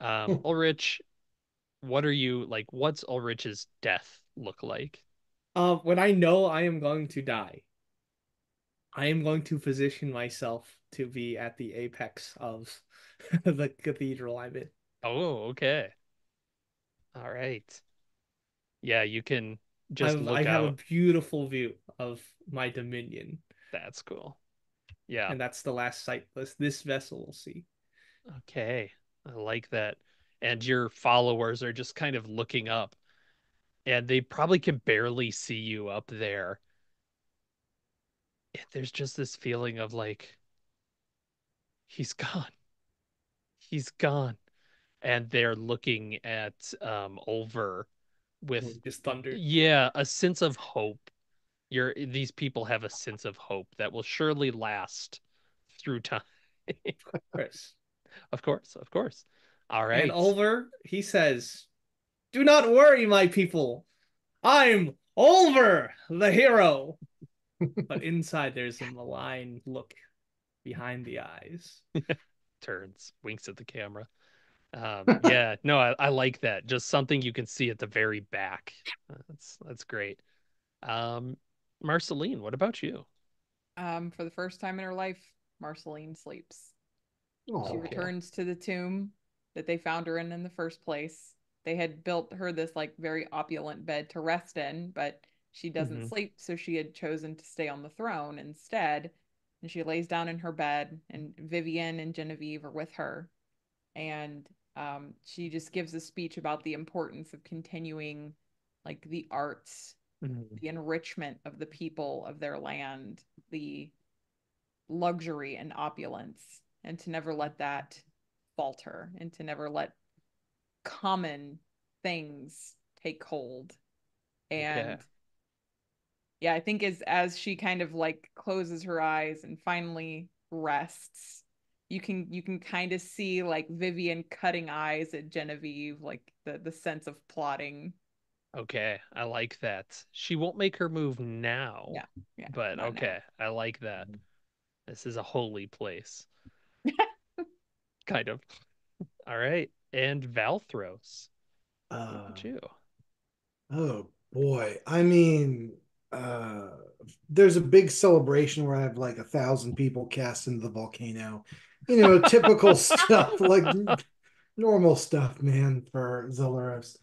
Speaker 1: Ulrich, what are you like? What's Ulrich's death look like?
Speaker 4: When I know I am going to die, I am going to position myself to be at the apex of the cathedral I'm in.
Speaker 1: Oh, okay. All right. Yeah, you can just
Speaker 4: I
Speaker 1: look
Speaker 4: have a
Speaker 1: out.
Speaker 4: beautiful view of my dominion,
Speaker 1: That's cool. Yeah.
Speaker 4: and that's the last sight this vessel will see.
Speaker 1: Okay. I like that. And your followers are just kind of looking up, and they probably can barely see you up there. And there's just this feeling of like, he's gone. He's gone. And they're looking at Ulver with,
Speaker 4: Just thunder,
Speaker 1: yeah, a sense of hope. These people have a sense of hope that will surely last through time.
Speaker 4: Chris.
Speaker 1: Of course, of course. All
Speaker 4: And
Speaker 1: right.
Speaker 4: Oliver, he says, "Do not worry, my people. I'm Oliver, the hero." But inside there's a malign look behind the eyes.
Speaker 1: Turns, winks at the camera. Yeah, no, I like that. Just something you can see at the very back. That's great. Um, Marceline, what about you?
Speaker 3: For the first time in her life, Marceline sleeps. She
Speaker 5: Oh,
Speaker 1: Okay.
Speaker 3: returns to the tomb that they found her in the first place. They had built her this like very opulent bed to rest in, but she doesn't
Speaker 1: Hmm.
Speaker 3: sleep, so she had chosen to stay on the throne instead. And she lays down in her bed, and Vivian and Genevieve are with her. And she just gives a speech about the importance of continuing like the arts,
Speaker 1: Hmm.
Speaker 3: the enrichment of the people of their land, the luxury and opulence, and to never let that falter and to never let common things take hold.
Speaker 1: Okay.
Speaker 3: And yeah, I think as she kind of like closes her eyes and finally rests, you can kind of see like Vivian cutting eyes at Genevieve, like the sense of plotting.
Speaker 1: Okay. I like that. She won't make her move now,
Speaker 3: Yeah, yeah,
Speaker 1: but
Speaker 3: not now.
Speaker 1: okay. I like that. This is a holy place, kind of. All right. And Valthros, what
Speaker 5: uh,
Speaker 1: about you?
Speaker 5: oh boy. I mean, uh, there's a big celebration where I have like 1,000 people cast into the volcano. Typical stuff, like normal stuff, man, for Zolaris.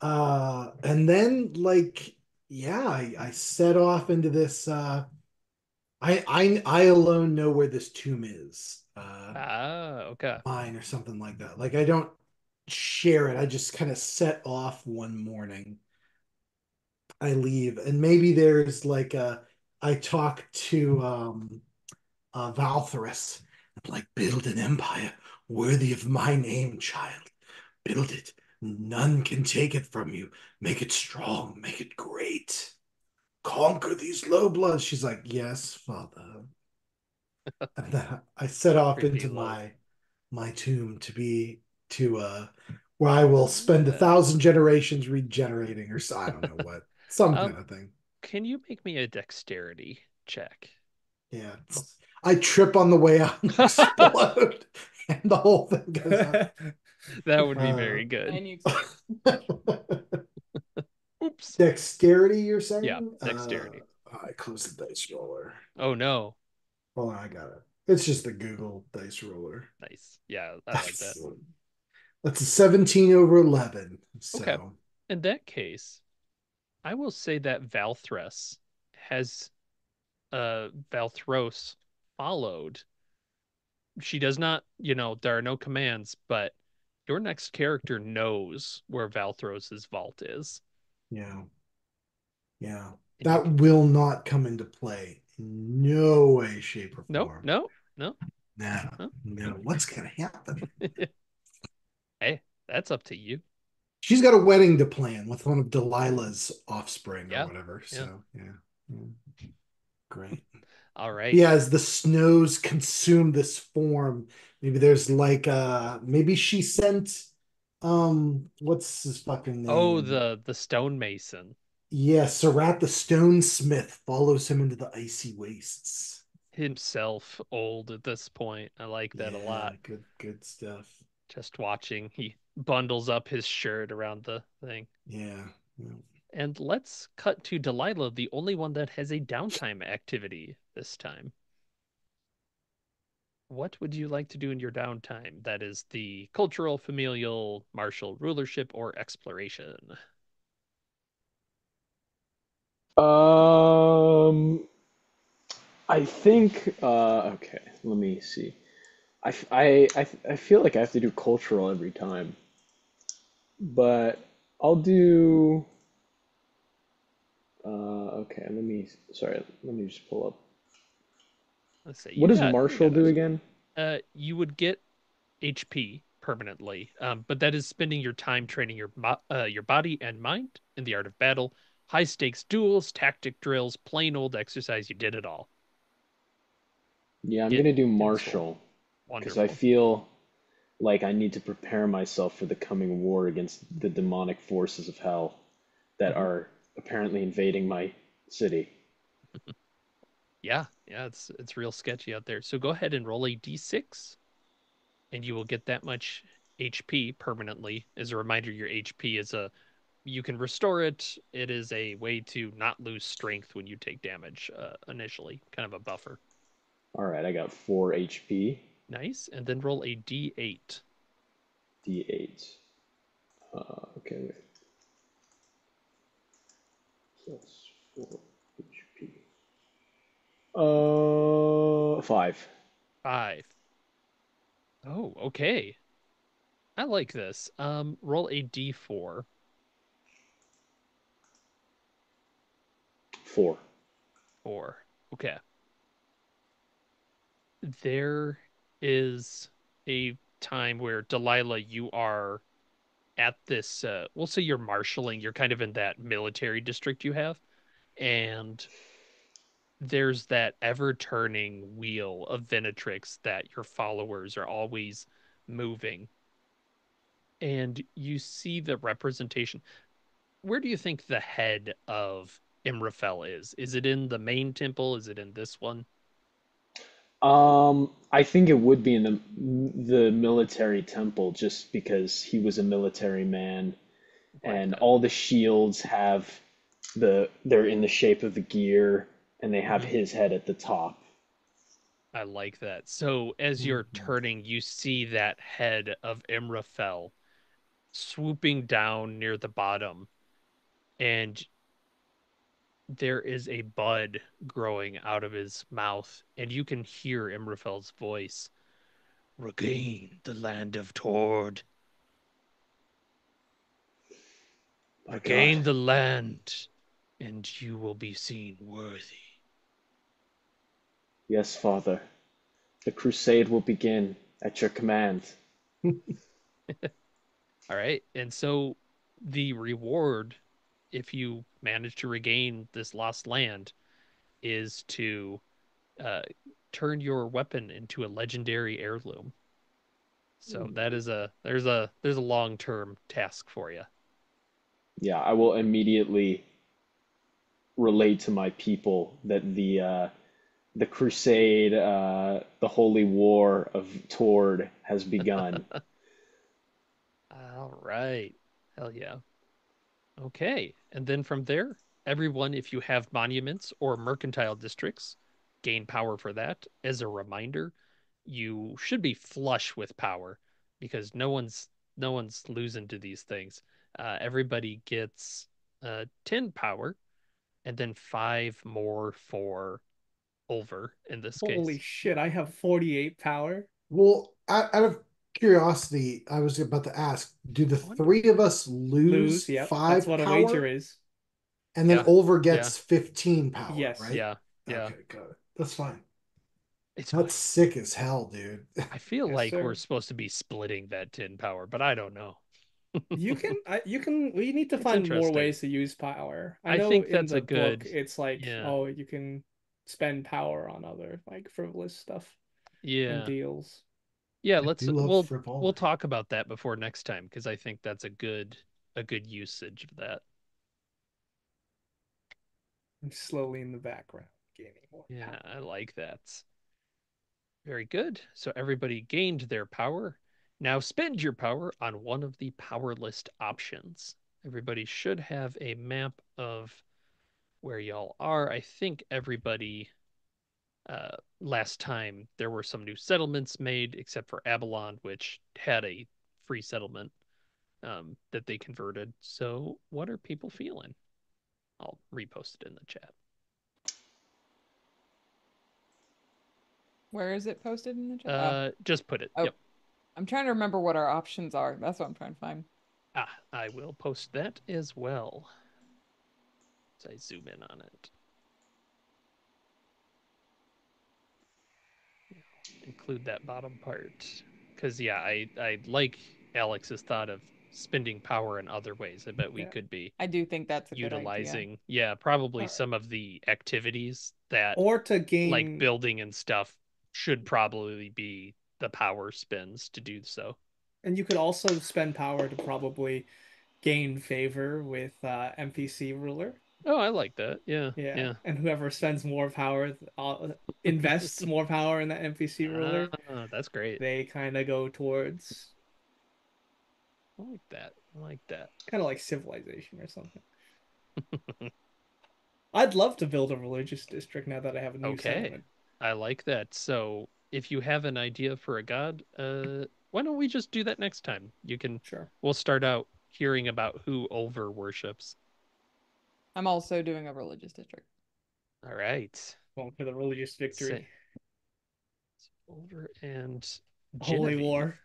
Speaker 5: And then like, yeah, I set off into this. I alone know where this tomb is.
Speaker 1: Ah, okay.
Speaker 5: Mine or something like that. Like I don't share it. I just kind of set off one morning. I leave, and maybe there's like a. I talk to Valtherus. I'm like, build an empire worthy of my name, child. Build it. None can take it from you. Make it strong. Make it great. Conquer these low bloods. She's like, yes, father. And then I set off
Speaker 1: Creepy
Speaker 5: into
Speaker 1: look.
Speaker 5: my tomb to where I will spend a
Speaker 1: Yeah.
Speaker 5: thousand generations regenerating, or so I don't know what, some
Speaker 1: Um,
Speaker 5: kind of thing.
Speaker 1: can you make me a dexterity check?
Speaker 5: Yeah, I trip on the way out and explode, and the whole thing goes up.
Speaker 1: That would be
Speaker 5: Uh,
Speaker 1: very good.
Speaker 3: And you explode.
Speaker 1: Oops.
Speaker 5: Dexterity, you're
Speaker 1: Yeah,
Speaker 5: saying?
Speaker 1: dexterity.
Speaker 5: I closed the dice roller.
Speaker 1: Oh no.
Speaker 5: Hold on, I got it. It's just the Google dice roller.
Speaker 1: Nice. Yeah, I like that.
Speaker 5: That's a 17 over 11.
Speaker 1: Okay.
Speaker 5: So,
Speaker 1: In that case, I will say that Valthres has Valthros followed. She does not, there are no commands, but your next character knows where Valthros's vault is.
Speaker 5: yeah. Yeah,
Speaker 1: And you
Speaker 5: that
Speaker 1: can
Speaker 5: will not come into play. No way, shape, or
Speaker 1: no,
Speaker 5: form.
Speaker 1: no, no,
Speaker 5: No,
Speaker 1: no.
Speaker 5: no. What's gonna happen?
Speaker 1: Hey, that's up to you.
Speaker 5: She's got a wedding to plan with one of Delilah's offspring or
Speaker 1: Yeah.
Speaker 5: whatever.
Speaker 1: Yeah.
Speaker 5: So yeah, yeah. Great.
Speaker 1: All right.
Speaker 5: Yeah, as the snows consume this form, Maybe there's like maybe she sent what's his fucking
Speaker 1: Oh,
Speaker 5: name?
Speaker 1: the stonemason
Speaker 5: Yeah, Sarat the Stonesmith follows him into the icy wastes.
Speaker 1: himself, old at this point. I like that a
Speaker 5: Yeah,
Speaker 1: lot.
Speaker 5: good stuff.
Speaker 1: Just watching, he bundles up his shirt around the thing.
Speaker 5: Yeah. Yeah.
Speaker 1: And let's cut to Delilah, the only one that has a downtime activity this time. What would you like to do in your downtime? That is the cultural, familial, martial rulership, or exploration.
Speaker 2: Um, I think. Okay, let me see. I feel like I have to do cultural every time, but I'll do. Okay, let me. Sorry, let me just pull up.
Speaker 1: Let's say
Speaker 2: What
Speaker 1: you
Speaker 2: does
Speaker 1: got you
Speaker 2: Marshall
Speaker 1: got
Speaker 2: do
Speaker 1: this.
Speaker 2: again?
Speaker 1: You would get HP permanently, but that is spending your time training your body and mind in the art of battle, high stakes duels, tactic drills, plain old exercise. You did it all.
Speaker 2: Yeah, I'm
Speaker 1: Get
Speaker 2: gonna do
Speaker 1: get this full.
Speaker 2: Marshall because I
Speaker 1: Wonderful.
Speaker 2: feel like I need to prepare myself for the coming war against the demonic forces of hell that
Speaker 1: Hmm.
Speaker 2: are apparently invading my city.
Speaker 1: Yeah, yeah, it's real sketchy out there. So go ahead and roll a d6, and you will get that much HP permanently. As a reminder, your HP is a you can restore it. It is a way to not lose strength when you take damage initially, kind of a buffer.
Speaker 2: All right, I got 4 HP,
Speaker 1: Nice. And then roll a d8.
Speaker 2: D8. Okay, wait. So that's 4 HP. 5.
Speaker 1: 5. Oh, okay. I like this. Roll a d4.
Speaker 2: 4.
Speaker 1: 4. Okay. There is a time where Delilah, you are at this we'll say you're marshaling, you're kind of in that military district you have, and there's that ever turning wheel of Venetrix that your followers are always moving. And you see the representation. Where do you think the head of Imrafel is? Is it in the main temple? Is it in this one?
Speaker 2: I think it would be in the military temple just because he was a military man
Speaker 1: Like
Speaker 2: and
Speaker 1: that.
Speaker 2: all the shields have they're in the shape of the gear and they have
Speaker 1: Mhm.
Speaker 2: his head at the top.
Speaker 1: I like that. So as you're
Speaker 5: Mhm.
Speaker 1: turning, you see that head of Imrafel swooping down near the bottom, and there is a bud growing out of his mouth, and you can hear Imrafel's voice. Regain the land of Tord.
Speaker 2: My God.
Speaker 1: Regain the land, and you will be seen worthy.
Speaker 2: Yes, Father. The crusade will begin at your command.
Speaker 1: All right. And so the reward, if you manage to regain this lost land, is to uh, turn your weapon into a legendary heirloom. So that is a long-term task for you.
Speaker 2: Yeah, I will immediately relate to my people that the crusade, the holy war of Tord has begun.
Speaker 1: All right. Hell yeah. Okay. And then from there, everyone, if you have monuments or mercantile districts, gain power for that. As a reminder, you should be flush with power because no one's losing to these things. Everybody gets 10 power and then 5 more for over in this
Speaker 4: Holy
Speaker 1: case.
Speaker 4: shit, I have 48 power.
Speaker 5: Well, out of curiosity, I was about to ask, do the three
Speaker 1: Wonderful.
Speaker 5: of us
Speaker 4: Lose,
Speaker 5: lose
Speaker 4: yep. That's
Speaker 5: five
Speaker 4: what a wager
Speaker 5: power?
Speaker 4: is.
Speaker 5: And then
Speaker 1: Yeah.
Speaker 5: over
Speaker 1: Yeah.
Speaker 5: gets 15 power,
Speaker 4: Yes.
Speaker 5: right?
Speaker 1: Yeah. Yeah.
Speaker 5: Okay, got it. That's fine.
Speaker 1: It's fine.
Speaker 5: That's sick as hell, dude.
Speaker 1: I feel
Speaker 4: Yes,
Speaker 1: like we're
Speaker 4: sir.
Speaker 1: supposed to be splitting that 10 power, but I don't know.
Speaker 4: We need to
Speaker 1: It's
Speaker 4: find more
Speaker 1: interesting.
Speaker 4: ways to use power. I
Speaker 1: I
Speaker 4: know
Speaker 1: think
Speaker 4: in
Speaker 1: that's a
Speaker 4: the book
Speaker 1: good,
Speaker 4: it's like,
Speaker 1: yeah,
Speaker 4: oh, you can spend power on other like frivolous stuff and
Speaker 1: yeah.
Speaker 4: deals.
Speaker 1: Yeah,
Speaker 5: I do love
Speaker 1: we'll
Speaker 5: frivolity.
Speaker 1: talk about that before next time because I think that's a good usage of that.
Speaker 4: I'm slowly in the background gaining more
Speaker 1: Yeah,
Speaker 4: power.
Speaker 1: I like that. Very good. So everybody gained their power. Now spend your power on one of the power list options. Everybody should have a map of where y'all are. I think everybody last time there were some new settlements made, except for Avalon, which had a free settlement that they converted. So what are people feeling? I'll repost it in the chat.
Speaker 3: Where is it posted in the chat? Oh,
Speaker 1: Just put it.
Speaker 3: oh,
Speaker 1: Yep.
Speaker 3: I'm trying to remember what our options are. That's what I'm trying to find.
Speaker 1: I will post that as well. So I zoom in on it. Include that bottom part because yeah, I like Alex's thought of spending power in other ways. I bet we
Speaker 4: Yeah.
Speaker 1: could be
Speaker 3: I do think that's a good idea.
Speaker 1: utilizing, yeah, probably
Speaker 4: All right.
Speaker 1: some of the activities that
Speaker 4: Or to
Speaker 1: like
Speaker 4: gain,
Speaker 1: building and stuff should probably be the power spins to do so.
Speaker 4: and you could also spend power to probably gain favor with NPC ruler.
Speaker 1: Oh, I like that. Yeah,
Speaker 4: Yeah,
Speaker 1: yeah.
Speaker 4: and whoever spends more power, invests more power in that NPC ruler,
Speaker 1: That's great.
Speaker 4: they kind of go towards
Speaker 1: I like that. I like that.
Speaker 4: kind of like civilization or something. I'd love to build a religious district now that I have a new
Speaker 1: Okay.
Speaker 4: settlement.
Speaker 1: I like that. So if you have an idea for a god, why don't we just do that next time?
Speaker 4: Sure.
Speaker 1: We'll start out hearing about who over worships.
Speaker 3: I'm also doing a religious district.
Speaker 1: All right.
Speaker 4: Going for the religious
Speaker 1: Say
Speaker 4: victory.
Speaker 1: over and
Speaker 4: Holy
Speaker 1: Genevieve.
Speaker 4: war.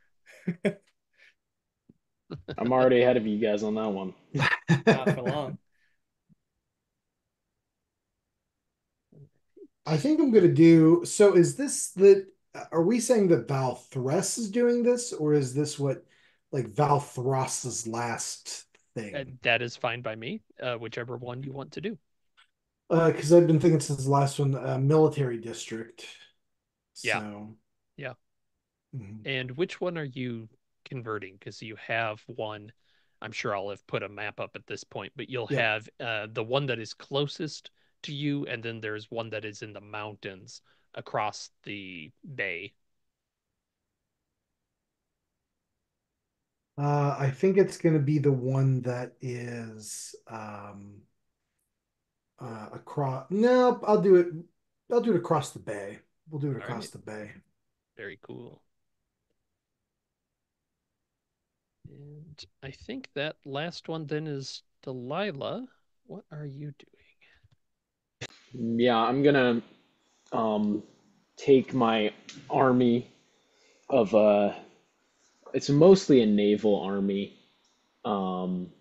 Speaker 2: I'm already ahead of you guys on that one.
Speaker 4: Not for long.
Speaker 5: I think I'm gonna do. So is this the? Are we saying that Val Thress is doing this, or is this what like Val Thress's last thing?
Speaker 1: That is fine by me. Whichever one you want to do.
Speaker 5: Because I've been thinking since the last one, military district.
Speaker 1: Yeah,
Speaker 5: So,
Speaker 1: yeah.
Speaker 5: mhm.
Speaker 1: And which one are you converting? Because you have one. I'm sure I'll have put a map up at this point, but you'll
Speaker 5: Yeah.
Speaker 1: have the one that is closest to you, and then there's one that is in the mountains across the bay.
Speaker 5: I think it's gonna be the one that is across. No, I'll do it. I'll do it across the bay. We'll do it
Speaker 1: All
Speaker 5: across
Speaker 1: right,
Speaker 5: the bay.
Speaker 1: very cool. And I think that last one then is Delilah. What are you doing?
Speaker 2: Yeah, I'm gonna um take my army of it's mostly a naval army, um,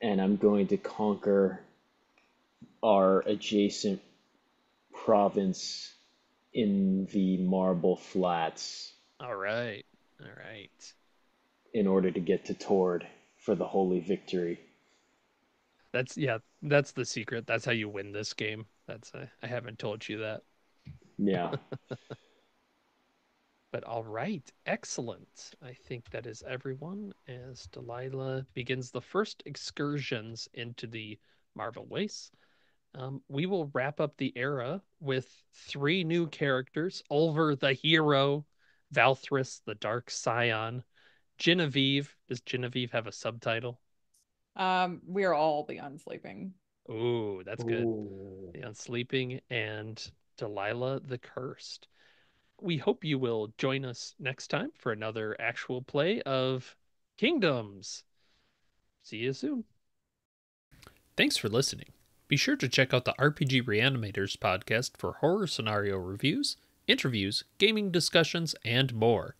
Speaker 2: and I'm going to conquer our adjacent province in the Marble Flats
Speaker 1: All right, all right.
Speaker 2: in order to get to Tord for the holy victory.
Speaker 1: That's yeah, that's the secret. That's how you win this game. That's I haven't told you that.
Speaker 2: Yeah.
Speaker 1: But all right, excellent. I think that is everyone as Delilah begins the first excursions into the Marvel Wastes. We will wrap up the era with three new characters: Ulver the hero, Valthris the dark scion, Genevieve. Does Genevieve have a subtitle?
Speaker 3: We are all the unsleeping.
Speaker 1: Ooh, that's good.
Speaker 5: Oh.
Speaker 1: The Unsleeping and Delilah the Cursed. We hope you will join us next time for another actual play of Kingdoms. See you soon. Thanks for listening. Be sure to check out the RPG Reanimators podcast for horror scenario reviews, interviews, gaming discussions, and more.